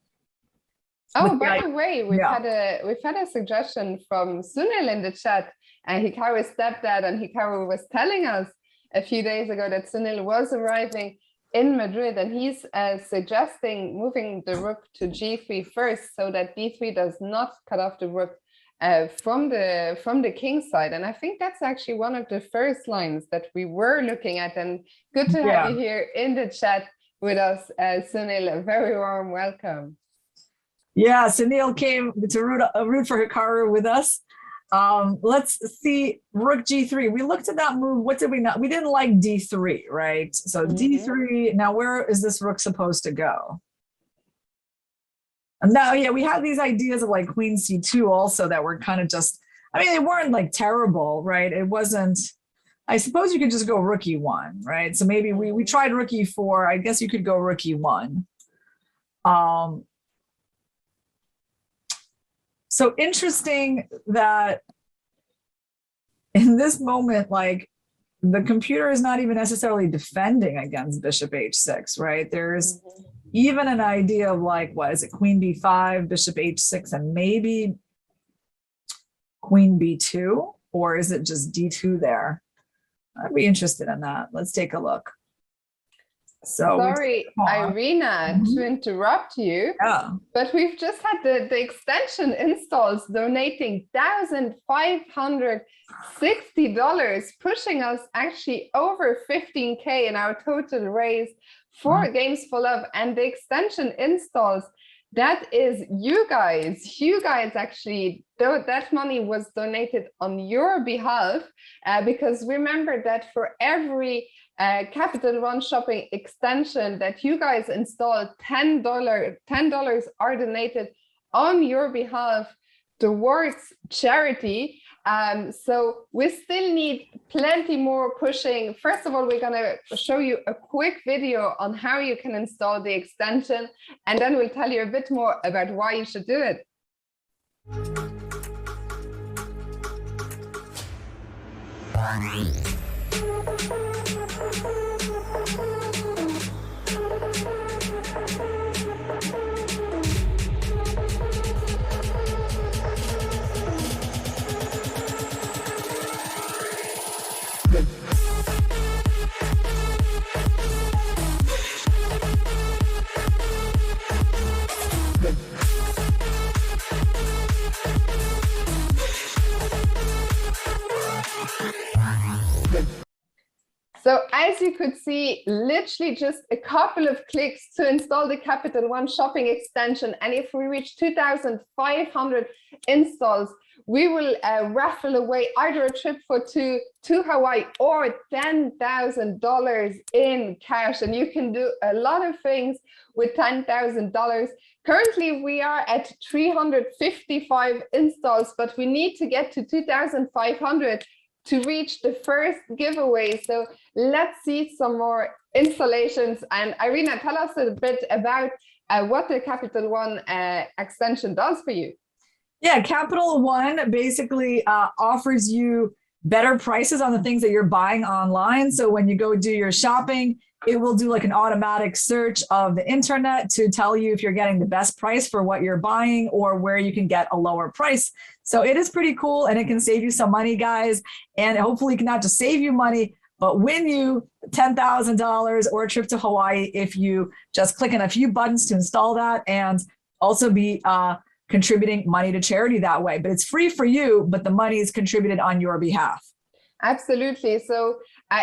Oh, by the way, we've had a suggestion from Sunil in the chat, and Hikaru's stepdad, and Hikaru was telling us a few days ago that Sunil was arriving in Madrid, and he's suggesting moving the rook to g3 first, so that d3 does not cut off the rook from the king side. And I think that's actually one of the first lines that we were looking at. And good to have you here in the chat with us, Sunil. A very warm welcome. Yeah, Sunil came to root for Hikaru with us. Let's see, rook g3. We looked at that move. What did we not? We didn't like d3, right? So d3. Now, where is this rook supposed to go? And now, yeah, we had these ideas of like queen c2 also that were kind of just, I mean, they weren't like terrible, right? It wasn't, I suppose you could just go rook e1, right? So maybe we tried rook e4. I guess you could go rook e1. So interesting that in this moment, like, the computer is not even necessarily defending against bishop h6, right? There's even an idea of like, what is it, queen b5, bishop h6, and maybe queen b2, or is it just d2 there? I'd be interested in that. Let's take a look. So sorry, Irina, to interrupt you, but we've just had the extension installs donating $1,560, pushing us actually over 15K in our total raise for Games for Love, and the extension installs That is you guys. You guys actually, though that money was donated on your behalf, because remember that for every Capital One shopping extension that you guys installed, $10 are donated on your behalf towards charity. So we still need plenty more pushing. First of all, we're going to show you a quick video on how you can install the extension, and then we'll tell you a bit more about why you should do it. So as you could see, literally just a couple of clicks to install the Capital One shopping extension. And if we reach 2,500 installs, we will raffle away either a trip for two to Hawaii or $10,000 in cash. And you can do a lot of things with $10,000. Currently, we are at 355 installs, but we need to get to 2,500 to reach the first giveaway. So let's see some more installations. And Irina, tell us a bit about what the Capital One extension does for you. Yeah, Capital One basically offers you better prices on the things that you're buying online. So when you go do your shopping, it will do like an automatic search of the internet to tell you if you're getting the best price for what you're buying or where you can get a lower price. So it is pretty cool, and it can save you some money, guys. And hopefully it can not just save you money, but win you $10,000 or a trip to Hawaii if you just click on a few buttons to install that, and also be contributing money to charity that way. But it's free for you, but the money is contributed on your behalf. Absolutely. So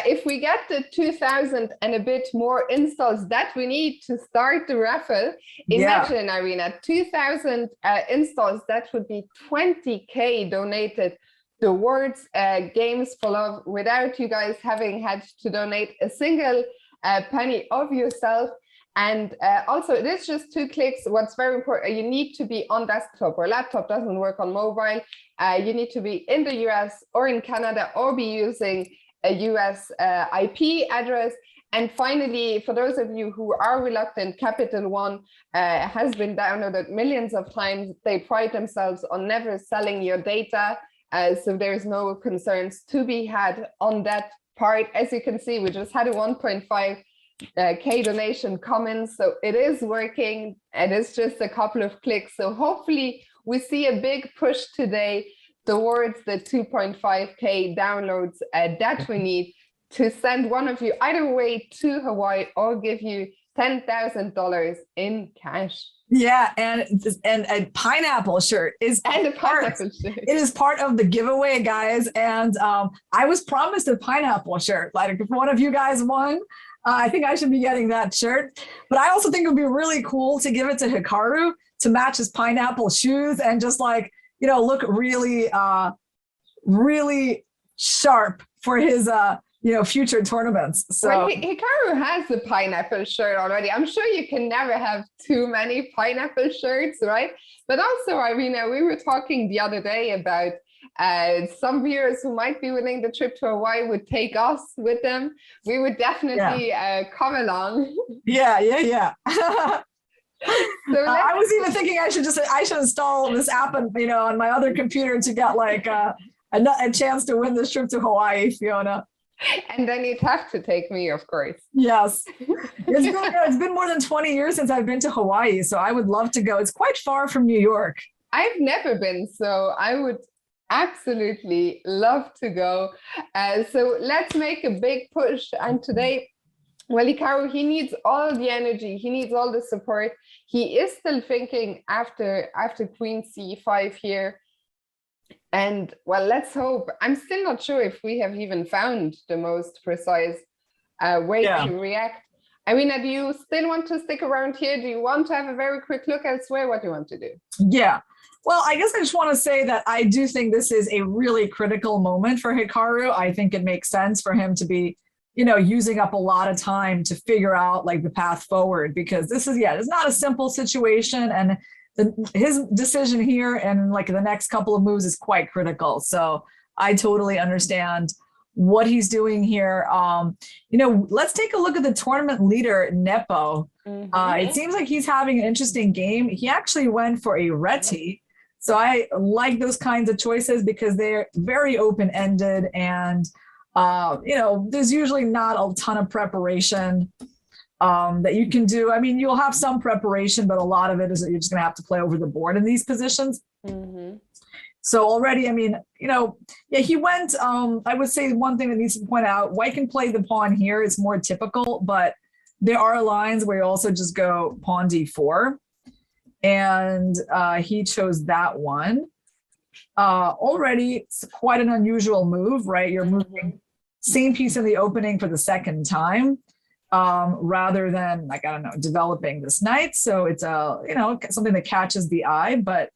if we get the 2,000 and a bit more installs that we need to start the raffle, imagine, Irina, 2,000 installs, that would be 20K donated towards Games for Love without you guys having had to donate a single penny of yourself. And also, it is just 2 clicks. What's very important, you need to be on desktop or laptop, doesn't work on mobile. You need to be in the US or in Canada or be using a US IP address. And finally, for those of you who are reluctant, Capital One has been downloaded millions of times. They pride themselves on never selling your data. So there's no concerns to be had on that part. As you can see, we just had a 1.5K donation come in, so it is working, and it's just a couple of clicks. So hopefully we see a big push today towards the 2.5K downloads that we need to send one of you either way to Hawaii or give you $10,000 in cash. Yeah, and a pineapple shirt is It is part of the giveaway, guys. And I was promised a pineapple shirt. Like if one of you guys won, I think I should be getting that shirt. But I also think it would be really cool to give it to Hikaru to match his pineapple shoes and just like, you know, look really, really sharp for his, you know, future tournaments. So well, Hikaru has the pineapple shirt already. I'm sure you can never have too many pineapple shirts, right? But also, Irina, we were talking the other day about some viewers who might be winning the trip to Hawaii would take us with them. We would definitely come along. Yeah. So I was even thinking I should install this app on, you know, on my other computer to get like a chance to win this trip to Hawaii, Fiona. And then you'd have to take me, of course. Yes. It's been more than 20 years since I've been to Hawaii, so I would love to go. It's quite far from New York. I've never been, so I would absolutely love to go. So let's make a big push. And today, well, Hikaru, he needs all the energy. He needs all the support. He is still thinking after Queen C5 here. And well, let's hope. I'm still not sure if we have even found the most precise way to react. I mean, do you still want to stick around here? Do you want to have a very quick look elsewhere? What do you want to do? Yeah. Well, I guess I just want to say that I do think this is a really critical moment for Hikaru. I think it makes sense for him to be, using up a lot of time to figure out like the path forward, because this is, it's not a simple situation. And his decision here and like the next couple of moves is quite critical. So I totally understand what he's doing here. Let's take a look at the tournament leader, Nepo. It seems like he's having an interesting game. He actually went for a Reti. So I like those kinds of choices because they're very open-ended, and there's usually not a ton of preparation that you can do. I mean, you'll have some preparation, but a lot of it is that you're just gonna have to play over the board in these positions. So already, I mean, he went, I would say one thing that needs to point out, white can play the pawn here. It's more typical, but there are lines where you also just go pawn d4. And he chose that one. Already, it's quite an unusual move, right? You're moving same piece in the opening for the second time, rather than like, I don't know, developing this knight. So it's something that catches the eye, but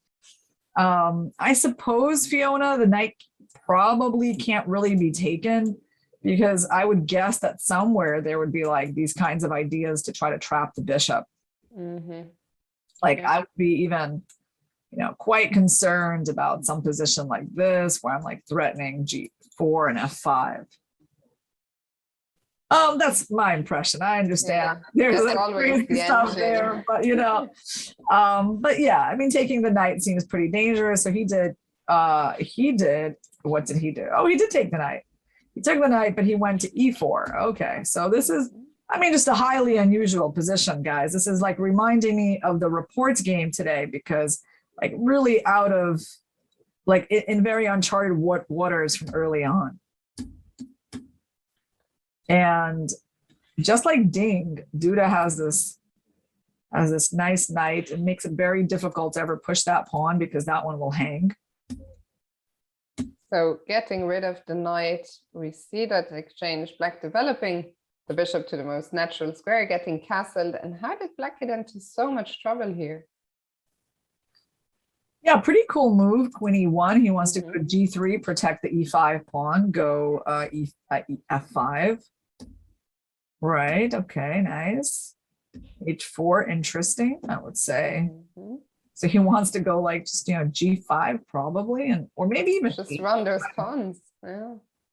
I suppose, Fiona, the knight probably can't really be taken, because I would guess that somewhere there would be like these kinds of ideas to try to trap the bishop. Like I would be even, quite concerned about some position like this where I'm like threatening G4 and F5. That's my impression. I understand. There's like crazy stuff there, but but yeah, I mean, taking the knight seems pretty dangerous. So what did he do? Oh, he did take the knight. He took the knight, but he went to E4. Okay, so this is, I mean, just a highly unusual position, guys. This is like reminding me of the Rapport's game today, because like really out of like in very uncharted waters from early on. And just like Ding, Duda has this nice knight. It makes it very difficult to ever push that pawn because that one will hang. So getting rid of the knight, we see that exchange, black developing the bishop to the most natural square, getting castled. And how did black get into so much trouble here? Yeah, pretty cool move, Queen E1. He wants to go to G3, protect the E5 pawn, go F5. Right, okay, nice. H4, interesting, I would say. So he wants to go like just, G5 probably, and or maybe even just run those pawns.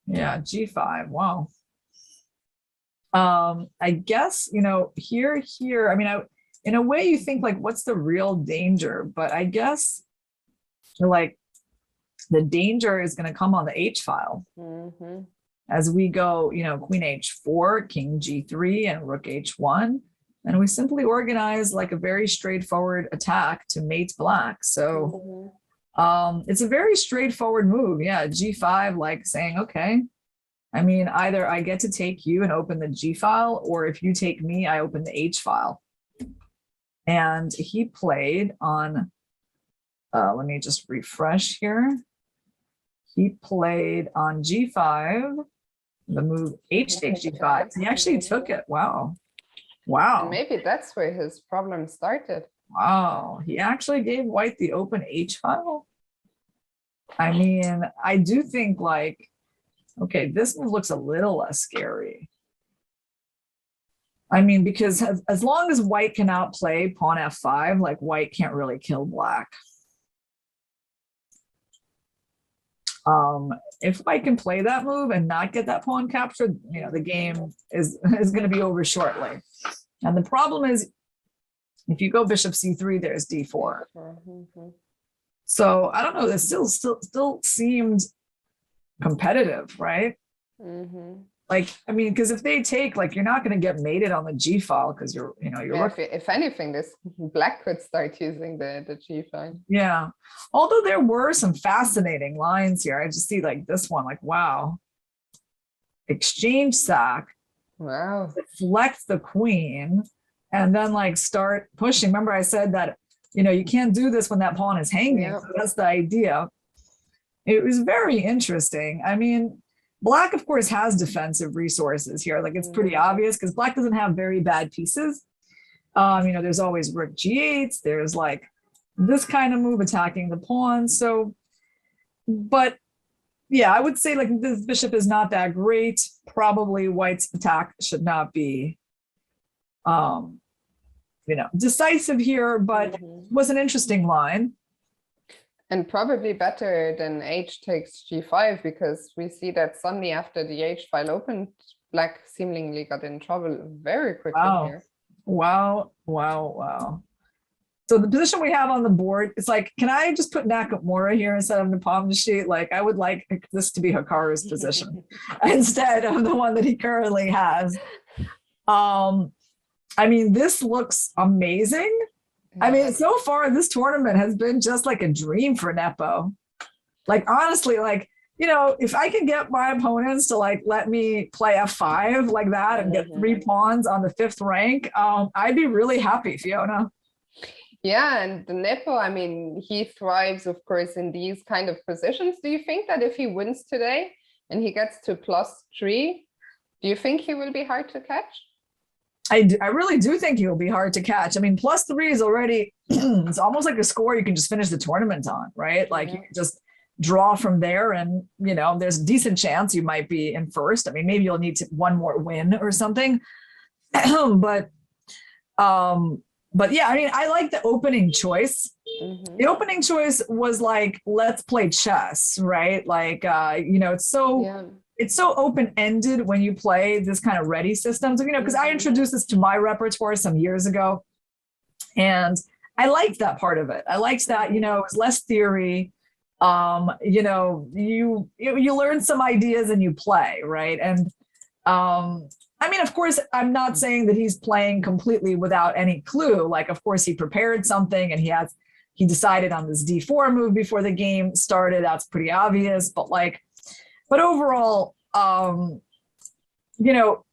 Yeah, G5, wow. I guess, here, I mean, in a way you think like, what's the real danger? But I guess like the danger is going to come on the H file. As we go, Queen H4, King G3, and Rook H1. And we simply organize like a very straightforward attack to mate black. So it's a very straightforward move. Yeah, G5, like saying, okay, I mean, either I get to take you and open the G file, or if you take me, I open the H file. And he played on, let me just refresh here. He played on G5, the move H takes G5. He actually took it. Wow. Wow. And maybe that's where his problem started. Wow. He actually gave white the open H file. I mean, I do think like, okay, this move looks a little less scary. I mean, because as long as white can outplay pawn F5, like white can't really kill black. If white can play that move and not get that pawn captured, the game is going to be over shortly. And the problem is, if you go bishop C3, there's D4. So I don't know. This still seemed competitive, right? Like, I mean, because if they take, like, you're not going to get mated on the G file because you're if anything, this black could start using the G file. Yeah. Although there were some fascinating lines here. I just see like this one, like, wow. Exchange sack. Wow. Deflect the queen and then like start pushing. Remember I said that, you can't do this when that pawn is hanging. So that's the idea. It was very interesting. I mean, Black, of course, has defensive resources here. Like it's pretty obvious because Black doesn't have very bad pieces. You know, there's always Rook G8. There's like this kind of move attacking the pawn. So, but yeah, I would say like this bishop is not that great. Probably White's attack should not be, you know, decisive here, but was an interesting line. And probably better than H takes G5, because we see that suddenly after the H file opened, Black seemingly got in trouble very quickly here. Wow. So the position we have on the board, it's like, can I just put Nakamura here instead of Nepomniachtchi? Like, I would like this to be Hikaru's position instead of the one that he currently has. I mean, this looks amazing. I mean, so far this tournament has been just like a dream for Nepo. Like, honestly, like, you know, if I can get my opponents to like let me play F5 like that and get 3 pawns on the 5th rank, I'd be really happy, Fiona. Yeah, and the Nepo, I mean, he thrives, of course, in these kind of positions. Do you think that if he wins today and he gets to +3, do you think he will be hard to catch? I really do think he'll be hard to catch. I mean, +3 is already, it's almost like a score you can just finish the tournament on, right? Like you can just draw from there and, you know, there's a decent chance you might be in first. I mean, maybe you'll need one more win or something. But yeah, I mean, I like the opening choice. The opening choice was like, let's play chess, right? Like, you know, it's so open-ended when you play this kind of ready system. So, you know, because I introduced this to my repertoire some years ago, and I liked that part of it. I liked that, you know, it was less theory. You know, you learn some ideas and you play, right? And I mean, of course, I'm not saying that he's playing completely without any clue. Like, of course, he prepared something and he decided on this D4 move before the game started. That's pretty obvious, but overall, you know,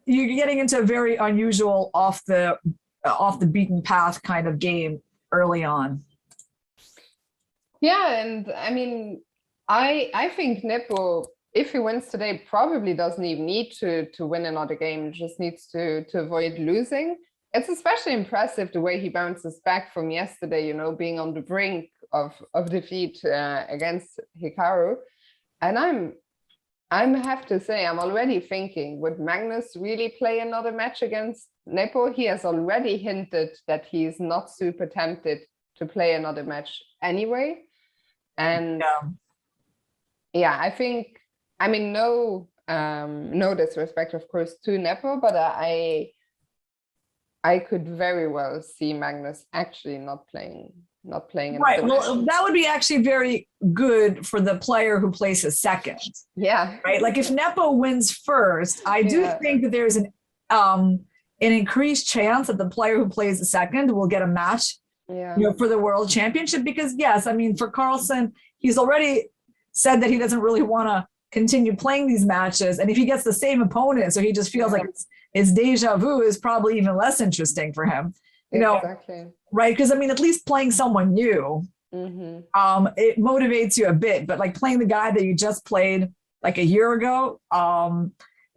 you're getting into a very unusual off the beaten path kind of game early on. Yeah, and I mean, I think Nepo, if he wins today, probably doesn't even need to win another game, just needs to avoid losing. It's especially impressive the way he bounces back from yesterday, you know, being on the brink of defeat against Hikaru. And I have to say, I'm already thinking, would Magnus really play another match against Nepo? He has already hinted that he's not super tempted to play another match anyway. And yeah, I think, I mean, no disrespect, of course, to Nepo, but I could very well see Magnus actually not playing right. Well, that would be actually very good for the player who places second. Yeah. Right. Like if Nepo wins first, I do think that there's an increased chance that the player who plays second will get a match, you know, for the world championship. Because yes, I mean, for Carlsen, he's already said that he doesn't really want to continue playing these matches. And if he gets the same opponent, so he just feels like it's deja vu, is probably even less interesting for him. You know, right? Because I mean, at least playing someone new, it motivates you a bit. But like playing the guy that you just played like a year ago,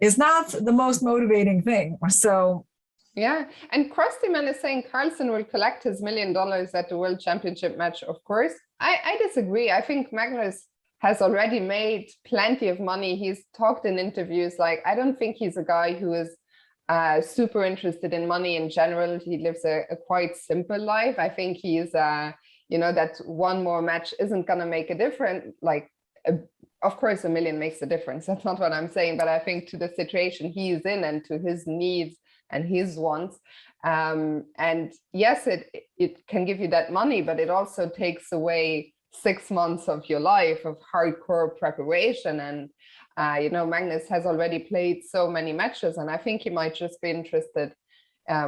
is not the most motivating thing. So yeah, and Krustyman is saying Carlsen will collect his $1 million at the World Championship match. Of course, I disagree. I think Magnus has already made plenty of money. He's talked in interviews like, I don't think he's a guy who is super interested in money in general. He lives a quite simple life. I think he's, you know, that one more match isn't going to make a difference. Like, of course, $1 million makes a difference. That's not what I'm saying. But I think to the situation he's in and to his needs and his wants. And yes, it can give you that money, but it also takes away 6 months of your life of hardcore preparation. And you know, Magnus has already played so many matches, and I think he might just be interested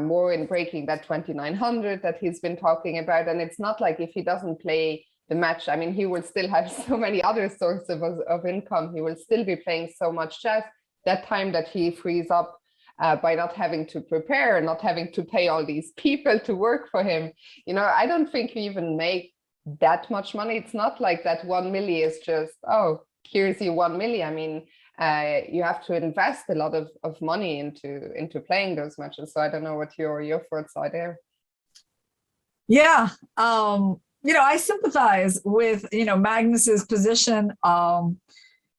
more in breaking that 2,900 that he's been talking about. And it's not like if he doesn't play the match, I mean, he will still have so many other sources of income. He will still be playing so much chess. That time that he frees up by not having to prepare, not having to pay all these people to work for him. You know, I don't think you even make that much money. It's not like that 1 million is just, oh, clears you 1 million. I mean, you have to invest a lot of money into playing those matches. So I don't know what your thoughts are there. Yeah, I sympathize with Magnus's position,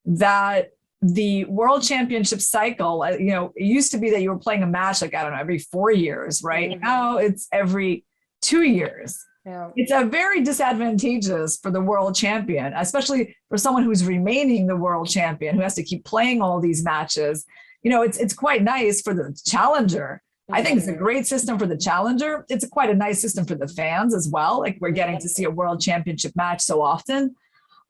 that the World Championship cycle, it used to be that you were playing a match like, I don't know, every 4 years, right? Mm-hmm. Now it's every 2 years. Yeah. It's a very disadvantageous for the world champion, especially for someone who's remaining the world champion, who has to keep playing all these matches. It's quite nice for the challenger. I think it's a great system for the challenger. It's quite a nice system for the fans as well. Like, we're getting to see a world championship match so often.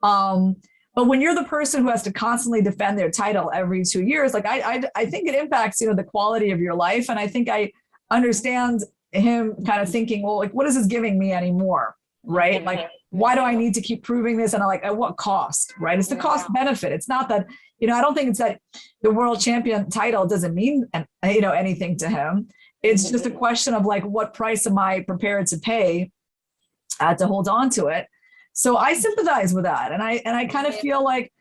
But when you're the person who has to constantly defend their title every 2 years, like I think it impacts, the quality of your life. And I think I understand him kind of thinking, well, like, what is this giving me anymore? Right? Like, why do I need to keep proving this? And I'm like, at what cost? Right? It's the cost benefit. It's not that, I don't think it's that the world champion title doesn't mean, anything to him. It's just a question of like, what price am I prepared to pay to hold on to it? So I sympathize with that. And I kind of feel like,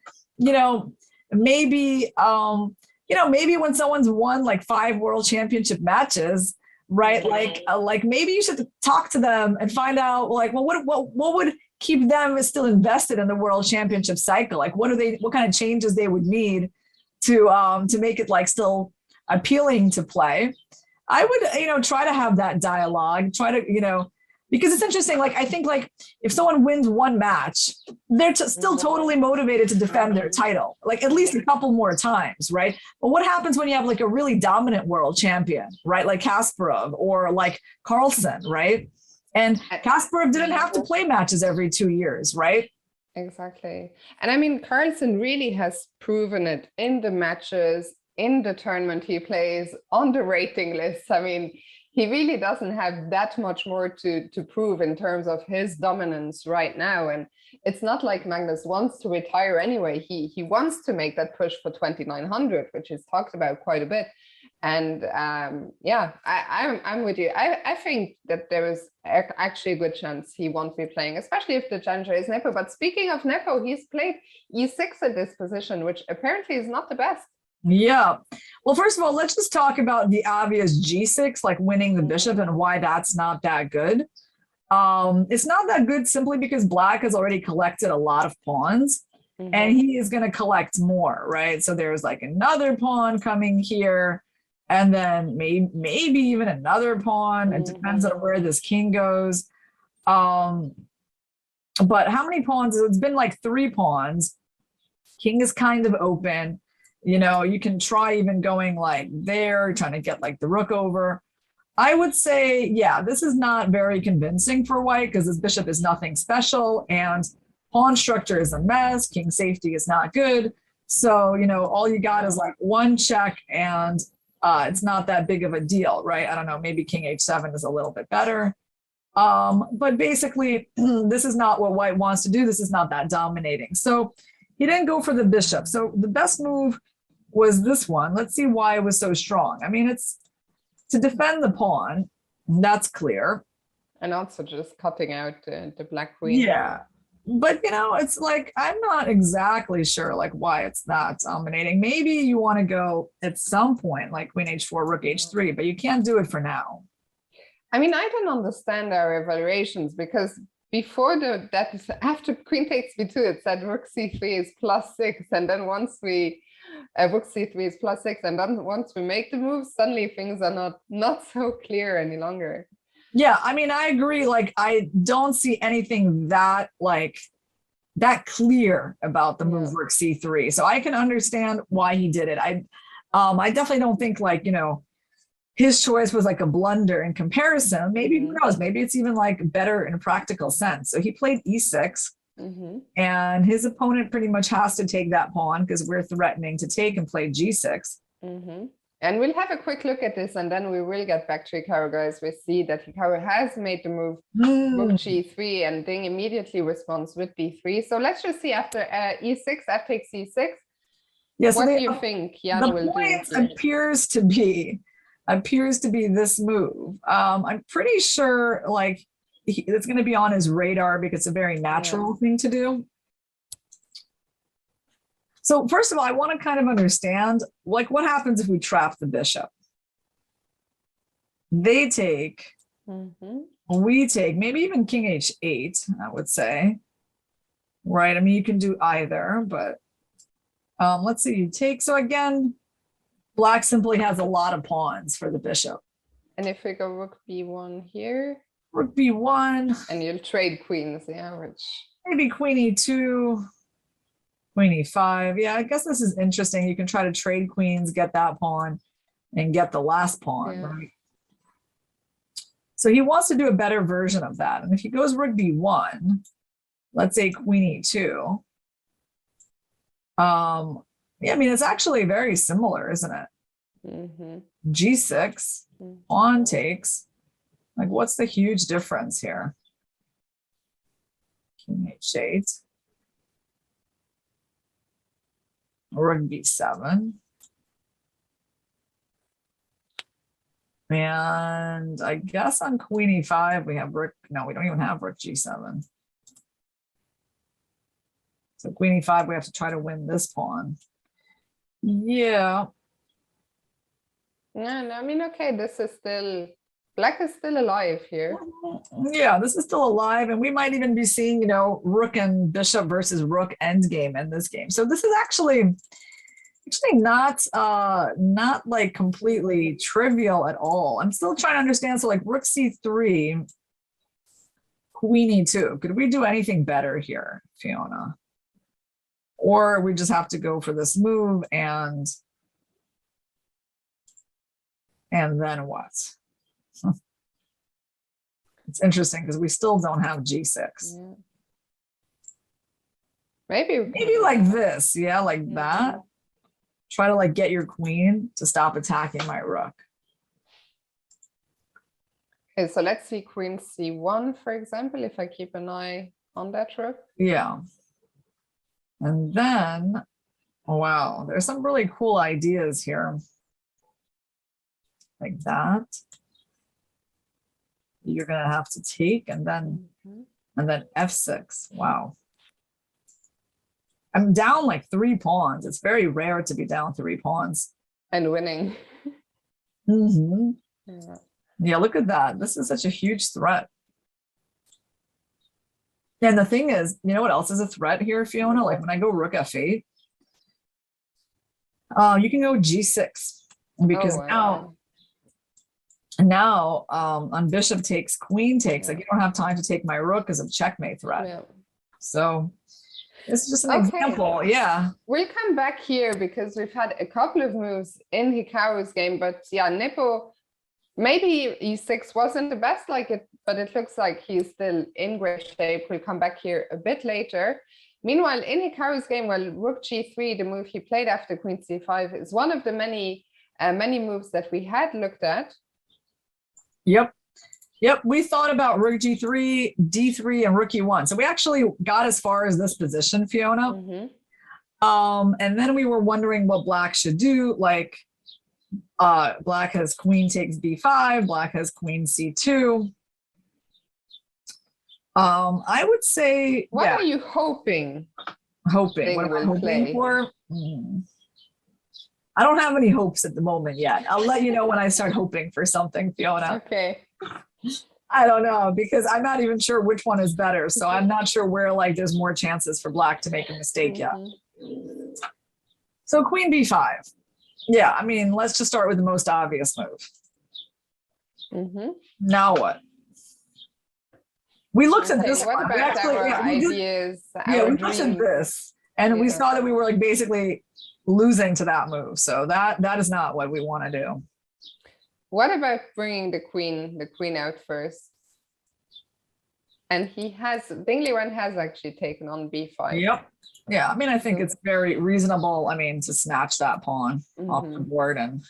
maybe, maybe when someone's won like 5 world championship matches, right? Like maybe you should talk to them and find out like, well, what would keep them still invested in the world championship cycle? Like, what kind of changes they would need to make it like still appealing to play? I would, try to have that dialogue, because it's interesting. Like, I think like if someone wins one match, they're still totally motivated to defend their title, like at least a couple more times, right? But what happens when you have like a really dominant world champion, right? Like Kasparov or like Carlsen, right? And Kasparov didn't have to play matches every 2 years, right? Exactly. And I mean, Carlsen really has proven it in the matches, in the tournament he plays, on the rating list. I mean, he really doesn't have that much more to prove in terms of his dominance right now. And it's not like Magnus wants to retire anyway. He wants to make that push for 2,900, which is talked about quite a bit. And yeah, I'm with you. I think that there is actually a good chance he won't be playing, especially if the challenger is Nepo. But speaking of Nepo, he's played E6 at this position, which apparently is not the best. Yeah. Well, first of all, let's just talk about the obvious G6, like winning the bishop, and why that's not that good. It's not that good simply because Black has already collected a lot of pawns, and he is going to collect more, right? So there's like another pawn coming here, and then maybe even another pawn. It depends on where this king goes. But how many pawns? It's been like 3 pawns. King is kind of open. You can try even going like there, trying to get like the rook over. I would say, yeah, this is not very convincing for white because this bishop is nothing special and pawn structure is a mess. King safety is not good. So, all you got is like 1 check and it's not that big of a deal, right? I don't know, maybe King H7 is a little bit better. But basically, this is not what white wants to do. This is not that dominating. So he didn't go for the bishop. So the best move was this one. Let's see why it was so strong. I mean, it's to defend the pawn. That's clear. And also just cutting out the black queen. Yeah. But, it's like, I'm not exactly sure like why it's that dominating. Maybe you want to go at some point, like queen H4, rook H3, but you can't do it for now. I mean, I don't understand our evaluations because before after queen takes b2, it said rook c3 is +6. And then once we rook c3 is +6, and then once we make the move, suddenly things are not so clear any longer. Yeah, I mean, I agree. Like, I don't see anything that clear about the move rook c3. So I can understand why he did it. I definitely don't think like, his choice was like a blunder in comparison. Maybe, who knows, maybe it's even like better in a practical sense. So he played e6. And his opponent pretty much has to take that pawn because we're threatening to take and play g6. And we'll have a quick look at this and then we will get back to Hikaru, guys. We see that Hikaru has made the move rook g3 and Ding immediately responds with b3. So let's just see after e6, f takes e6. Yes, what do you think Jan will do? The point appears to be this move. I'm pretty sure like it's going to be on his radar because it's a very natural thing to do. So first of all, I want to kind of understand, like, what happens if we trap the bishop? They take, we take, maybe even king h8, I would say. Right, I mean, you can do either, but let's see, you take. So again, black simply has a lot of pawns for the bishop. And if we go rook b1 here, Rook b1, and you'll trade queens, yeah, which maybe queen e2, queen e5. Yeah, I guess this is interesting. You can try to trade queens, get that pawn, and get the last pawn, yeah. right? So he wants to do a better version of that. And if he goes rook b1, let's say queen e2. Yeah, I mean, it's actually very similar, isn't it? G6, pawn takes. Like, what's the huge difference here? King h8. Rook b7. And I guess on queen e5, we have rook. No, we don't even have rook g7. So queen e5, we have to try to win this pawn. Yeah. No, I mean, okay, this is still, black is still alive here. Yeah, this is still alive, and we might even be seeing, you know, rook and bishop versus rook endgame in this game. So this is actually not like completely trivial at all. I'm still trying to understand. So like rook c3, queen e2. Could we do anything better here, Fiona? Or we just have to go for this move and then what? It's interesting because we still don't have g6. Yeah. Maybe like this, yeah, like that. Try to like get your queen to stop attacking my rook. Okay, so let's see queen c1, for example, if I keep an eye on that rook. Yeah. And then, wow, there's some really cool ideas here. Like that. You're gonna have to take and then f6. Wow. I'm down like 3 pawns. It's very rare to be down 3 pawns. And winning. Yeah, look at that. This is such a huge threat. And the thing is, you know what else is a threat here, Fiona? Like when I go rook f8, you can go g6 because now on bishop takes, queen takes, like you don't have time to take my rook as a checkmate threat. Yeah. So this is just an example. Yeah. We'll come back here because we've had a couple of moves in Hikaru's game, but yeah, Nippo, maybe e6 wasn't the best like it, but it looks like he's still in great shape. We'll come back here a bit later. Meanwhile, in Hikaru's game, well, rook g3, the move he played after queen c5, is one of the many moves that we had looked at. Yep, we thought about rook g3, d3, and rook e1. So we actually got as far as this position, Fiona. And then we were wondering what black should do. Like, black has queen takes b5, black has queen c2. I would say, what are you hoping? What am I hoping for? I don't have any hopes at the moment yet. I'll let you know when I start hoping for something, Fiona. Okay. I don't know, because I'm not even sure which one is better. So I'm not sure where like there's more chances for black to make a mistake yet. So queen b5. Yeah, I mean, let's just start with the most obvious move. Now what? We looked at this what one. About we actually, our ideas, we looked at this, and we saw that we were like basically losing to that move. So that is not what we want to do. What about bringing the queen out first? And Bingley-Ren has actually taken on b5. Yep. Yeah, I mean, I think it's very reasonable, I mean, to snatch that pawn off the board and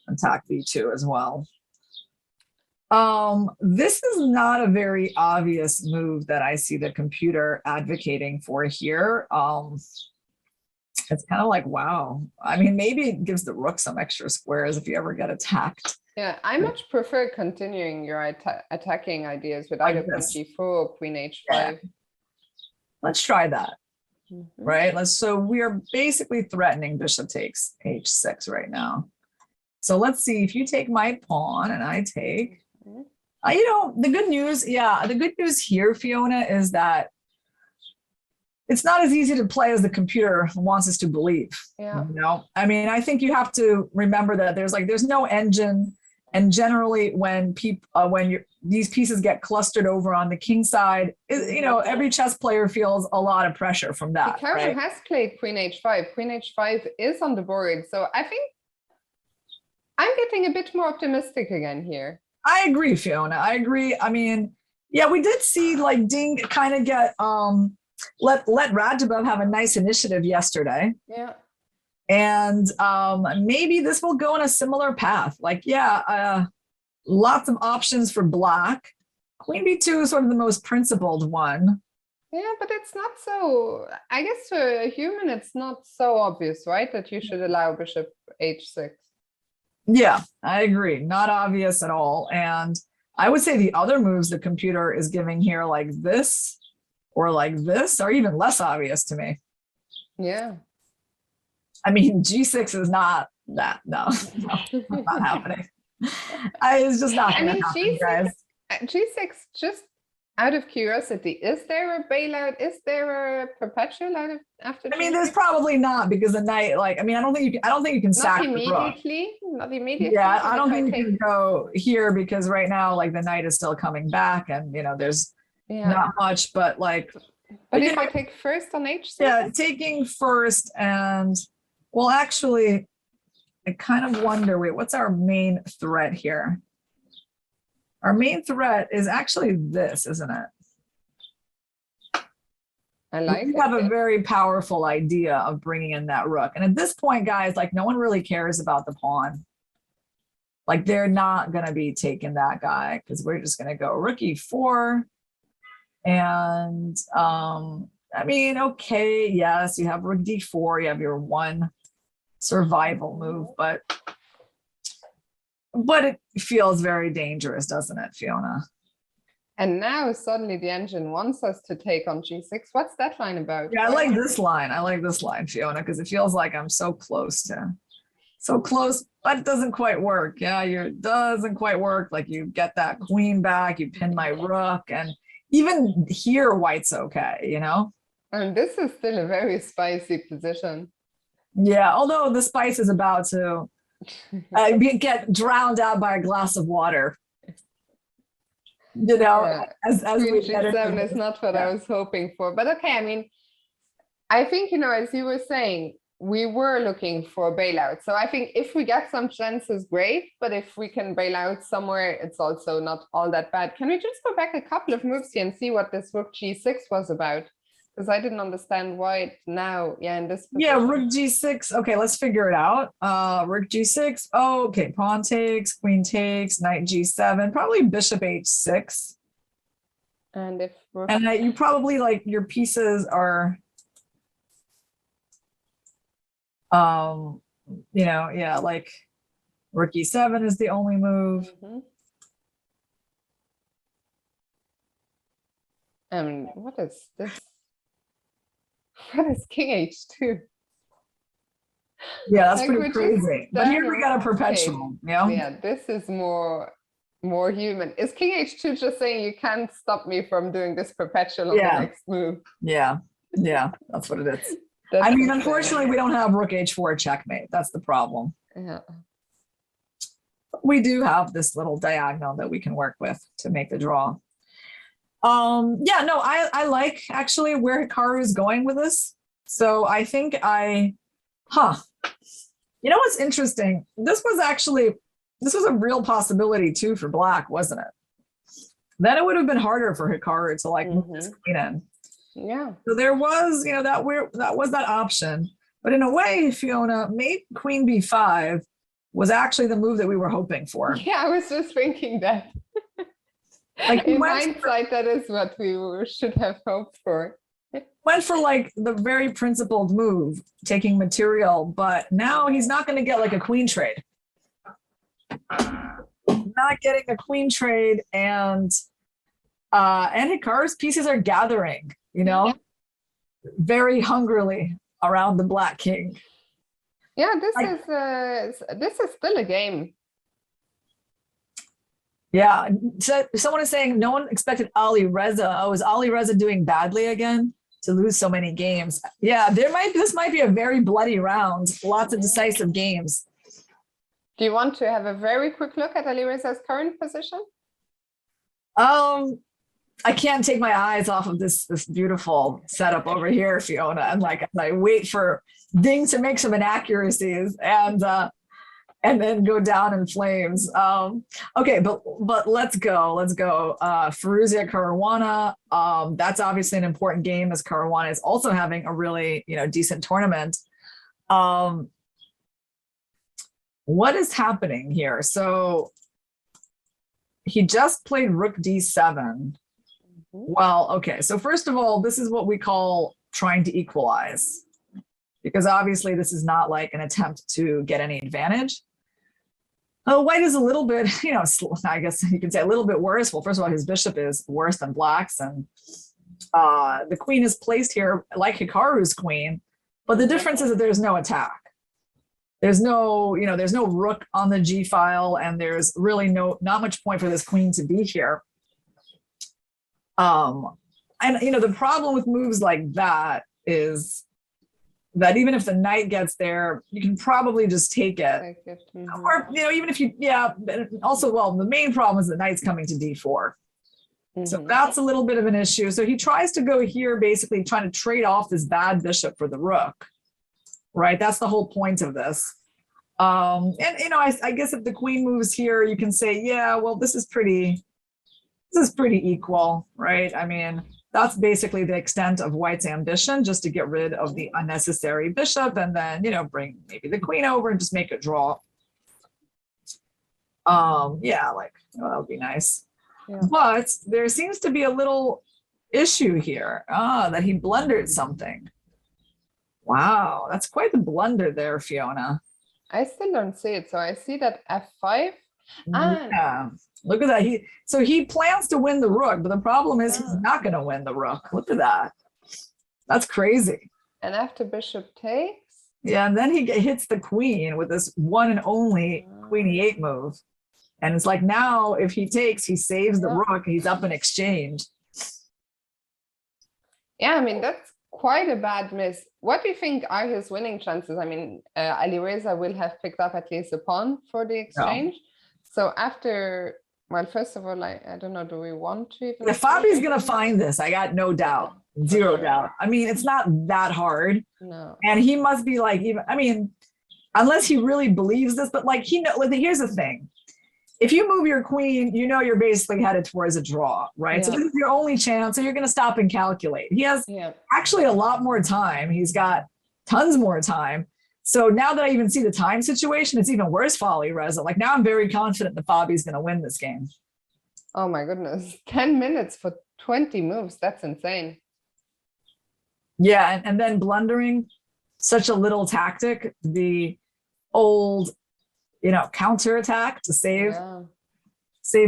attack b2 as well. This is not a very obvious move that I see the computer advocating for here. It's kind of like, wow. I mean, maybe it gives the rook some extra squares if you ever get attacked. Yeah, I much prefer continuing your attacking ideas with either queen g4 or queen h5. Yeah. Let's try that. right? So we are basically threatening bishop takes h6 right now. So let's see, if you take my pawn and I take, the good news here, Fiona, is that it's not as easy to play as the computer wants us to believe. Yeah. I mean, I think you have to remember that there's no engine, and generally when these pieces get clustered over on the king side, every chess player feels a lot of pressure from that. Hikaru right? has played Queen H5. Queen H5 is on the board, so I think I'm getting a bit more optimistic again here. I agree, Fiona. I agree. I mean, yeah, we did see like Ding kind of get let Rajabov have a nice initiative yesterday. Yeah. And maybe this will go on a similar path. Like, lots of options for black. Queen b2 is sort of the most principled one. Yeah, but it's not so, I guess for a human, it's not so obvious, right? That you should allow bishop h6. Yeah, I agree. Not obvious at all. And I would say the other moves the computer is giving here, like this or like this, are even less obvious to me. Yeah. I mean, G6 is not that. No, not happening. It's just not going to happen, guys. G6, just out of curiosity, is there a bailout? Is there a perpetual out of after? I mean, there's probably not, because the knight, like, I mean, I don't think you can sack the rook. Not immediately. Yeah, I don't think you can go here, because right now, like, the knight is still coming back, and there's not much, but like. But if I take first on h6? Yeah, taking first, and well, actually, I kind of wonder, wait, what's our main threat here? Our main threat is actually this, isn't it? I like we have a very powerful idea of bringing in that rook. And at this point, guys, like, no one really cares about the pawn. Like, they're not going to be taking that guy, because we're just going to go rook e4. And I mean, okay, yes, you have rook d4, you have your one survival move, but it feels very dangerous, doesn't it, Fiona? And now suddenly the engine wants us to take on g6. What's that line about? Yeah, I like this line. I like this line, Fiona, because it feels like I'm so close, but it doesn't quite work. Yeah, it doesn't quite work. Like, you get that queen back, you pin my rook, and even here, white's okay, And this is still a very position. Yeah, although the spice is about to get drowned out by a glass of water. As we G7 is not what I was hoping for. But okay, I mean, I think, as you were saying, we were looking for a bailout. So I think if we get some chances, great. But if we can bail out somewhere, it's also not all that bad. Can we just go back a couple of moves here and see what this rook g6 was about? Because I didn't understand why it now, in this position. Yeah, rook g6. Okay, let's figure it out. Rook g6. Oh, okay, pawn takes, queen takes, knight g7, probably bishop h6. And if rook... And you probably, like, your pieces are, like rook e7 is the only move. And what is this? What is king h2? Yeah, that's pretty crazy. But here we got a perpetual. Yeah, this is more human. Is king h2 just saying you can't stop me from doing this perpetual on the next move? Yeah, that's what it is. I mean, unfortunately, we don't have rook h4 checkmate. That's the problem. Yeah. We do have this little diagonal that we can work with to make the draw. I like actually where Hikaru is going with this. So I think what's interesting? This was a real possibility too for black, wasn't it? Then it would have been harder for Hikaru to like move this queen in. Yeah. So there was, that was that option. But in a way, Fiona, maybe queen b5 was actually the move that we were hoping for. Yeah, I was just thinking that. Like, in hindsight, that is what we should have hoped for. Went for like the very principled move, taking material, but now he's not going to get like a queen trade. Not getting a queen trade, and Hikaru's pieces are gathering, very hungrily around the black king. Yeah, this is still a game. Yeah, so someone is saying no one expected Ali Reza. Oh, is Ali Reza doing badly again to lose so many games? Yeah, this might be a very bloody round. Lots of decisive games. Do you want to have a very quick look at Ali Reza's current position? I can't take my eyes off of this beautiful setup over here, Fiona. And like I wait for Ding to make some inaccuracies and then go down in flames. Okay, but let's go. Fallujah Caruana. That's obviously an important game as Caruana is also having a really decent tournament. What is happening here? So he just played Rook D7. Well, okay. So first of all, this is what we call trying to equalize, because obviously this is not like an attempt to get any advantage. White is a little bit, I guess you can say a little bit worse. Well, first of all, his bishop is worse than black's, and the queen is placed here like Hikaru's queen, but the difference is that there's no attack. There's no, there's no rook on the G file, and there's really not much point for this queen to be here. And the problem with moves like that is that even if the knight gets there, you can probably just take it. Or, even if also, well, the main problem is the knight's coming to D4. So that's a little bit of an issue. So he tries to go here, basically trying to trade off this bad bishop for the rook, right? That's the whole point of this. I guess if the queen moves here, you can say, yeah, well, this is pretty equal, right? I mean, that's basically the extent of White's ambition, just to get rid of the unnecessary bishop and then, bring maybe the queen over and just make a draw. Yeah, that would be nice. Yeah. But there seems to be a little issue here, that he blundered something. Wow, that's quite the blunder there, Fiona. I still don't see it. So I see that F5. Yeah. Look at that. He plans to win the rook, but the problem is he's not going to win the rook. Look at that. That's crazy. And after bishop takes. Yeah, and then he hits the queen with this one and only queen e8 move. And it's like now if he takes, he saves the rook. He's up in exchange. Yeah, I mean, that's quite a bad miss. What do you think are his winning chances? I mean, Ali Reza will have picked up at least a pawn for the exchange. Yeah. So after, well, first of all, I don't know, do we want to even? If Fabi's going to find this, I got no doubt, zero doubt. I mean, it's not that hard. No. And he must be like, even, I mean, unless he really believes this, but here's the thing. If you move your queen, you're basically headed towards a draw, right? Yeah. So this is your only chance. So you're going to stop and calculate. He has actually a lot more time. He's got tons more time. So now that I even see the time situation, it's even worse for Ali Reza. Like now I'm very confident that Fabi's going to win this game. Oh my goodness. 10 minutes for 20 moves. That's insane. Yeah. And then blundering, such a little tactic, the old, counter attack to save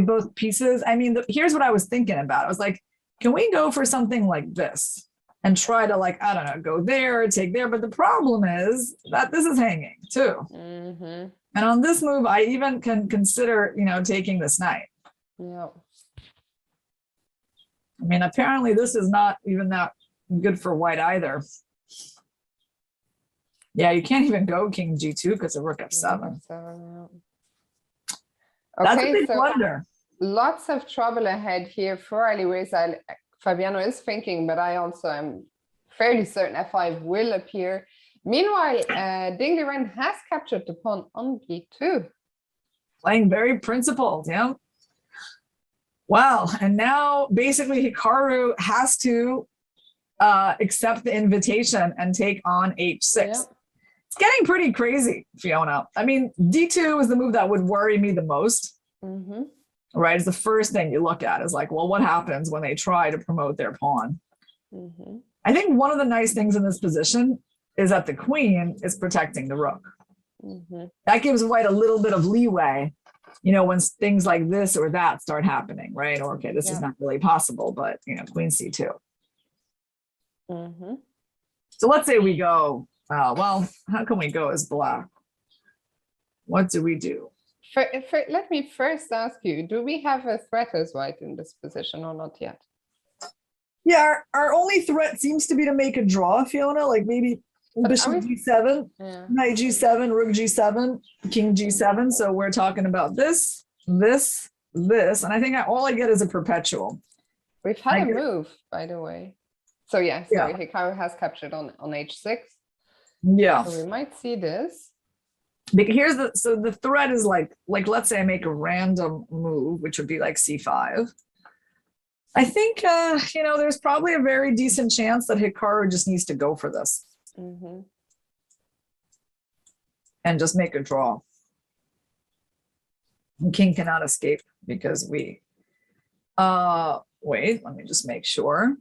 both pieces. I mean, here's what I was thinking about. I was like, can we go for something like this? And try to I don't know, go there, take there. But the problem is that this is hanging too. And on this move, I even can consider, taking this knight. Yeah. I mean, apparently this is not even that good for White either. Yeah, you can't even go King G2 because of Rook F7. That's a big blunder. Lots of trouble ahead here for Ali Reza. Fabiano is thinking, but I also am fairly certain F5 will appear. Meanwhile, Ding Liren has captured the pawn on B2. Playing very principled, yeah. Wow, and now basically Hikaru has to accept the invitation and take on H6. Yeah. It's getting pretty crazy, Fiona. I mean, D2 is the move that would worry me the most. Right, it's the first thing you look at is like, well, what happens when they try to promote their pawn? I think one of the nice things in this position is that the queen is protecting the rook. That gives White a little bit of leeway, when things like this or that start happening, right? Or, okay, this is not really possible, but, Queen C2. So let's say we go, well, how can we go as black? What do we do? Let me first ask you, do we have a threat as white in this position or not yet? Yeah, our only threat seems to be to make a draw, Fiona, like maybe bishop g7, knight g7, rook g7, king g7. So we're talking about this, this, this, and I think all I get is a perpetual. We've had a move, by the way. So yeah, sorry, Hikaru has captured on h6. Yeah. So we might see this. Here's the threat is like let's say I make a random move, which would be like c5. I think there's probably a very decent chance that Hikaru just needs to go for this. And just make a draw. And king cannot escape because we wait, let me just make sure.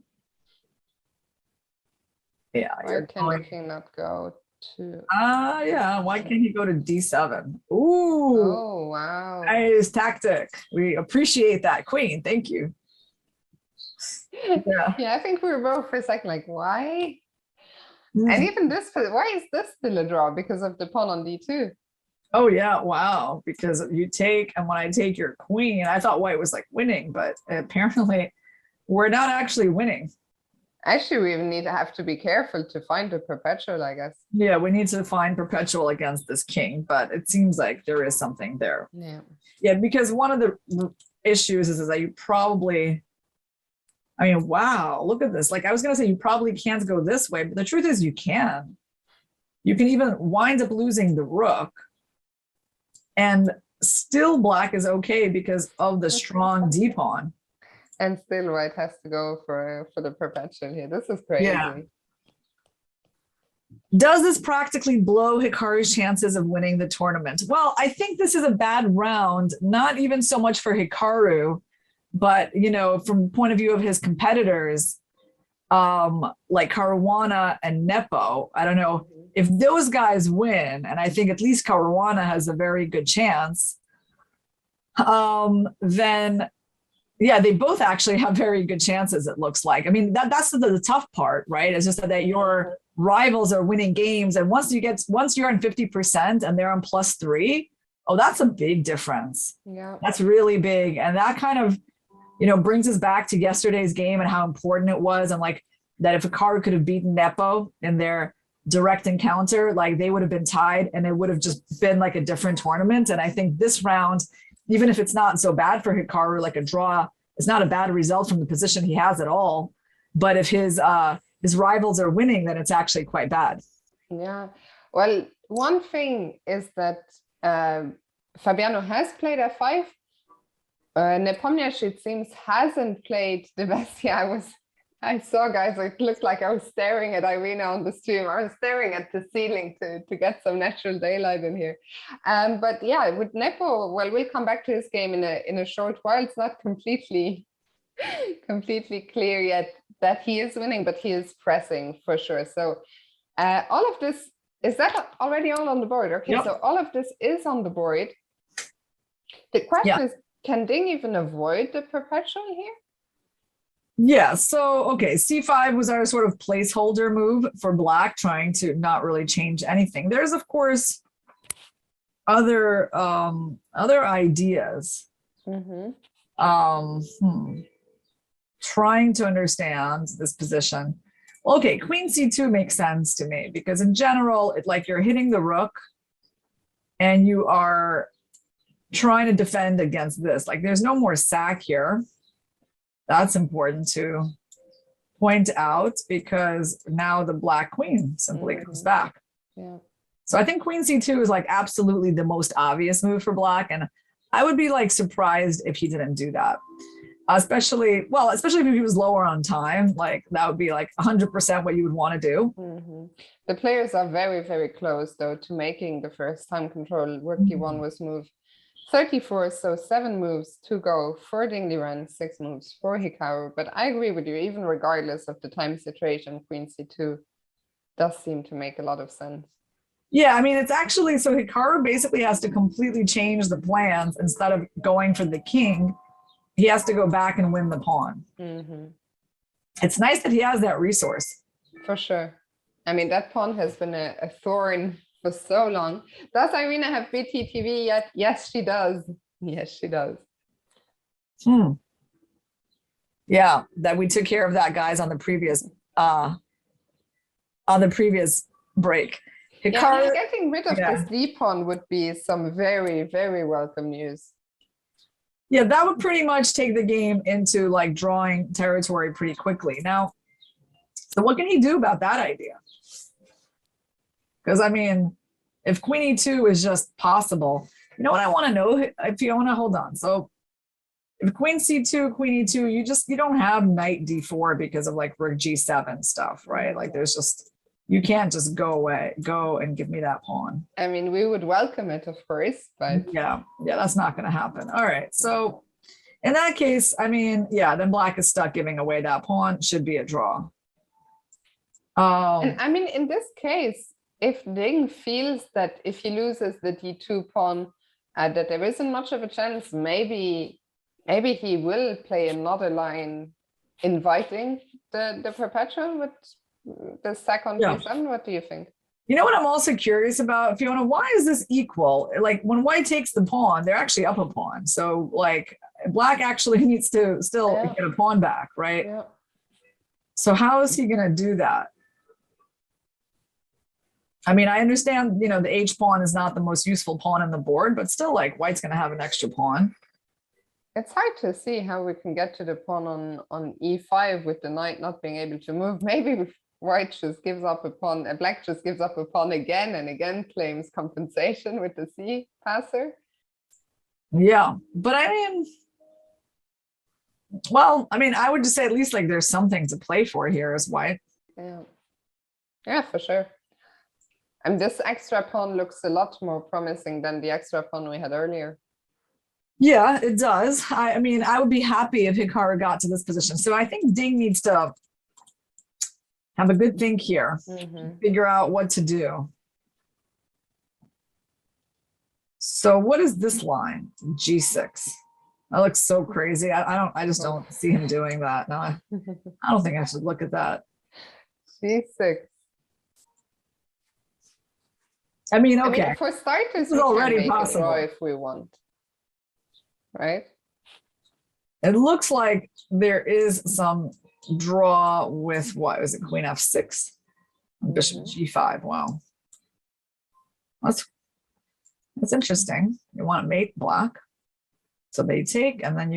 Yeah, why can the king not go to yeah, why can't he go to d7? Ooh, oh wow, nice tactic. We appreciate that, queen. Thank you. Yeah, I think we were both for a second like, why? And even this, why is this still a draw? Because of the pawn on d2. Oh yeah, wow, because you take, and when I take your queen, I thought white was like winning, but apparently we're not actually winning. Actually, we even have to be careful to find the perpetual, I guess. Yeah, we need to find perpetual against this king, but it seems like there is something there. Yeah, because one of the issues is that you probably, I mean, wow, look at this. Like I was going to say, you probably can't go this way, but the truth is you can. You can even wind up losing the rook, and still black is okay because of the strong d pawn. And still white has to go for the perpetual here. This is crazy. Yeah. Does this practically blow Hikaru's chances of winning the tournament? Well, I think this is a bad round, not even so much for Hikaru, but, from the point of view of his competitors, like Caruana and Nepo. I don't know if those guys win, and I think at least Caruana has a very good chance, then yeah, they both actually have very good chances, it looks like. I mean, that's the tough part, right? It's just that your rivals are winning games. And once you're on 50% and they're on +3, oh, that's a big difference. Yeah. That's really big. And that kind of, brings us back to yesterday's game and how important it was. And like that if Hikaru could have beaten Nepo in their direct encounter, like they would have been tied and it would have just been like a different tournament. And I think this round, even if it's not so bad for Hikaru, like a draw, it's not a bad result from the position he has at all. But if his rivals are winning, then it's actually quite bad. Yeah. Well, one thing is that Fabiano has played F5. Nepomniachtchi, it seems, hasn't played the best. Yeah, I saw, guys, it looked like I was staring at Irina on the stream. I was staring at the ceiling to get some natural daylight in here. But yeah, with Nepo, well, we'll come back to his game in a short while. It's not completely clear yet that he is winning, but he is pressing for sure. So all of this, is that already all on the board? Okay, yep. So all of this is on the board. The question is, can Ding even avoid the perpetual here? Yeah, so, okay, c5 was our sort of placeholder move for black, trying to not really change anything. There's, of course, other ideas. Trying to understand this position. Well, okay, queen c2 makes sense to me, because in general, you're hitting the rook, and you are trying to defend against this. Like, there's no more sack here. That's important to point out, because now the black queen simply comes back. Yeah. So I think queen c2 is like absolutely the most obvious move for black, and I would be like surprised if he didn't do that. Especially if he was lower on time, like that would be like 100% what you would want to do. The players are very, very close though to making the first time control. Rook d1 was moved 34, so 7 moves to go for Ding Liren, 6 moves for Hikaru. But I agree with you, even regardless of the time situation, queen c2 does seem to make a lot of sense. Yeah, I mean, it's actually, so Hikaru basically has to completely change the plans. Instead of going for the king, he has to go back and win the pawn. It's nice that he has that resource. For sure. I mean, that pawn has been a thorn for so long. Does Irina have BTTV yet? Yes, she does. Yes, she does. Yeah, that we took care of that, guys, on the previous break. Yeah, Hikaru, getting rid of this D pawn would be some very, very welcome news. yeah, that would pretty much take the game into like drawing territory pretty quickly. Now, so what can he do about that idea? Because I mean, if Queen E2 is just possible, you know what I want to know? If you want to hold on, so if Queen C2, Queen E2, you don't have Knight D4 because of like Rook G7 stuff, right? Like there's just, you can't just go and give me that pawn. I mean, we would welcome it, of course, but yeah, that's not going to happen. All right, so in that case, I mean, yeah, then Black is stuck giving away that pawn. Should be a draw. And I mean, in this case, if Ding feels that if he loses the D2 pawn, that there isn't much of a chance, maybe he will play another line inviting the perpetual with the second p7. What do you think? You know what I'm also curious about, Fiona? Why is this equal? Like when White takes the pawn, they're actually up a pawn. So like Black actually needs to still get a pawn back, right? Yeah. So how is he going to do that? I mean, I understand, you know, the H pawn is not the most useful pawn in the board, but still like White's going to have an extra pawn. It's hard to see how we can get to the pawn on E5 with the knight not being able to move. Maybe White just gives up a pawn, Black just gives up a pawn again and again claims compensation with the C passer. Yeah, but I mean, well, I mean, I would just say at least like there's something to play for here as White. Yeah, for sure. And this extra pawn looks a lot more promising than the extra pawn we had earlier. Yeah, it does. I mean, I would be happy if Hikaru got to this position. So I think Ding needs to have a good think here, figure out what to do. So what is this line? G6. That looks so crazy. I just don't see him doing that. No, I don't think I should look at that. G6. I mean, okay. I mean, for starters, we already can make possible. A draw if we want. Right? It looks like there is some draw with what is it? Queen F6, Bishop G5. Wow, that's interesting. You want to mate Black, so they take, and then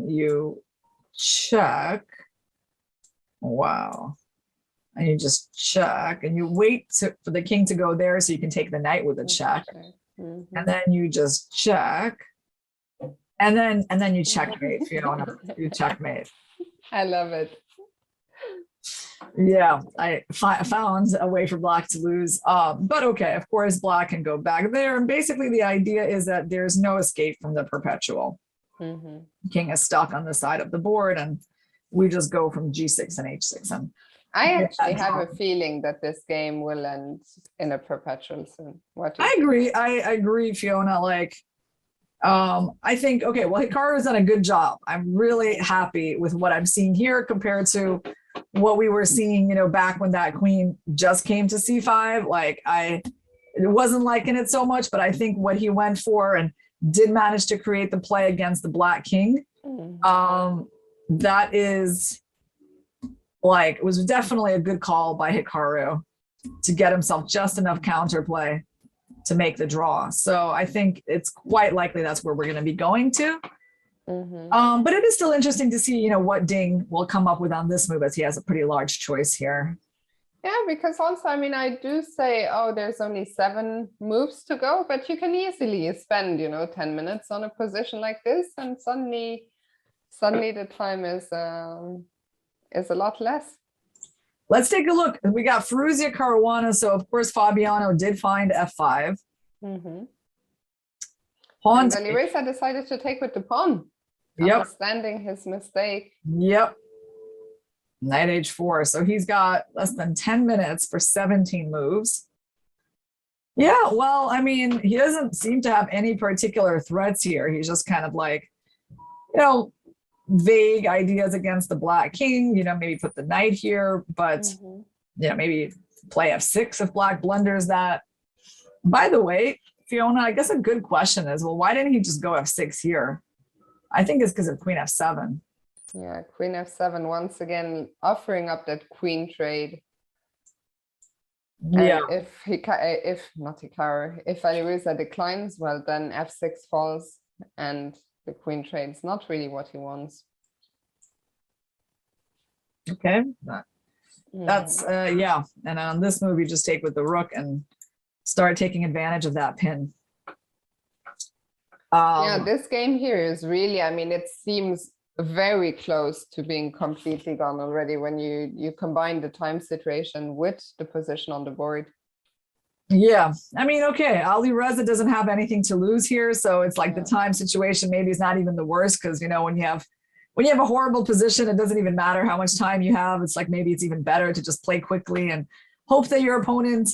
you check. Wow, and you just check, and you wait for the king to go there, so you can take the knight with a check. And then you just check, and then you checkmate. Fiona, you checkmate. I love it. Yeah, I found a way for Black to lose. But okay, of course, Black can go back there, and basically the idea is that there's no escape from the perpetual. King is stuck on the side of the board, and we just go from G6 and H6. And I actually have a feeling that this game will end in a perpetual soon. What do you think? I agree, Fiona. Like, I think, okay, well, Hikaru's done a good job. I'm really happy with what I'm seeing here compared to what we were seeing, you know, back when that queen just came to C5. Like, it wasn't liking it so much, but I think what he went for and did manage to create the play against the Black king, that is... like, it was definitely a good call by Hikaru to get himself just enough counterplay to make the draw. So I think it's quite likely that's where we're going to be going to. But it is still interesting to see, you know, what Ding will come up with on this move, as he has a pretty large choice here. Yeah, because also, I mean, I do say, oh, there's only 7 moves to go, but you can easily spend, you know, 10 minutes on a position like this, and suddenly the time is a lot less. Let's take a look. We got Ferruzia Caruana. So of course Fabiano did find F5. Pawn. And Elisa decided to take with the pawn. Understanding his mistake. Yep. Knight H4. So he's got less than 10 minutes for 17 moves. Yeah, well, I mean, he doesn't seem to have any particular threats here. He's just kind of like, you know, vague ideas against the black king, you know, maybe put the knight here, but yeah, maybe play f6 if black blunders that. By the way, Fiona, I guess a good question is, well, why didn't he just go f6 here? I think it's because of queen f7. Yeah, queen f7 once again offering up that queen trade. Yeah. And if not Hikaru, if Aliruza declines, well then f6 falls and the queen trade's not really what he wants. Okay. That's yeah. And on this move, you just take with the rook and start taking advantage of that pin. Yeah, this game here is really, I mean, it seems very close to being completely gone already when you combine the time situation with the position on the board. Yeah, I mean, okay, Alireza doesn't have anything to lose here, so it's like the time situation maybe is not even the worst, because you know when you have a horrible position, it doesn't even matter how much time you have. It's like maybe it's even better to just play quickly and hope that your opponent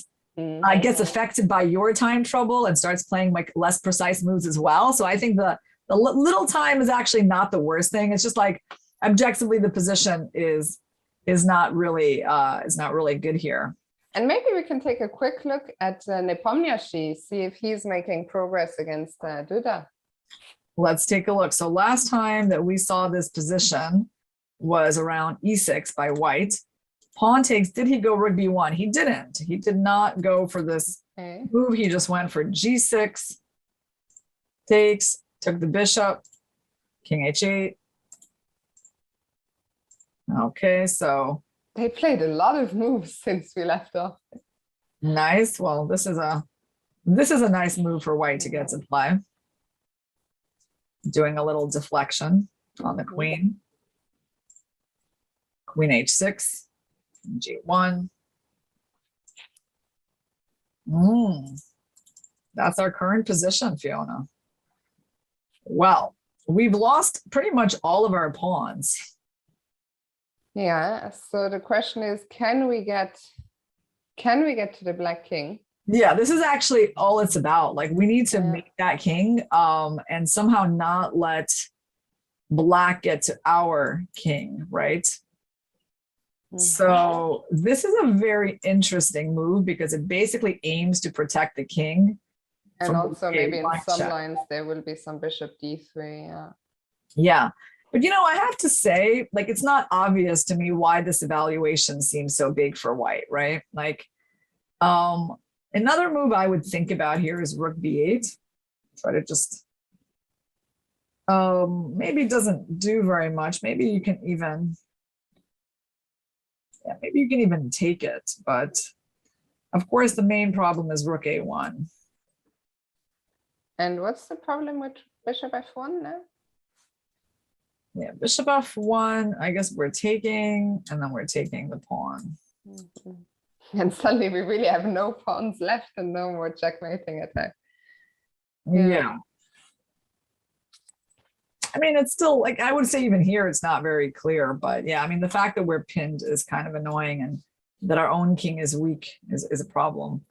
gets affected by your time trouble and starts playing like less precise moves as well. So I think the little time is actually not the worst thing. It's just like objectively the position is not really good here. And maybe we can take a quick look at Nepomniachtchi, see if he's making progress against Duda. Let's take a look. So last time that we saw this position was around e6 by white. Pawn takes, did he go rook b1? He didn't. He did not go for this move. He just went for g6, takes, took the bishop, king h8. Okay, so they played a lot of moves since we left off. Nice. Well, this is a nice move for white to get to play. Doing a little deflection on the queen. Queen h6, g1. That's our current position, Fiona. Well, we've lost pretty much all of our pawns. Yeah, so the question is, can we get to the black king? Yeah, this is actually all it's about. Like we need to make that king and somehow not let black get to our king, right? So this is a very interesting move because it basically aims to protect the king. And also maybe in some lines there will be some bishop d3, Yeah. But, you know, I have to say, like, it's not obvious to me why this evaluation seems so big for white, right? Like, another move I would think about here is rook b8. Try to just, maybe it doesn't do very much. Maybe you can even, maybe you can even take it. But, of course, the main problem is rook a1. And what's the problem with bishop f1 now? Yeah, bishop f1, I guess we're taking, and then we're taking the pawn. And suddenly we really have no pawns left and no more checkmating attack. Yeah. I mean, it's still, like, I would say even here, it's not very clear, but yeah, I mean, the fact that we're pinned is kind of annoying and that our own king is weak is a problem.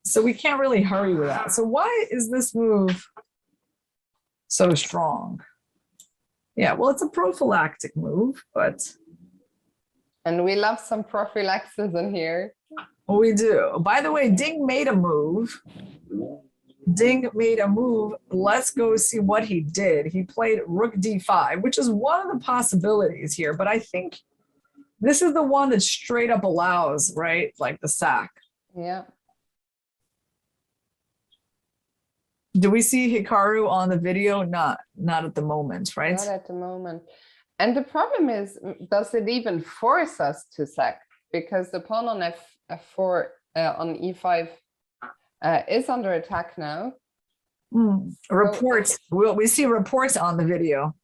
So we can't really hurry with that. So why is this move so strong? Yeah, well, it's a prophylactic move, but... And we love some prophylaxis in here. We do. By the way, Ding made a move. Let's go see what he did. He played rook d5, which is one of the possibilities here, but I think this is the one that straight up allows, right? Like the sack. Yeah. Do we see Hikaru on the video? Not at the moment, right? Not at the moment. And the problem is, does it even force us to sack? Because the pawn on f4 on e5 is under attack now. Reports. We see reports on the video,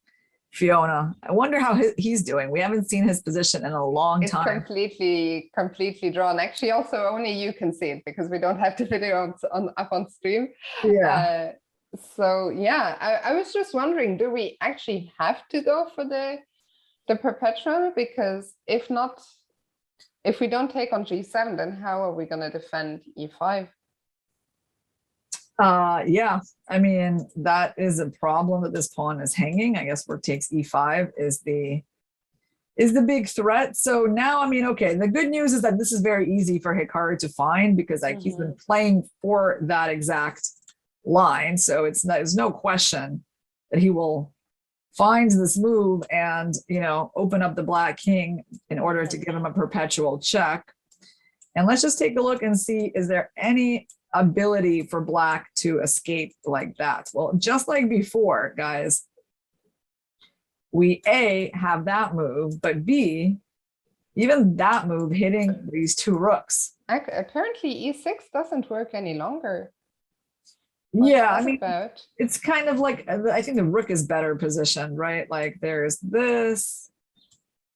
Fiona. I wonder how he's doing. We haven't seen his position in a long time. It's completely drawn. Actually, also only you can see it because we don't have the video up on stream. Yeah. So yeah, I was just wondering, do we actually have to go for the perpetual? Because if not, if we don't take on g7, then how are we going to defend e5? Yeah, I mean, that is a problem that this pawn is hanging. I guess rook takes e5 is the big threat. So now, I mean, okay, the good news is that this is very easy for Hikaru to find because like he's been playing for that exact line. So there's no question that he will find this move and, you know, open up the black king in order to give him a perpetual check. And let's just take a look and see, is there any ability for black to escape like that? Well, just like before, guys, we A, have that move, but B, even that move hitting these two rooks. Apparently e6 doesn't work any longer. Yeah, I mean, it's kind of like, I think the rook is better positioned, right? Like there's this.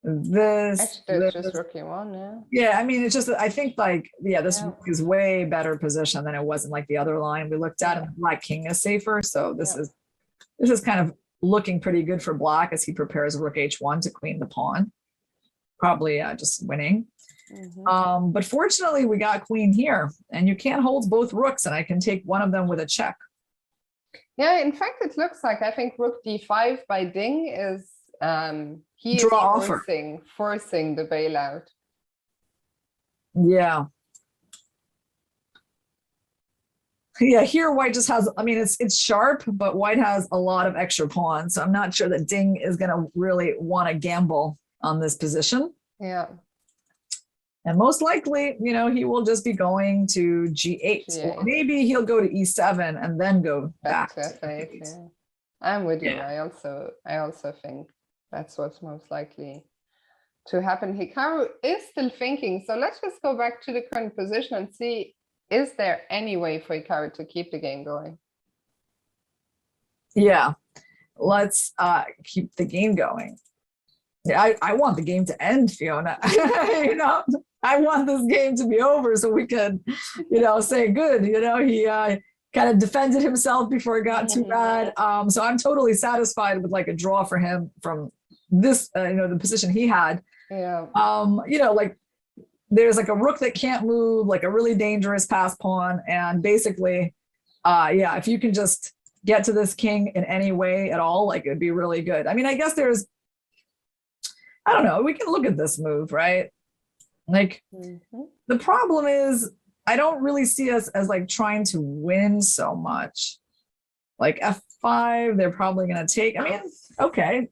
Actually, there's just rook e1, yeah. Yeah, I mean, it's just, I think like, yeah, this rook is way better position than it was in like the other line we looked at, and black king is safer. So this is kind of looking pretty good for black as he prepares rook h1 to queen the pawn. Probably just winning. But fortunately, we got queen here, and you can't hold both rooks, and I can take one of them with a check. Yeah, in fact, it looks like I think rook d5 by Ding is he is forcing the bailout. Yeah. Yeah, here white just has, I mean, it's sharp, but white has a lot of extra pawns. So I'm not sure that Ding is going to really want to gamble on this position. Yeah. And most likely, you know, he will just be going to g8. Or maybe he'll go to e7 and then go back to f8. Yeah. I'm with you. I also think that's what's most likely to happen. Hikaru is still thinking. So let's just go back to the current position and see, is there any way for Hikaru to keep the game going? Yeah, let's keep the game going. Yeah, I want the game to end, Fiona. You know, I want this game to be over so we could, you know, say good. You know, he kind of defended himself before it got too bad. So I'm totally satisfied with like a draw for him from this, you know, the position he had. Yeah. You know, like there's like a rook that can't move, like a really dangerous pass pawn, and basically, yeah, if you can just get to this king in any way at all, like it'd be really good. I mean, I guess there's, I don't know, we can look at this move, right? Like the problem is I don't really see us as like trying to win so much. Like f5, they're probably going to take, I mean, okay,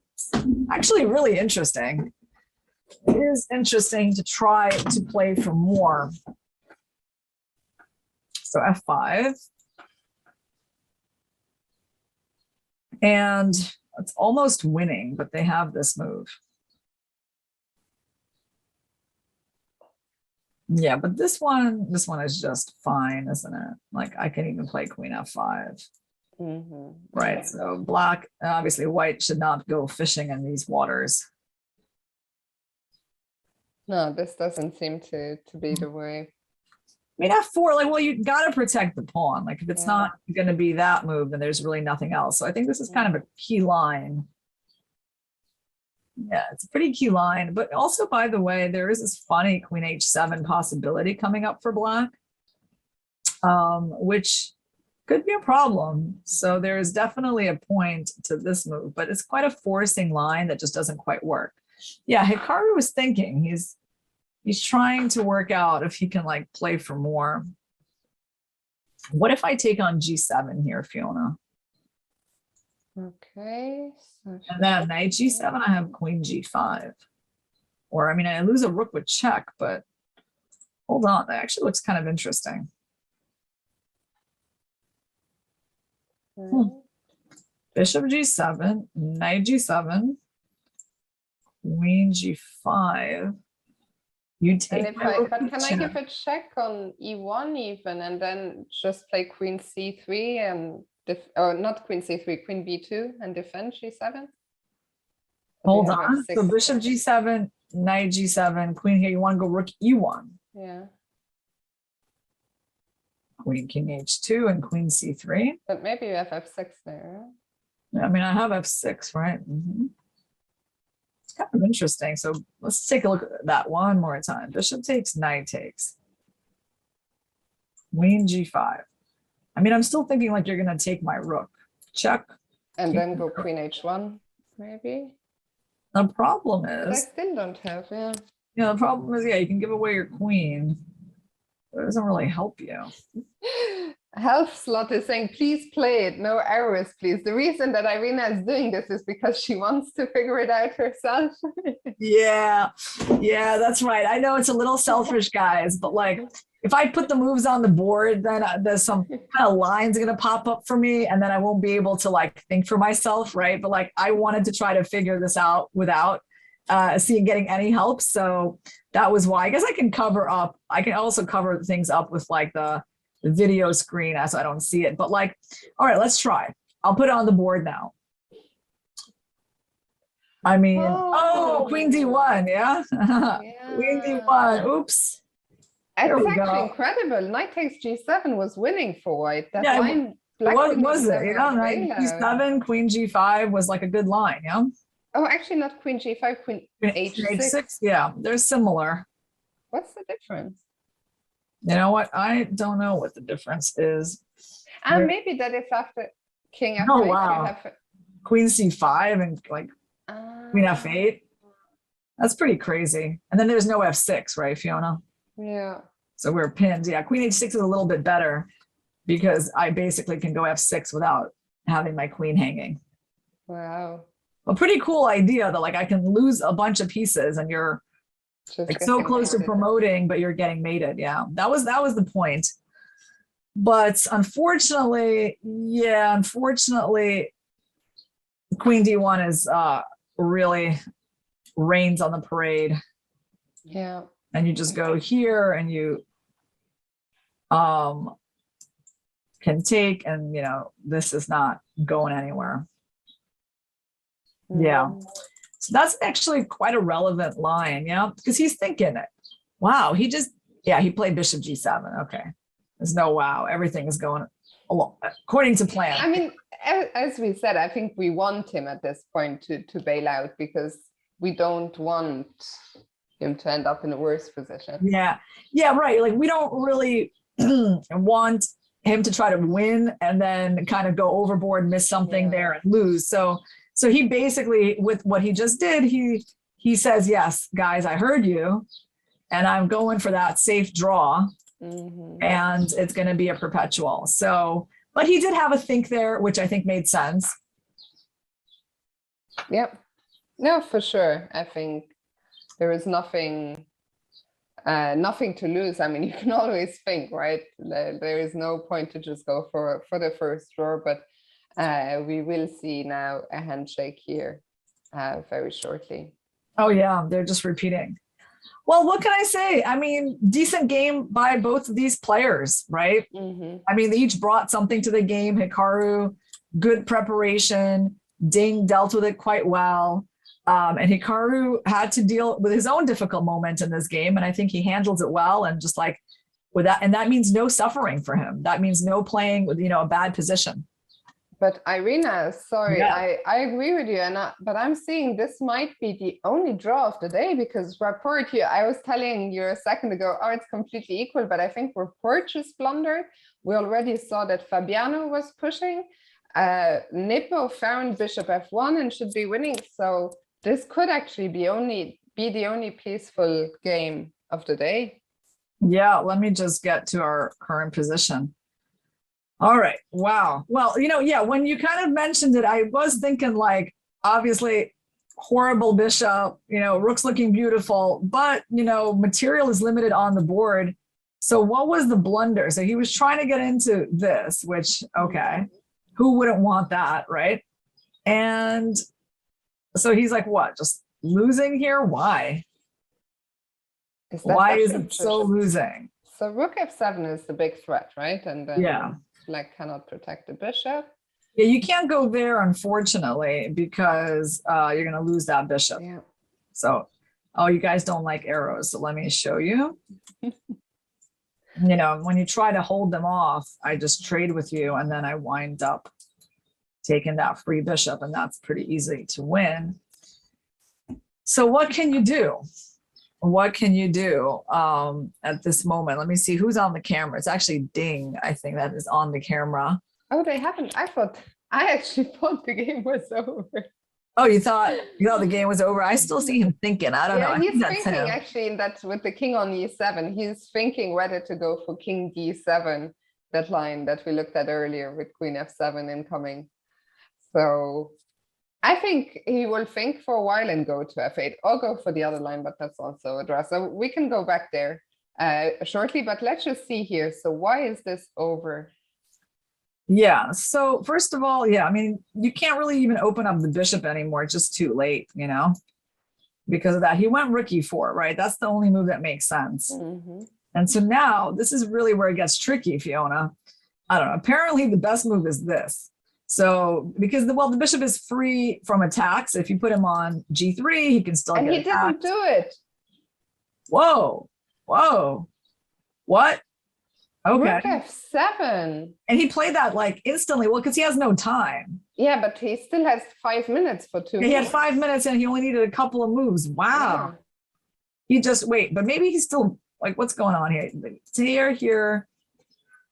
actually really interesting. It is interesting to try to play for more. So f5. And it's almost winning, but they have this move. Yeah, but this one is just fine, isn't it? Like I can even play queen f5. Right, so black, obviously white should not go fishing in these waters. No, this doesn't seem to be the way. I mean, f4, like, well, you got to protect the pawn. Like, if it's not going to be that move, then there's really nothing else. So I think this is kind of a key line. Yeah, it's a pretty key line. But also, by the way, there is this funny queen h7 possibility coming up for black, which could be a problem. So there is definitely a point to this move, but it's quite a forcing line that just doesn't quite work. Yeah, Hikaru was thinking, he's trying to work out if he can like play for more. What if I take on g7 here, Fiona? Okay. And then knight g7, I have queen g5. Or I mean, I lose a rook with check, but hold on, that actually looks kind of interesting. Bishop g7, knight g7, queen g5. You take. But can I give a check on e1 even, and then just play queen c3 and or not queen c3, queen b2 and defend g7? Hold on. So bishop g7, knight g7, queen here. You want to go rook e1. Yeah. Queen king h2 and queen c3. But maybe you have f6 there. I mean, I have f6, right? It's kind of interesting. So let's take a look at that one more time. Bishop takes, knight takes. Queen g5. I mean, I'm still thinking like you're going to take my rook. Check. And then go queen h1, maybe. The problem But I is, still don't have, yeah. the problem is, yeah, you can give away your queen. But it doesn't really help you. Health slot is saying, please play it, no errors, please. The reason that Irina is doing this is because she wants to figure it out herself. Yeah, that's right. I know it's a little selfish, guys, but like if I put the moves on the board, then there's some kind of lines going to pop up for me, and then I won't be able to like think for myself, right? But like I wanted to try to figure this out without getting any help. So that was why. I guess I can cover up. I can also cover things up with like the video screen as I don't see it. But like, all right, let's try. I'll put it on the board now. I mean, queen d1, yeah? Queen d1, oops. It's actually incredible. Knight takes g7 was winning for white. That line, what was it? You know, knight g7, queen g5 was like a good line, yeah? Oh, actually not queen g5, queen h6. Yeah, they're similar. What's the difference? You know what? I don't know what the difference is. And maybe that is after king f8. Oh, wow. Queen c5 and like queen f8. That's pretty crazy. And then there's no f6, right, Fiona? Yeah. So we're pinned. Yeah, queen h6 is a little bit better because I basically can go f6 without having my queen hanging. Wow. A pretty cool idea that like I can lose a bunch of pieces and you're like so close to promoting, but you're getting mated. Yeah, that was the point. But unfortunately, queen d1 is really reigns on the parade. Yeah. And you just go here and you can take, and you know, this is not going anywhere. Yeah. So that's actually quite a relevant line, yeah, because he's thinking it. Wow, he played bishop g7. Okay. There's no wow. Everything is going along according to plan. I mean, as we said, I think we want him at this point to bail out because we don't want him to end up in a worse position. Yeah, right. Like we don't really want him to try to win and then kind of go overboard, miss something there and lose. So he basically, with what he just did, he says, yes, guys, I heard you, and I'm going for that safe draw, and it's going to be a perpetual. So, but he did have a think there, which I think made sense. Yep. No, for sure. I think there is nothing to lose. I mean, you can always think, right? There is no point to just go for the first draw, but we will see now a handshake here very shortly. Oh yeah, they're just repeating. Well, what can I say? I mean, decent game by both of these players, right? I mean, they each brought something to the game. Hikaru, good preparation. Ding dealt with it quite well. And Hikaru had to deal with his own difficult moment in this game. And I think he handles it well. And just like with that, and that means no suffering for him. That means no playing with, a bad position. But Irina, sorry, I agree with you. But I'm seeing this might be the only draw of the day because Rapport here, I was telling you a second ago, it's completely equal, but I think Rapport just blundered. We already saw that Fabiano was pushing. Nippo found bishop f1 and should be winning. So this could actually be the only peaceful game of the day. Yeah, let me just get to our current position. All right. Wow. Well, when you kind of mentioned it, I was thinking like, obviously horrible bishop, rook's looking beautiful, but, material is limited on the board. So what was the blunder? So he was trying to get into this, which, okay, who wouldn't want that, right? And so he's like, what, just losing here? Why? Why is it so losing? So rook f7 is the big threat, right? And then Black cannot protect the bishop. Yeah, you can't go there, unfortunately, because you're going to lose that bishop. Yeah. So, you guys don't like arrows. So let me show you. When you try to hold them off, I just trade with you and then I wind up taking that free bishop, and that's pretty easy to win. So what can you do? what can you do at this moment? Let me see who's on the camera. It's actually Ding, I think, that is on the camera. Oh, they haven't. I actually thought the game was over. Oh, you thought the game was over? I still see him thinking. I don't know. I He's think that's thinking him. actually that with the king on e7, he's thinking whether to go for king d7, that line that we looked at earlier with queen f7 incoming. So I think he will think for a while and go to f8 or go for the other line, but that's also a draw. So we can go back there shortly, but let's just see here. So why is this over? Yeah. So first of all, yeah, I mean, you can't really even open up the bishop anymore. It's just too late, you know, because of that. He went rook e4, right? That's the only move that makes sense. Mm-hmm. And so now this is really where it gets tricky, Fiona. I don't know. Apparently the best move is this. So because the bishop is free from attacks. If you put him on g3, he can still get he attacked. didn't do it. Whoa. What? Okay. Rook f7. And he played that like instantly. Well, because he has no time. Yeah, but he still has 5 minutes for two. He had 5 minutes and he only needed a couple of moves. Wow. Yeah. He just wait, but maybe he's still like, what's going on here? It's here.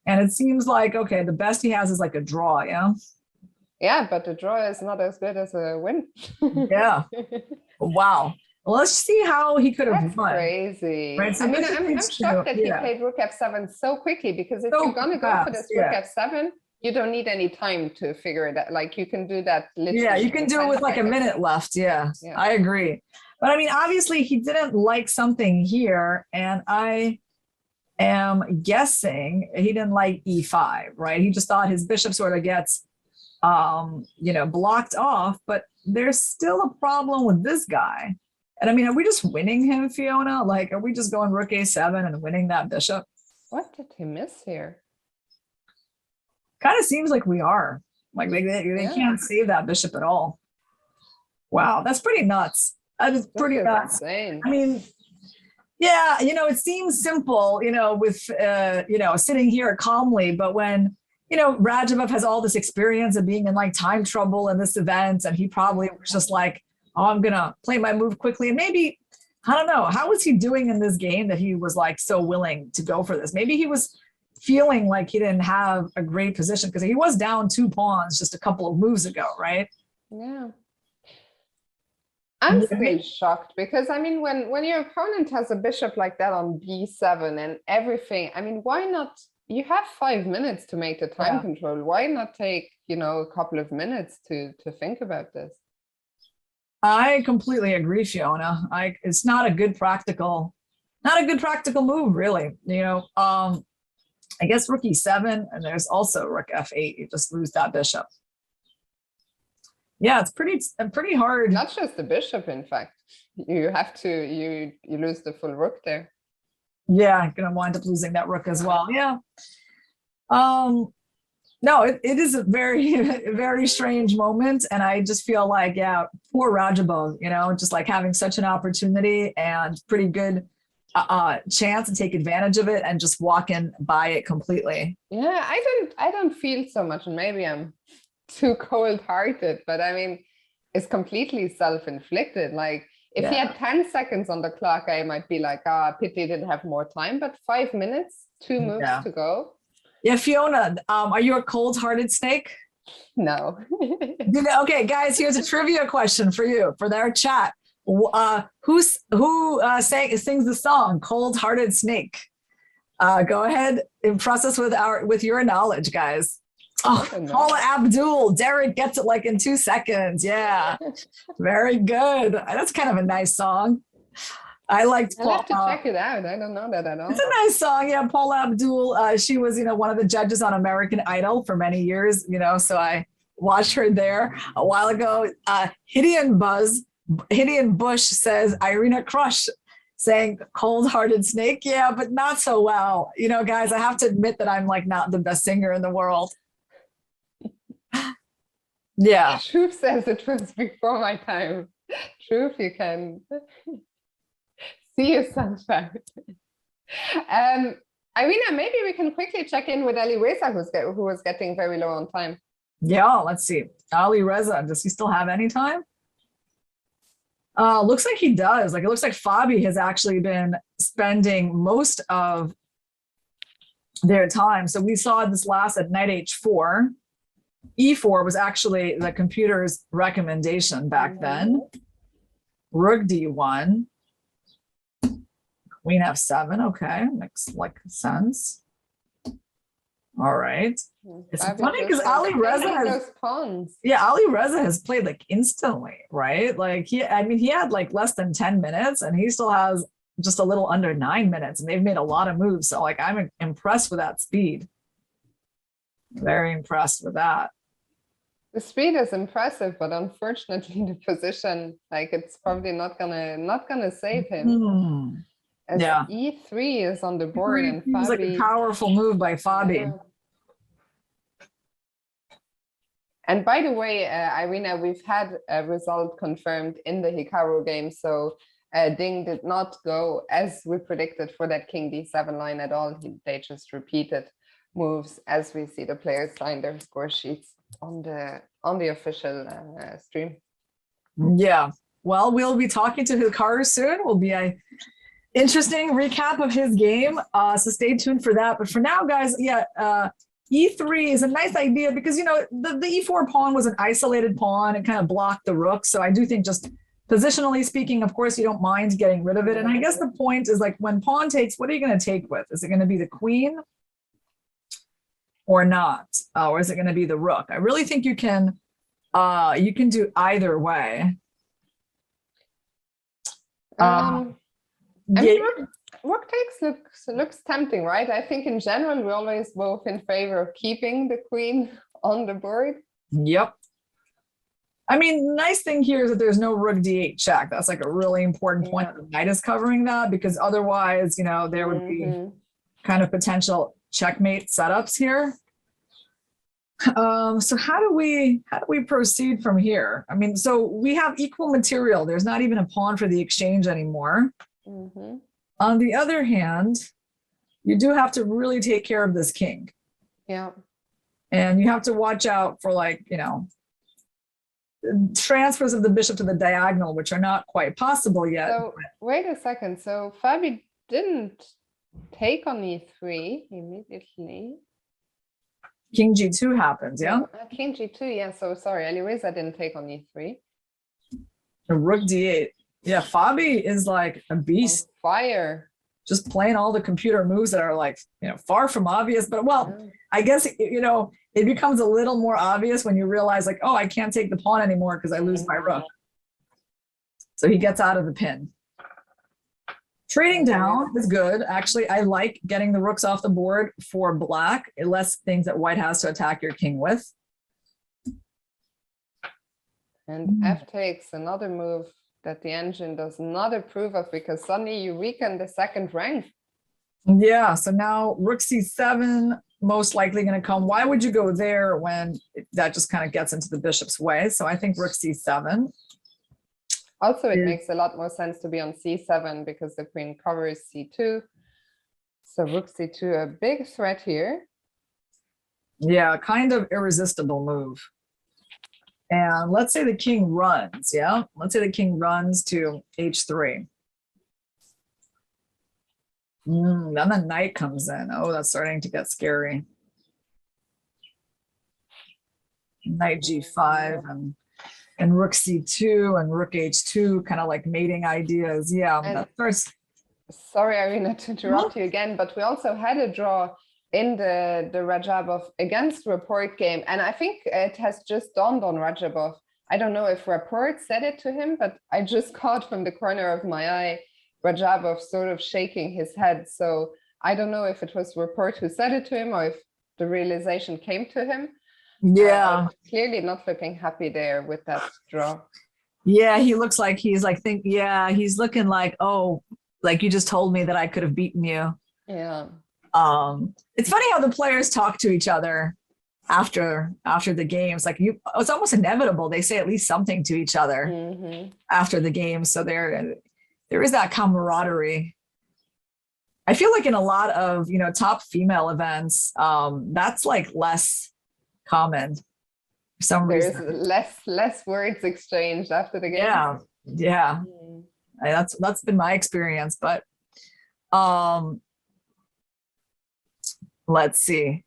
And it seems like, okay, the best he has is like a draw, yeah? Yeah, but the draw is not as good as a win. Yeah. Wow. Well, let's see how he could have That's won. crazy. Right, so I mean, I'm shocked that he yeah. played rook f7 so quickly, because if So you're gonna go for this fast, rook yeah. f7, you don't need any time to figure it out. Like you can do that literally. Yeah, you can do it with like a minute left. Yeah, I agree. But I mean, obviously he didn't like something here, and I am guessing he didn't like e5, right? He just thought his bishop sort of gets blocked off, but there's still a problem with this guy. And I mean, are we just winning him, Fiona? Like, are we just going rook a7 and winning that bishop? What did he miss here? Kind of seems like we are. Like they can't save that bishop at all. Wow, that's pretty nuts. That is pretty nuts. Insane. I mean, yeah, it seems simple, with sitting here calmly, but when Rajabov has all this experience of being in like time trouble in this event, and he probably was just like, oh, I'm gonna play my move quickly. And maybe, I don't know, how was he doing in this game that he was like so willing to go for this? Maybe he was feeling like he didn't have a great position because he was down 2 pawns just a couple of moves ago, right? Yeah. I'm still shocked because I mean, when your opponent has a bishop like that on b7 and everything, I mean, why not? You have 5 minutes to make the time control. Why not take, a couple of minutes to think about this? I completely agree, Fiona. It's not a good practical move, really. I guess rook e7, and there's also rook f8. You just lose that bishop. Yeah, it's pretty hard. Not just the bishop, in fact. You have to you lose the full rook there. Yeah, I'm gonna wind up losing that rook as well. Yeah. No, it is a very, very strange moment. And I just feel like, yeah, poor Rajabov, just like having such an opportunity and pretty good chance to take advantage of it and just walking by it completely. Yeah, I don't feel so much, and maybe I'm too cold-hearted, but I mean, it's completely self-inflicted. Like if he had 10 seconds on the clock, I might be like, pity didn't have more time, but 5 minutes, 2 moves to go. Yeah, Fiona, are you a cold-hearted snake? No. Okay, guys, here's a trivia question for you, for their chat. Who sings the song "Cold-Hearted Snake"? Go ahead, impress us with your knowledge, guys. Oh, Paula Abdul, Derek gets it like in 2 seconds. Yeah, very good. That's kind of a nice song. I'll have to check it out. I don't know that at all. It's a nice song. Yeah, Paula Abdul. She was, one of the judges on American Idol for many years, so I watched her there a while ago. Hideon Bush says Irina Crush saying "Cold-Hearted Snake." Yeah, but not so well. Guys, I have to admit that I'm like not the best singer in the world. Yeah. Truth says it was before my time. Truth, you can see yourself out. Irina, maybe we can quickly check in with Ali Reza, who was getting very low on time. Yeah, let's see. Ali Reza, does he still have any time? Looks like he does. Like, it looks like Fabi has actually been spending most of their time. So we saw this last at knight h4. E4 was actually the computer's recommendation back then. Rook d1. Queen f7. Okay, makes like sense. All right. It's funny because Ali Reza has pawns. Yeah, Ali Reza has played like instantly, right? Like he had like less than 10 minutes and he still has just a little under 9 minutes and they've made a lot of moves. So like I'm impressed with that speed. Very impressed with that. The speed is impressive, but unfortunately the position, like it's probably not gonna save him. As Yeah. E3 is on the board and It was like a powerful move by Fabi. Yeah. And by the way, Irina, we've had a result confirmed in the Hikaru game. So Ding did not go as we predicted for that King D7 line at all. They just repeated moves as we see the players sign their score sheets on the official stream. Yeah. Well, we'll be talking to Hikaru soon. Will be a interesting recap of his game. So stay tuned for that. But for now, guys, yeah. E3 is a nice idea because, you know, the E4 pawn was an isolated pawn and kind of blocked the rook. So I do think just positionally speaking, of course, you don't mind getting rid of it. And I guess the point is like when pawn takes, what are you going to take with? Is it going to be the queen or not? Or is it going to be the rook? I really think you can do either way. Rook takes looks tempting, right? I think in general, we're always both in favor of keeping the queen on the board. Yep. I mean, nice thing here is that there's no rook d8 check. That's like a really important point. The knight is covering that because otherwise, you know, there would be kind of potential checkmate setups here. So how do we proceed from here? I mean, so we have equal material. There's not even a pawn for the exchange anymore. On the other hand, you do have to really take care of this king. Yeah. And you have to watch out for, like, you know, transfers of the bishop to the diagonal, which are not quite possible yet. So wait a second. So Fabi didn't take on e3 immediately. King g2 happens, yeah? King g2, yeah. So sorry, Alireza didn't take on e3. Rook d8. Yeah, Fabi is like a beast. On fire. Just playing all the computer moves that are, like, you know, far from obvious. But, well, I guess, you know, it becomes a little more obvious when you realize, like, oh, I can't take the pawn anymore because I lose my rook. So he gets out of the pin. Trading down is good. Actually, I like getting the rooks off the board for black. Less things that white has to attack your king with. And f takes, another move that the engine does not approve of because suddenly you weaken the second rank. Yeah, so now rook c7 most likely going to come. Why would you go there when that just kind of gets into the bishop's way? So I think rook c7. Also, it makes a lot more sense to be on c7 because the queen covers c2. So rook c2, a big threat here. Yeah, kind of irresistible move. And let's say the king runs, yeah? Let's say the king runs to h3. Then the knight comes in. Oh, that's starting to get scary. Knight g5 and rook c2 and rook h2, kind of like mating ideas. Yeah, that starts. Sorry, Irina, to interrupt you again, but we also had a draw in the Rajabov against Rapport game. And I think it has just dawned on Rajabov. I don't know if Rapport said it to him, but I just caught from the corner of my eye Rajabov sort of shaking his head. So I don't know if it was Rapport who said it to him or if the realization came to him. Yeah. Clearly not looking happy there with that draw. Yeah, he looks like he's like, he's looking like, oh, like you just told me that I could have beaten you. Yeah. It's funny how the players talk to each other after the games. Like it's almost inevitable. They say at least something to each other after the game. So there is that camaraderie. I feel like in a lot of, you know, top female events, that's like less common for some reason. There's less words exchanged after the game. Yeah, that's been my experience. But let's see.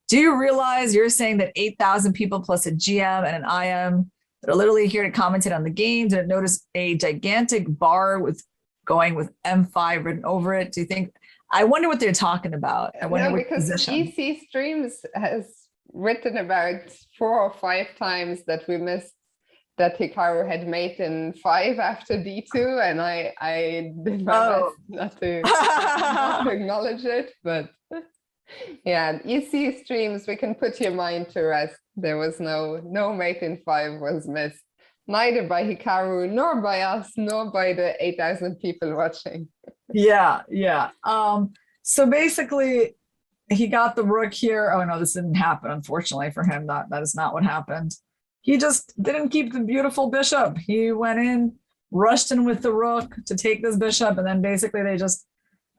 Do you realize you're saying that 8,000 people plus a GM and an IM that are literally here to commentate on the game? Didn't notice a gigantic bar with going with M5 written over it? Do you think? I wonder what they're talking about. I wonder No, what because position. EC Streams has written about 4 or 5 times that we missed that Hikaru had mate in 5 after D2, and I did my best not to acknowledge it, but yeah, EC Streams, we can put your mind to rest. There was no mate in 5 was missed, neither by Hikaru, nor by us, nor by the 8,000 people watching. Yeah. So basically, he got the rook here. Oh no, this didn't happen, unfortunately for him. That is not what happened. He just didn't keep the beautiful bishop. He went in, rushed in with the rook to take this bishop, and then basically they just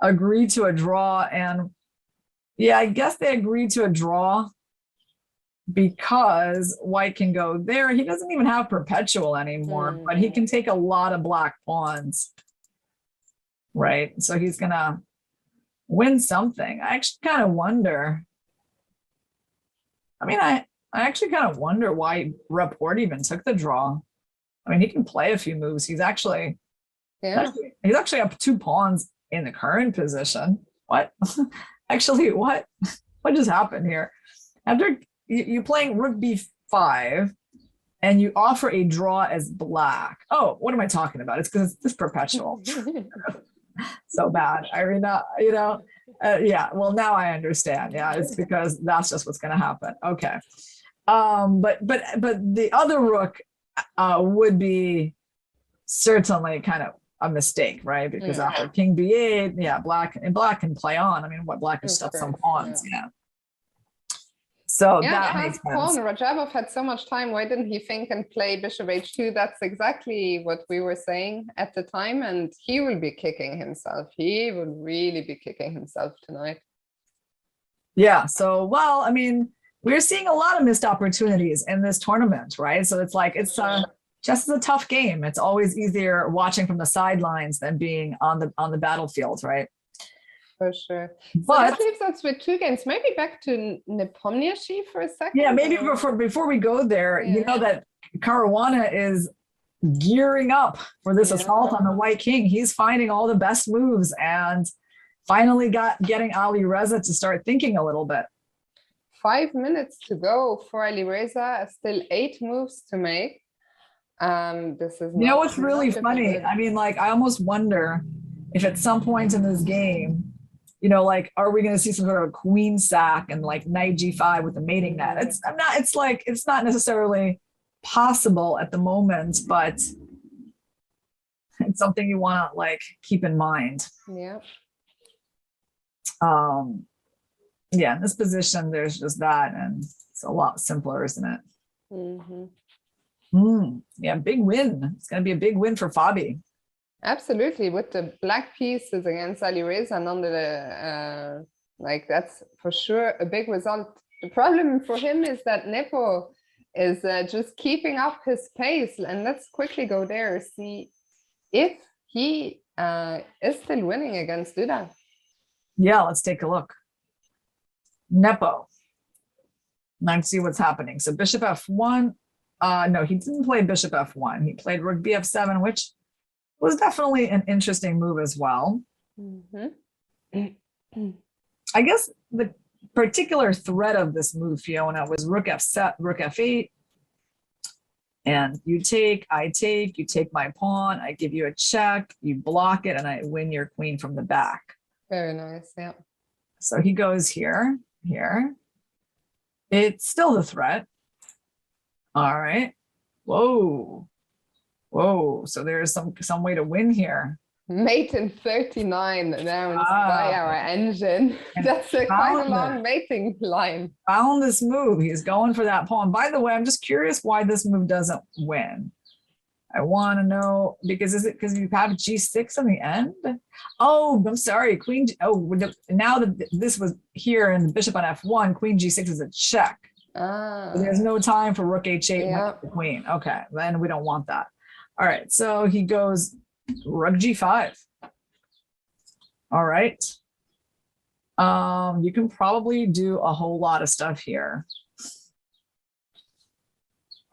agreed to a draw. And yeah, I guess they agreed to a draw because white can go there. He doesn't even have perpetual anymore, but he can take a lot of black pawns, right? So he's gonna win something. I actually kind of wonder. I mean, I actually kind of wonder why Rapport even took the draw. I mean, he can play a few moves. He's actually up 2 pawns in the current position. What? Actually, what just happened here? After you playing Rook B5 and you offer a draw as black. Oh, what am I talking about? It's because it's this perpetual. So bad, Irina, yeah, well, now I understand. Yeah, it's because that's just what's going to happen. Okay. But the other rook would be certainly kind of a mistake, right? Because after King B8, yeah, black can play on. I mean, what, black is stuff some pawns, yeah. So that makes sense. Pawn. Rajabov had so much time. Why didn't he think and play Bishop H2? That's exactly what we were saying at the time, and he will be kicking himself. He would really be kicking himself tonight. Yeah. So, well, I mean, we're seeing a lot of missed opportunities in this tournament, right? So it's like just a tough game. It's always easier watching from the sidelines than being on the battlefield, right? For sure. But so that leaves us with 2 games. Maybe back to Nepomniachtchi for a second. Yeah, maybe before we go there, you know that Caruana is gearing up for this assault on the White King. He's finding all the best moves and finally getting Ali Reza to start thinking a little bit. 5 minutes to go for Ali Reza. Still 8 moves to make. This is what's really funny? I mean, like, I almost wonder if at some point in this game, like, are we going to see some sort of queen sack and like knight G5 with the mating net? It's not necessarily possible at the moment, but it's something you want to like keep in mind. Yeah. Yeah, in this position, there's just that, and it's a lot simpler, isn't it? Yeah, big win. It's going to be a big win for Fabi. Absolutely, with the black pieces against Ali Reza and under the that's for sure a big result. The problem for him is that Nepo is just keeping up his pace, and let's quickly go there, see if he is still winning against Duda. Yeah, let's take a look. Nepo. Let's see what's happening. So Bishop F1. No, he didn't play Bishop F1. He played Rook BF7, which was definitely an interesting move as well. I guess the particular threat of this move, Fiona, was Rook F8. And you take, I take, you take my pawn, I give you a check, you block it, and I win your queen from the back. Very nice, yeah. So he goes here. It's still the threat. All right. Whoa. So there's some way to win here. Mate in 39 announced by our engine. That's quite a long mating line. Found this move. He's going for that pawn. By the way, I'm just curious why this move doesn't win. I want to know, because is it because you have G6 on the end? Oh, I'm sorry, Queen. Now that this was here and the bishop on F1, Queen G6 is a check. There's no time for rook h8 Yeah. with the queen. Okay, then we don't want that. All right, so he goes rook g5. All right. You can probably do a whole lot of stuff here.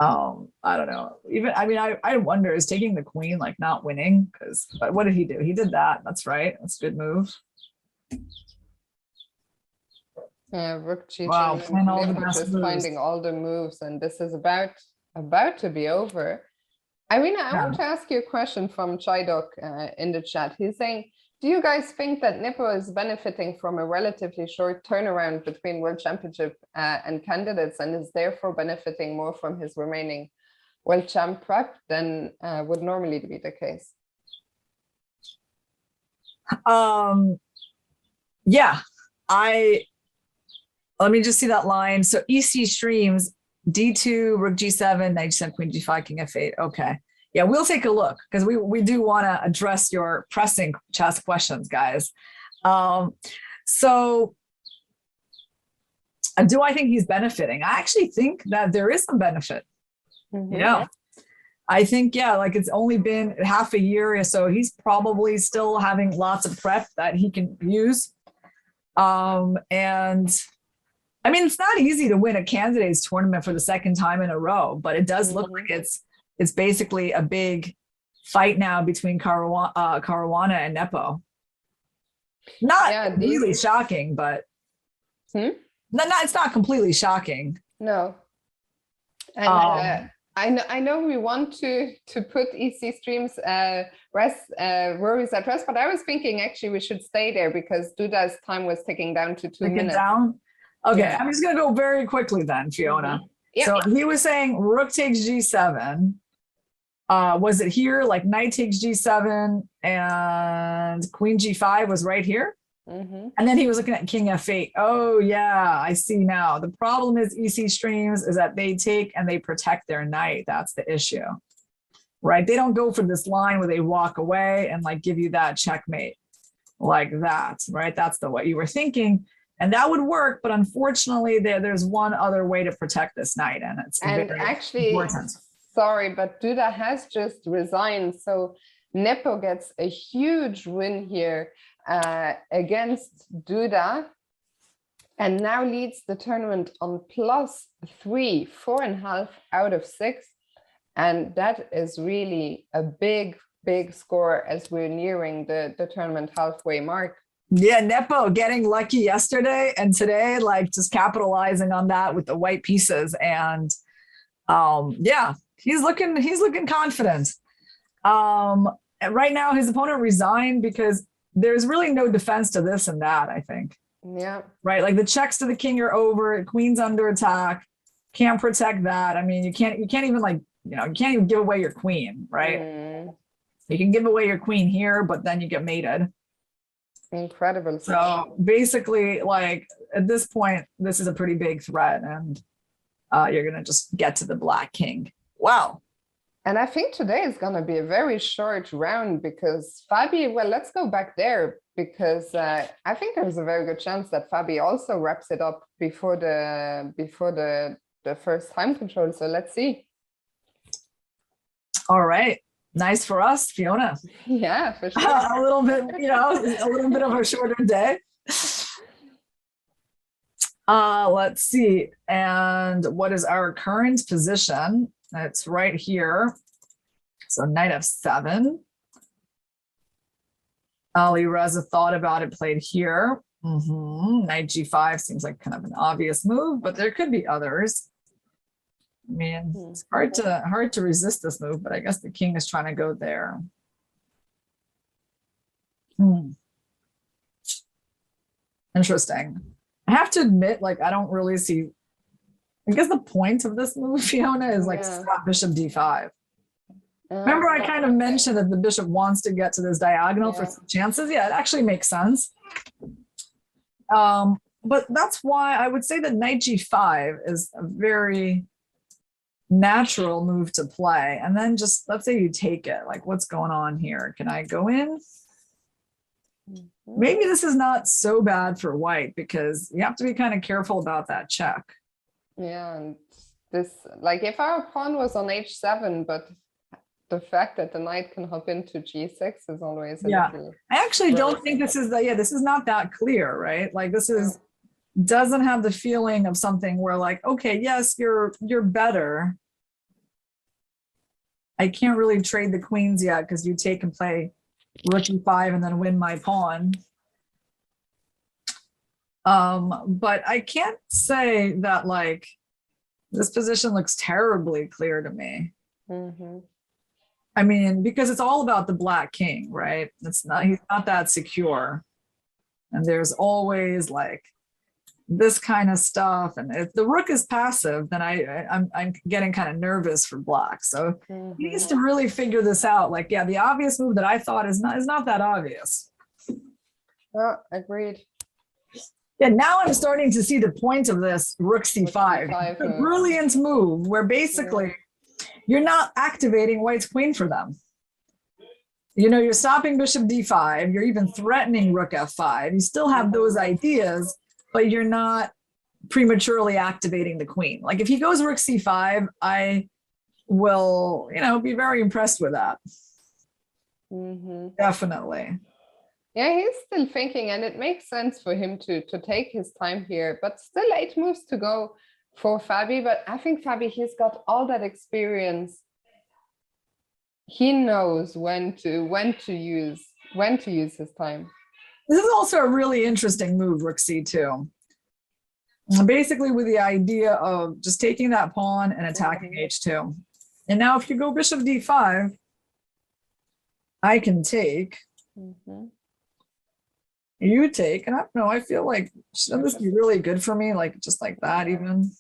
I don't know. Even I mean, I wonder, is taking the queen like not winning? But what did he do? He did that. That's right. That's a good move. Yeah, rook g2. Wow, playing all the Nipper best just moves. finding all the moves, and this is about to be over. Irina, I want to ask you a question from Chidok in the chat. He's saying, do you guys think that Nippo is benefiting from a relatively short turnaround between World Championship and candidates, and is therefore benefiting more from his remaining World Champ prep than would normally be the case? Yeah, let me just see that line. So EC streams D2, Rook G7, Knight G7, Queen G5, King F8. Okay. Yeah, we'll take a look because we do want to address your pressing chess questions, guys. So do I think he's benefiting? I actually think that there is some benefit. Yeah. I think, yeah, like it's only been half a year, so he's probably still having lots of prep that he can use. And I mean, it's not easy to win a candidates tournament for the second time in a row, but it does look like it's basically a big fight now between Caruana and Nepo. Not really shocking, but it's not completely shocking. No. And I know we want to put EC streams worries at rest, but I was thinking actually we should stay there because Duda's time was ticking down to 2 minutes. Down? Okay, yeah. I'm just gonna go very quickly then, Fiona. Yeah. So he was saying Rook takes G7. Was it here? Like Knight takes G7 and Queen G5 was right here. And then he was looking at King F8. Oh yeah, I see now. The problem is EC streams is that they take and they protect their knight. That's the issue, right? They don't go for this line where they walk away and like give you that checkmate like that, right? That's what you were thinking. And that would work, but unfortunately, there's one other way to protect this knight, and it's very actually important. Sorry, but Duda has just resigned, so Nepo gets a huge win here against Duda, and now leads the tournament on +3, 4.5 out of 6, and that is really a big score as we're nearing the tournament halfway mark. Yeah, Nepo getting lucky yesterday and today, like just capitalizing on that with the white pieces. And yeah, he's looking confident. And right now his opponent resigned because there's really no defense to this and that, I think. Yeah. Right. Like the checks to the king are over, queen's under attack, can't protect that. I mean, you can't even like, you can't even give away your queen, right? You can give away your queen here, but then you get mated. Incredible. So basically, like at this point, this is a pretty big threat, and you're gonna just get to the black king. Wow. And I think today is gonna be a very short round because Fabi. Well, let's go back there because I think there's a very good chance that Fabi also wraps it up before the first time control. So let's see. All right. Nice for us, Fiona. Yeah, for sure. A little bit, a little bit of a shorter day. Let's see. And what is our current position? It's right here. So Knight F7. Ali Reza thought about it, played here. Knight G5 seems like kind of an obvious move, but there could be others. I mean, it's hard to resist this move, but I guess the king is trying to go there. Interesting. I have to admit, like, I don't really see. I guess the point of this move, Fiona, is like stop bishop d5. Remember, I kind of mentioned that the bishop wants to get to this diagonal for some chances. Yeah, it actually makes sense. But that's why I would say that knight g5 is a very natural move to play. And then just let's say you take it, like what's going on here? Can I go in? Maybe this is not so bad for white because you have to be kind of careful about that check. Yeah, and this, like, if our pawn was on h7, but the fact that the knight can hop into g6 is always a Yeah, little. I actually don't think worrisome. this is yeah, this is not that clear, right? Like this is doesn't have the feeling of something where like, okay, yes, you're better. I can't really trade the queens yet because you take and play rook e5 and then win my pawn. But I can't say that like this position looks terribly clear to me. Mm-hmm. I mean, because it's all about the black king, right? It's not, he's not that secure. And there's always like this kind of stuff. And if the rook is passive, then I'm getting kind of nervous for black. So he needs to really figure this out. Like, yeah, the obvious move that I thought is not that obvious. Oh, agreed. Yeah, now I'm starting to see the point of this rook c5. C5 A brilliant move where basically you're not activating white's queen for them. You know, you're stopping bishop d5. You're even threatening rook f5. You still have those ideas, but you're not prematurely activating the queen. Like if he goes rook c5, I will, you know, be very impressed with that. Definitely. Yeah, he's still thinking, and it makes sense for him to take his time here, but still 8 moves to go for Fabi. But I think Fabi, he's got all that experience. He knows when to use his time. This is also a really interesting move, rook c2. Basically with the idea of just taking that pawn and attacking h2. And now if you go bishop d5, I can take. You take, and I don't know, I feel like, shouldn't this be really good for me? Like, just like that even?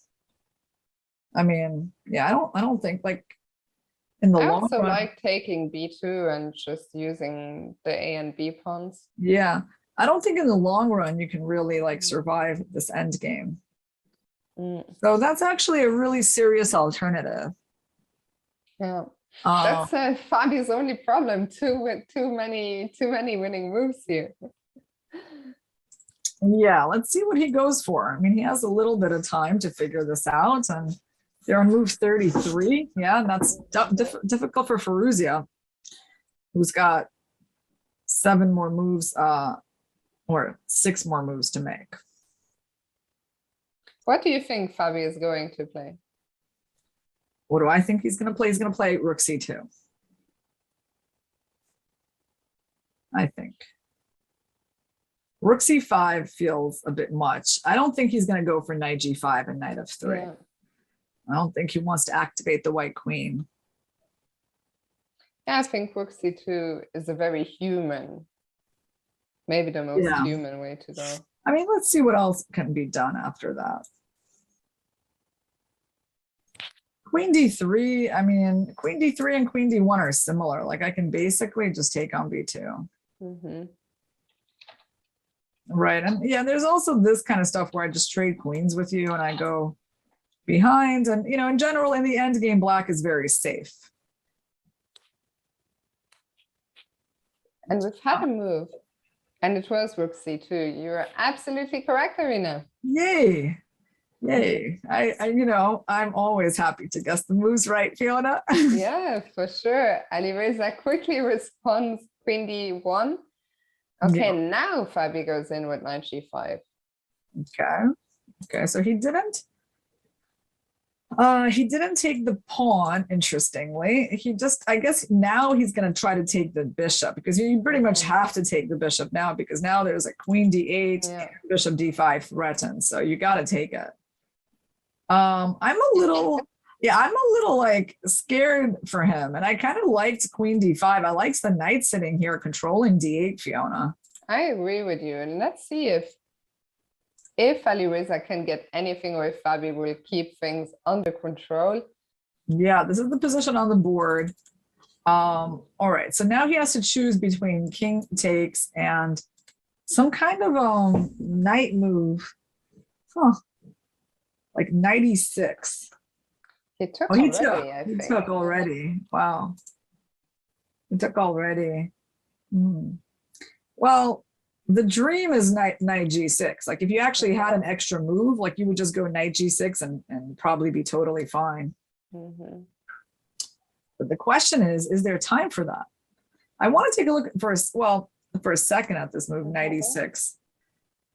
I mean, yeah, I don't think, like, in the long run. I also like taking b2 and just using the a and b pawns. Yeah, I don't think in the long run you can really, like, survive this end game. So that's actually a really serious alternative. Yeah. That's Fabi's only problem, too many winning moves here. Yeah, let's see what he goes for. I mean, he has a little bit of time to figure this out, and they're on move 33. Yeah, and that's difficult for Firouzja, who's got 7 more moves, or 6 more moves to make. What do you think Fabi is going to play? What do I think he's going to play? He's going to play rook c2. I think. Rook c5 feels a bit much. I don't think he's going to go for knight g5 and knight f3. Yeah. I don't think he wants to activate the white queen. Yeah, I think rook c2 is a very human, maybe the most human way to go. I mean, let's see what else can be done after that. Queen d3, I mean, queen d3 and queen d1 are similar. Like I can basically just take on b2. Right, and yeah, there's also this kind of stuff where I just trade queens with you and I go behind, and you know, in general, in the end game, black is very safe. And we've had a move, and it was rook c2. You're absolutely correct, Irina. Yay! Yay! I you know, I'm always happy to guess the moves right, Fiona. Yeah, for sure. Alireza quickly responds queen d1. Okay, now Fabi goes in with knight g5. Okay, so he didn't take the pawn, interestingly. He just, I guess now he's going to try to take the bishop, because you pretty much have to take the bishop now, because now there's a queen d8, and bishop d5 threatened, so you got to take it. I'm a little like scared for him, and I kind of liked queen d5. I liked the knight sitting here controlling d8, Fiona. I agree with you, and let's see if Alireza can get anything, or if Fabi will keep things under control. Yeah, this is the position on the board. All right, so now he has to choose between king takes and some kind of knight move. Like knight e6. He took already, I think. He took already. Wow. He took already. Well, the dream is knight g6. Like if you actually had an extra move, like you would just go knight g6 and probably be totally fine. But the question is there time for that? I want to take a look for a second at this move, knight e6,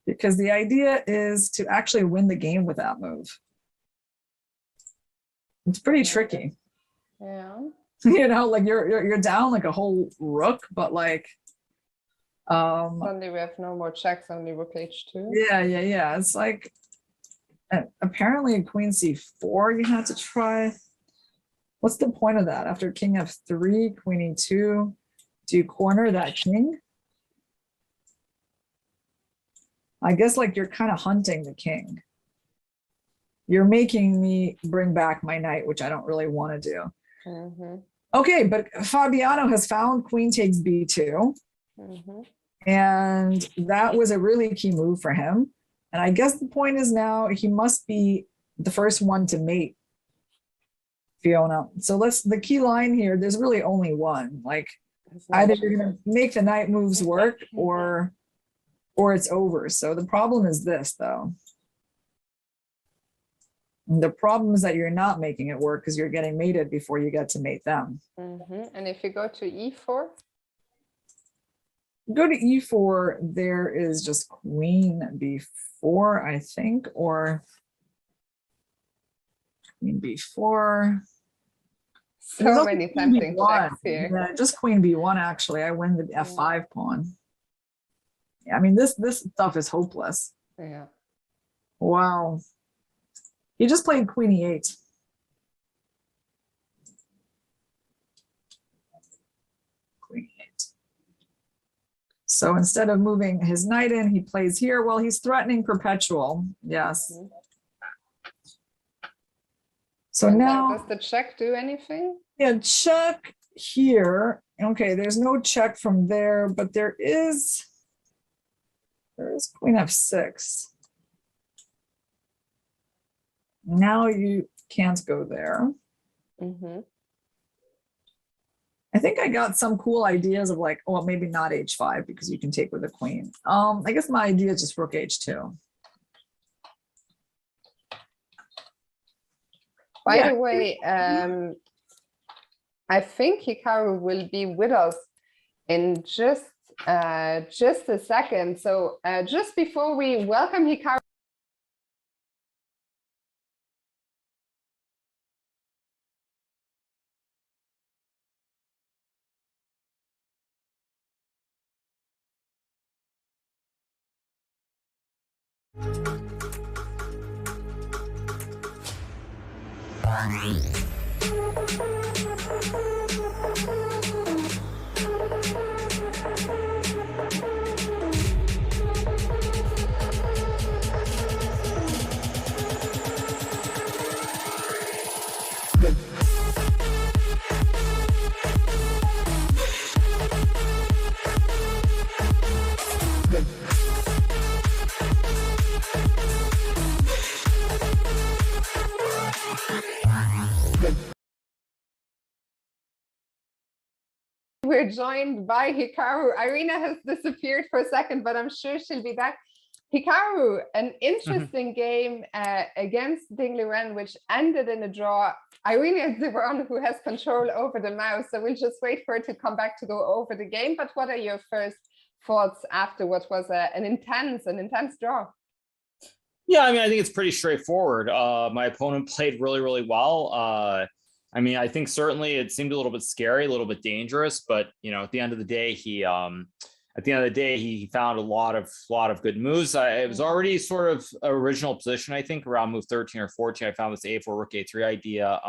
because the idea is to actually win the game with that move. It's pretty tricky. Yeah. You know, like you're down like a whole rook, but like Suddenly we have no more checks, only rook h2. yeah. It's like apparently queen c4 you had to try. What's the point of that? After king f3, queen e2, do you corner that king? I guess like you're kind of hunting the king. You're making me bring back my knight, which I don't really want to do. Okay, but Fabiano has found queen takes b2. And that was a really key move for him. And I guess the point is now he must be the first one to mate Fiona. So the key line here, there's really only one. Like either you're gonna make the knight moves work or it's over. So the problem is this though. The problem is that you're not making it work because you're getting mated before you get to mate them. And if you go to e4? Go to e4, there is just queen b4, I think, or queen b4. So many tempting checks here. Yeah, just queen b1, actually. I win the f5 pawn. Yeah, I mean, this stuff is hopeless. Yeah. Wow. He just played queen e8. Queen e8. So instead of moving his knight in, he plays here. Well, he's threatening perpetual. Yes. So now does the check do anything? Yeah, check here. Okay, there's no check from there, but there is queen f6. Now you can't go there. I think I got some cool ideas of like, well, maybe not h5 because you can take with a queen. I guess my idea is just rook h2. By the way, I think Hikaru will be with us in just a second. So just before we welcome Hikaru, we're joined by Hikaru. Irina has disappeared for a second, but I'm sure she'll be back. Hikaru, an interesting game against Ding Liren, which ended in a draw. Irina is the one who has control over the mouse, so we'll just wait for her to come back to go over the game. But what are your first thoughts after what was an intense draw? Yeah, I mean, I think it's pretty straightforward. My opponent played really, really well. I mean, I think certainly it seemed a little bit scary, a little bit dangerous, but you know, at the end of the day, he found a lot of good moves. It was already sort of original position, I think, around move 13 or 14. I found this a4 rook a3 idea.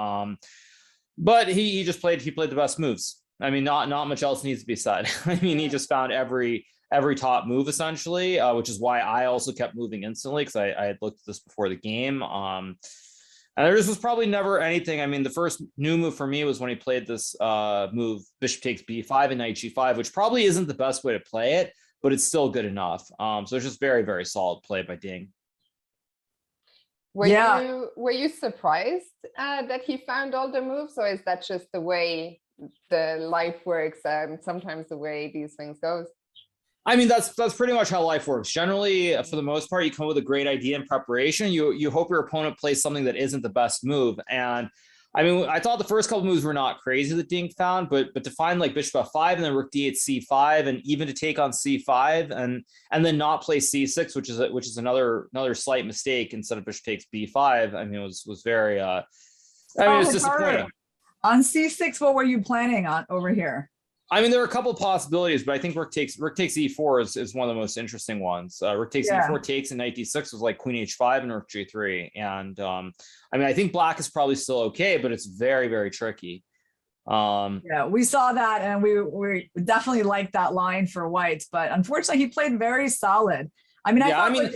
But he played the best moves. I mean, not much else needs to be said. I mean, he just found every top move essentially, which is why I also kept moving instantly because I had looked at this before the game. And there was probably never anything. I mean, the first new move for me was when he played this move, bishop takes b5 and knight g5, which probably isn't the best way to play it, but it's still good enough. So it's just very, very solid play by Ding. Were you surprised that he found all the moves, or is that just the way the life works and sometimes the way these things goes? I mean, that's pretty much how life works. Generally, for the most part, you come with a great idea in preparation. You hope your opponent plays something that isn't the best move. And I mean, I thought the first couple moves were not crazy that Ding found, but to find like bishop f5 and then rook d8 c5, and even to take on c5 and then not play c6, which is another slight mistake, instead of bishop takes b5. I mean, it was very I mean, it's disappointing. On c6, what were you planning on over here? I mean, there are a couple of possibilities, but I think rook takes e4 is one of the most interesting ones. Rook takes e4 takes, and knight d6 was like queen h5 and rook g3. And I mean, I think black is probably still okay, but it's very, very tricky. Yeah, we saw that, and we definitely liked that line for whites, but unfortunately, he played very solid. I mean, I mean,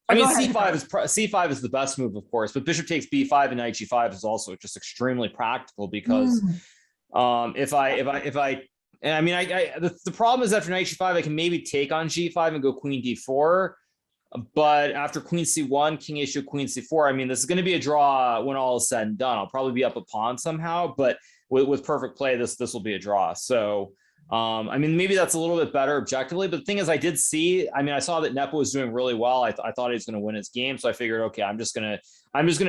c5 is the best move, of course, but bishop takes b5 and knight g5 is also just extremely practical, because the problem is after knight g5, I can maybe take on g5 and go queen d4, but after queen c1, king h2, queen c4, I mean, this is going to be a draw when all is said and done. I'll probably be up a pawn somehow, but with perfect play, this will be a draw. So I mean, maybe that's a little bit better objectively, but the thing is, I saw that Nepo was doing really well. I thought he was going to win his game, so I figured, okay, I'm just gonna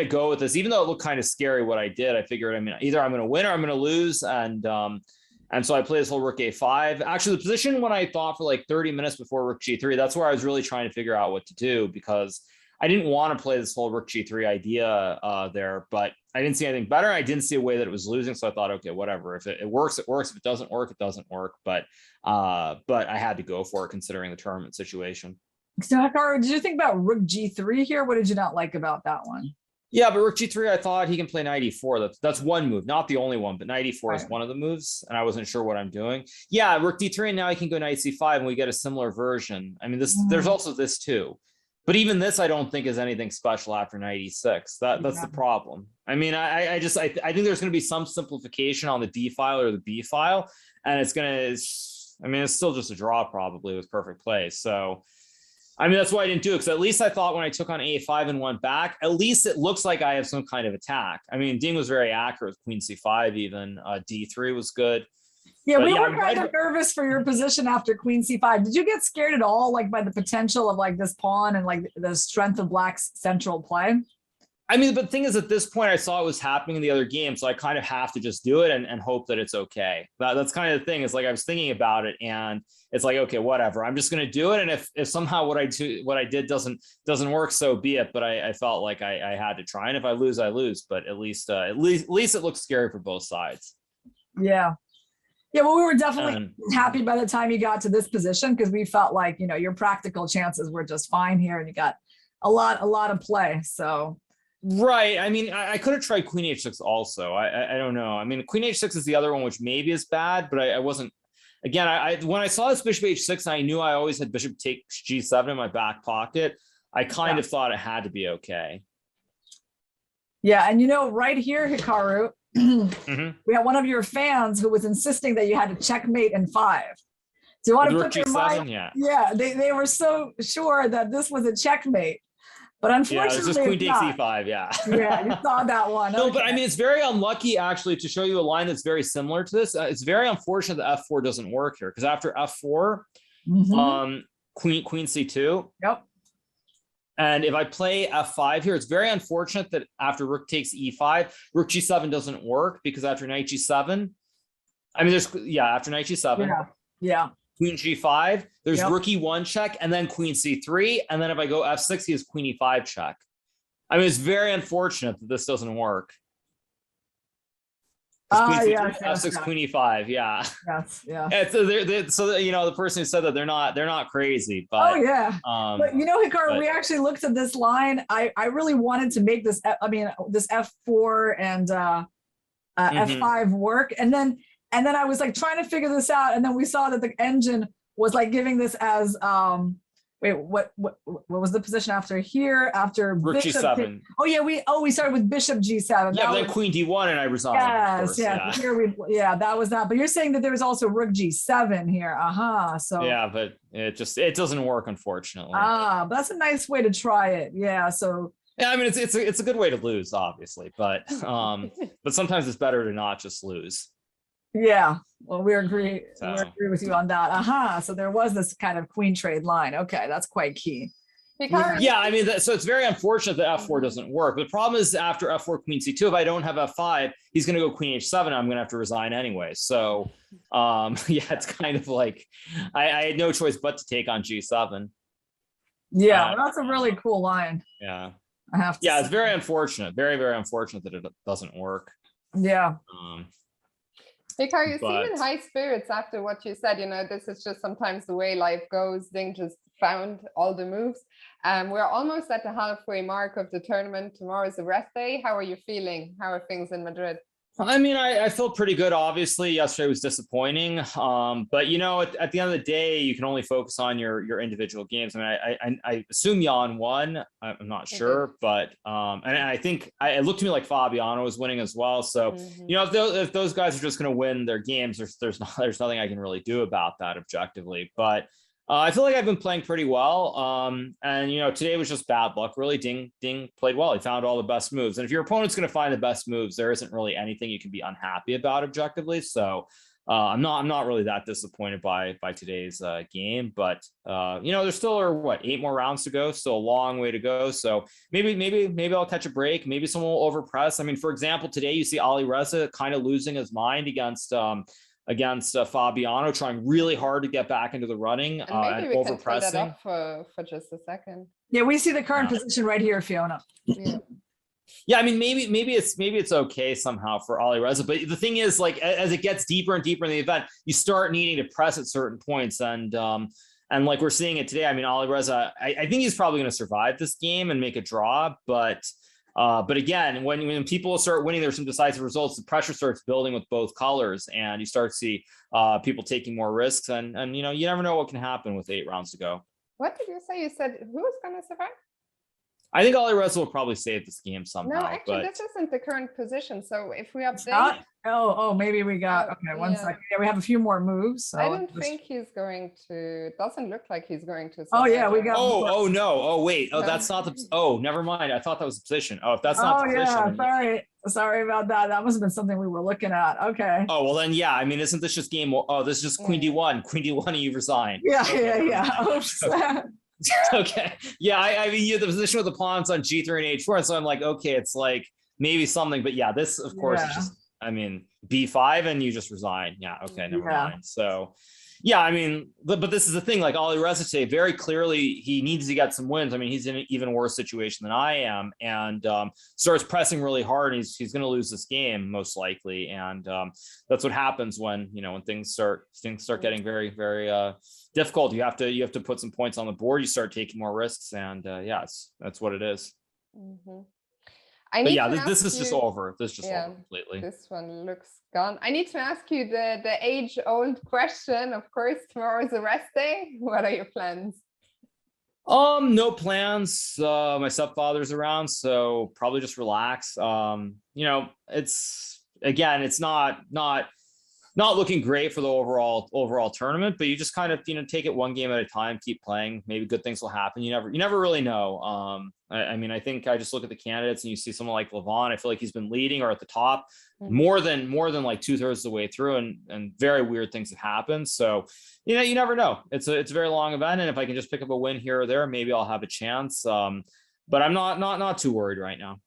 go with this, even though it looked kind of scary what I did. I figured, I mean, either I'm going to win or I'm going to lose, and so I played this whole rook a5. Actually, the position when I thought for like 30 minutes before rook g3, that's where I was really trying to figure out what to do, because I didn't want to play this whole rook g3 idea there, but I didn't see anything better. I didn't see a way that it was losing, so I thought, okay, whatever. If it works, it works. If it doesn't work, it doesn't work. But I had to go for it considering the tournament situation. So, Hikaru, did you think about rook g3 here? What did you not like about that one? Yeah, but rook g3, I thought he can play knight e4. That's one move, not the only one, but knight e4 is one of the moves, and I wasn't sure what I'm doing. Yeah, rook d3, and now he can go knight c5, and we get a similar version. I mean, there's also this too. But even this, I don't think is anything special after knight e6. That's the problem. I mean, I think there's going to be some simplification on the d file or the b file, and it's still just a draw probably with perfect play. So, I mean, that's why I didn't do it, because at least I thought when I took on a5 and went back, at least it looks like I have some kind of attack. I mean, Ding was very accurate with queen c5 even. D3 was good. Yeah, we were kind of nervous for your position after queen c5. Did you get scared at all, like, by the potential of like this pawn and like the strength of black's central play? I mean, but the thing is, at this point, I saw it was happening in the other game, so I kind of have to just do it and hope that it's okay. That's kind of the thing. It's like I was thinking about it, and it's like, okay, whatever. I'm just going to do it, and if somehow what I did doesn't work, so be it. But I felt like I had to try, and if I lose, I lose. But at least it looks scary for both sides. Yeah. Yeah, well, we were definitely happy by the time you got to this position, because we felt like, you know, your practical chances were just fine here, and you got a lot of play. So, right. I mean, I could have tried queen h6 also. I don't know. I mean, queen h6 is the other one, which maybe is bad, but I wasn't. Again, when I saw this bishop h6, I knew I always had bishop takes g7 in my back pocket. I kind of thought it had to be okay. Yeah, and you know, right here, Hikaru. We had one of your fans who was insisting that you had to checkmate in 5. Do you want to put your mind? Yeah, they were so sure that this was a checkmate, but unfortunately, it's just queen takes e5. Yeah, you saw that one. No, but I mean, it's very unlucky actually to show you a line that's very similar to this. It's very unfortunate that f4 doesn't work here, because after f4, queen c2. Yep. And if I play f5 here, it's very unfortunate that after rook takes e5, rook g7 doesn't work, because after knight g7, I mean, after knight g7, queen g5, there's rook e1 check, and then queen c3, and then if I go f6, he has queen e5 check. I mean, it's very unfortunate that this doesn't work. F6, queen e5, So you know, the person who said that they're not crazy, but but you know, Hikaru, we actually looked at this line. I really wanted to make this. I mean, this f4 and f5 work, and then I was like trying to figure this out, and then we saw that the engine was like giving this as wait, what was the position after here? After rook bishop g7. We started with bishop g7. Yeah, then queen d1, and I resigned. Yes, here that was that. But you're saying that there was also rook g7 here. So yeah, but it doesn't work, unfortunately. But that's a nice way to try it. Yeah. So yeah, I mean, it's a good way to lose, obviously, but sometimes it's better to not just lose. Yeah. Well, we agree. So. We agree with you on that. So there was this kind of queen trade line. Okay, that's quite key. Yeah, I mean, so it's very unfortunate that F4 doesn't work. But the problem is after F4 Queen C2, if I don't have F5, he's going to go Queen H7. I'm going to have to resign anyway. So yeah, it's kind of like I had no choice but to take on G7. Yeah, well, that's a really cool line. Yeah, I have to. Yeah, it's very unfortunate. Very, very unfortunate that it doesn't work. Yeah. Hikaru, you seem in high spirits after what you said. You know, this is just sometimes the way life goes. Ding just found all the moves. We're almost at the halfway mark of the tournament. Tomorrow is the rest day. How are you feeling? How are things in Madrid? I mean, I feel pretty good. Obviously, yesterday was disappointing, but you know, at the end of the day, you can only focus on your individual games. I mean, I assume Jan won. I'm not sure, but and I think it looked to me like Fabiano was winning as well. So you know, if those guys are just going to win their games, there's nothing I can really do about that objectively. But I feel like I've been playing pretty well. And, you know, today was just bad luck. Really, Ding played well. He found all the best moves. And if your opponent's going to find the best moves, there isn't really anything you can be unhappy about objectively. So I'm not really that disappointed by today's game. But, you know, there still are, 8 more rounds to go. Still a long way to go. So maybe I'll catch a break. Maybe someone will overpress. I mean, for example, today you see Ali Reza kind of losing his mind against Fabiano, trying really hard to get back into the running and maybe we can pull overpressing. that up for just a second. Yeah, we see the current position right here, Fiona. Yeah, I mean, maybe it's okay somehow for Ali Reza, but the thing is, like, as it gets deeper and deeper in the event, you start needing to press at certain points, and like we're seeing it today. I mean, Ali Reza, I think he's probably going to survive this game and make a draw, but again, when people start winning, there's some decisive results. The pressure starts building with both colors, and you start to see people taking more risks. And you know, you never know what can happen with 8 rounds to go. What did you say? You said who was going to survive? I think Ali Reza will probably save this game somehow. No, actually, but this isn't the current position. So if we update, maybe we got okay. One second. Yeah, we have a few more moves. So I don't think he's going to. Doesn't look like he's going to. Oh yeah, we got. Oh no. Oh wait. Oh, that's not the. Oh, never mind. I thought that was the position. Oh, if that's not the position. Yeah, sorry about that. That must have been something we were looking at. Okay. Oh well, then yeah. I mean, isn't this just game? Oh, this is just Queen D1. Queen D1, and you resign. Yeah. Oops. Okay. Yeah, I mean, you have the position with the pawns on G3 and H4, and so I'm like, okay, it's like maybe something, but yeah, this of course is just, I mean, B5 and you just resign. Yeah, okay, never mind. So yeah, I mean, but this is the thing, like Ali Reza today, very clearly he needs to get some wins. I mean, he's in an even worse situation than I am, and starts pressing really hard, and he's going to lose this game most likely, and that's what happens when things start getting very, very difficult. You have to put some points on the board. You start taking more risks, and that's what it is. But yeah, this is just over. This is just over completely. This one looks gone. I need to ask you the age-old question. Of course, tomorrow is a rest day. What are your plans? No plans. My stepfather's around, so probably just relax. It's not looking great for the overall tournament, but you just kind of take it one game at a time, keep playing. Maybe good things will happen. You never really know. I mean, I think I just look at the candidates and you see someone like Levon. I feel like he's been leading or at the top more than like 2/3 of the way through, and very weird things have happened. So you never know. It's a very long event, and if I can just pick up a win here or there, maybe I'll have a chance. But I'm not too worried right now.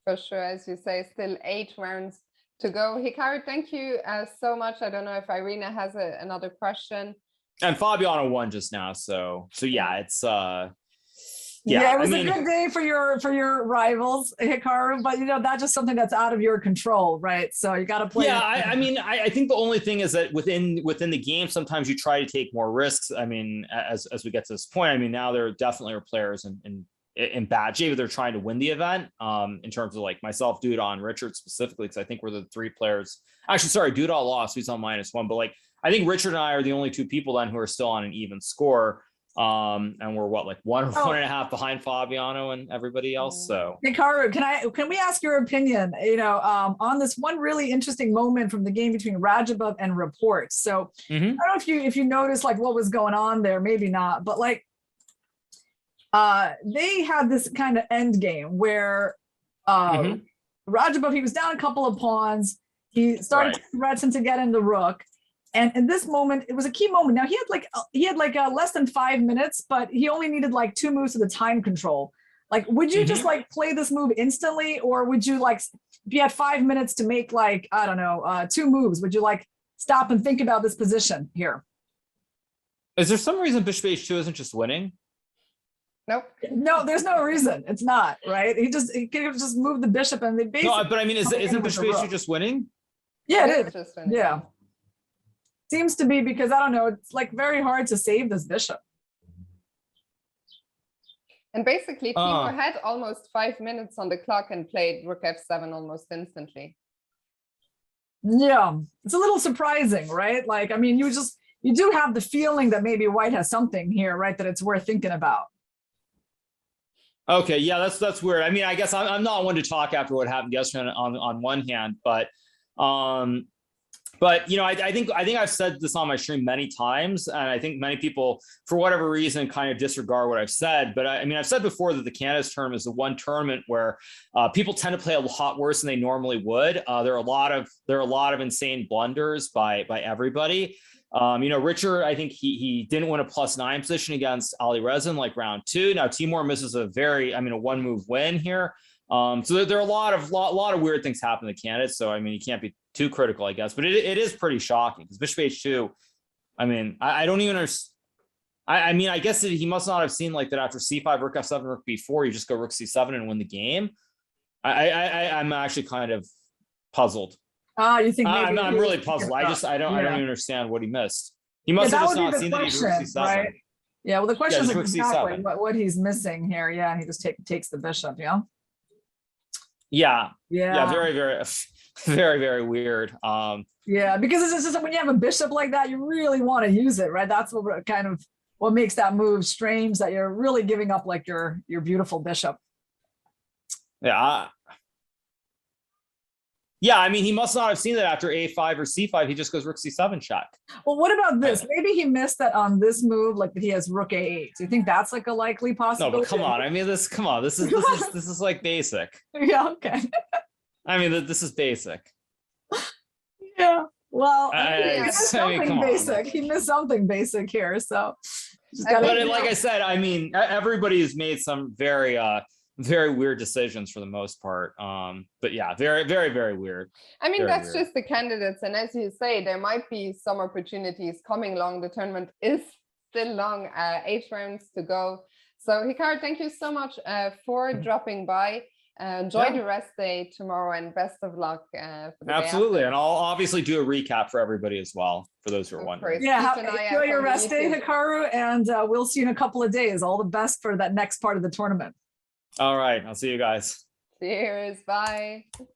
For sure, as you say, still 8 rounds to go. Hikaru, thank you so much. I don't know if Irina has another question. And Fabiano won just now, so yeah, it's it was a good day for your rivals, Hikaru, but that's just something that's out of your control, right? So you got to play. Yeah, I mean, I think the only thing is that within the game, sometimes you try to take more risks. I mean, as we get to this point, I mean, now there definitely are players in bad shape. They're trying to win the event, in terms of like myself, Duda, and Richard specifically, because I think we're the 3 players. Actually, sorry, Duda lost. He's on -1, but like I think Richard and I are the only 2 people then who are still on an even score. And we're like 1 or 1.5 behind Fabiano and everybody else. So Hikaru, can we ask your opinion, on this one really interesting moment from the game between Rajabov and Rapport? So I don't know if you noticed like what was going on there, maybe not, but like they had this kind of end game where Rajabov, he was down a couple of pawns. He started Right. to threaten to get in the rook. And in this moment, it was a key moment. Now he had like less than 5 minutes, but he only needed like 2 moves to the time control. Like, would you just like play this move instantly, or would you like, if you had 5 minutes to make like, I don't know, 2 moves, would you like stop and think about this position here? Is there some reason bishop h2 isn't just winning? Nope. No, there's no reason. It's not, right? He could have just moved the bishop and they basically. No, but I mean, isn't bishop h2 just winning? Yeah, it is. Just winning. Yeah. Seems to be, because I don't know, it's like very hard to save this bishop. And basically, Timo had almost 5 minutes on the clock and played Rook f7 almost instantly. Yeah, it's a little surprising, right? Like, I mean, you do have the feeling that maybe White has something here, right? That it's worth thinking about. Okay, yeah, that's weird. I mean, I guess I'm not one to talk after what happened yesterday on one hand, but you know, I think I've said this on my stream many times, and I think many people, for whatever reason, kind of disregard what I've said. But I mean, I've said before that the Canada's tournament is the one tournament where people tend to play a lot worse than they normally would. There are a lot of insane blunders by everybody. You know, Richard, I think he didn't win a +9 position against Ali Rezin like round 2. Now Timur misses a 1-move win here. So there are a lot of weird things happening to candidates. So I mean, you can't be too critical, I guess. But it is pretty shocking because bishop h2. I mean, I don't even understand. I mean, I guess that he must not have seen like that after c5, rook f7, rook b4, you just go rook c7 and win the game. I'm actually kind of puzzled. You think maybe I'm really puzzled. I don't even understand what he missed. He must have just not seen that he rook c7. Right? Yeah, well, the question is rook exactly c7. what he's missing here. Yeah, and he just takes the bishop. Yeah. Yeah. Yeah. Very, very, very, very weird. Yeah, because it's just when you have a bishop like that, you really want to use it, right? That's what kind of what makes that move strange, that you're really giving up like your beautiful bishop. Yeah. Yeah, I mean, he must not have seen that after a5 or c5. He just goes rook c7 check. Well, what about this? Maybe he missed that on this move, like that he has rook a8. Do you think that's like a likely possibility? No, but come on. I mean, this is like basic. Yeah, okay. I mean, this is basic. Yeah. Well, he missed something basic. He missed something basic here. So, but like I said, I mean, everybody has made some very weird decisions for the most part. But yeah, very, very, very weird. I mean, very that's weird. just the candidates. And as you say, there might be some opportunities coming along. The tournament is still long, 8 rounds to go. So Hikaru, thank you so much for dropping by. Enjoy the rest day tomorrow and best of luck. For the Absolutely. day And I'll obviously do a recap for everybody as well, for those who are wondering. Yeah, enjoy your rest day, Hikaru, and we'll see you in a couple of days. All the best for that next part of the tournament. All right. I'll see you guys. Cheers. Bye.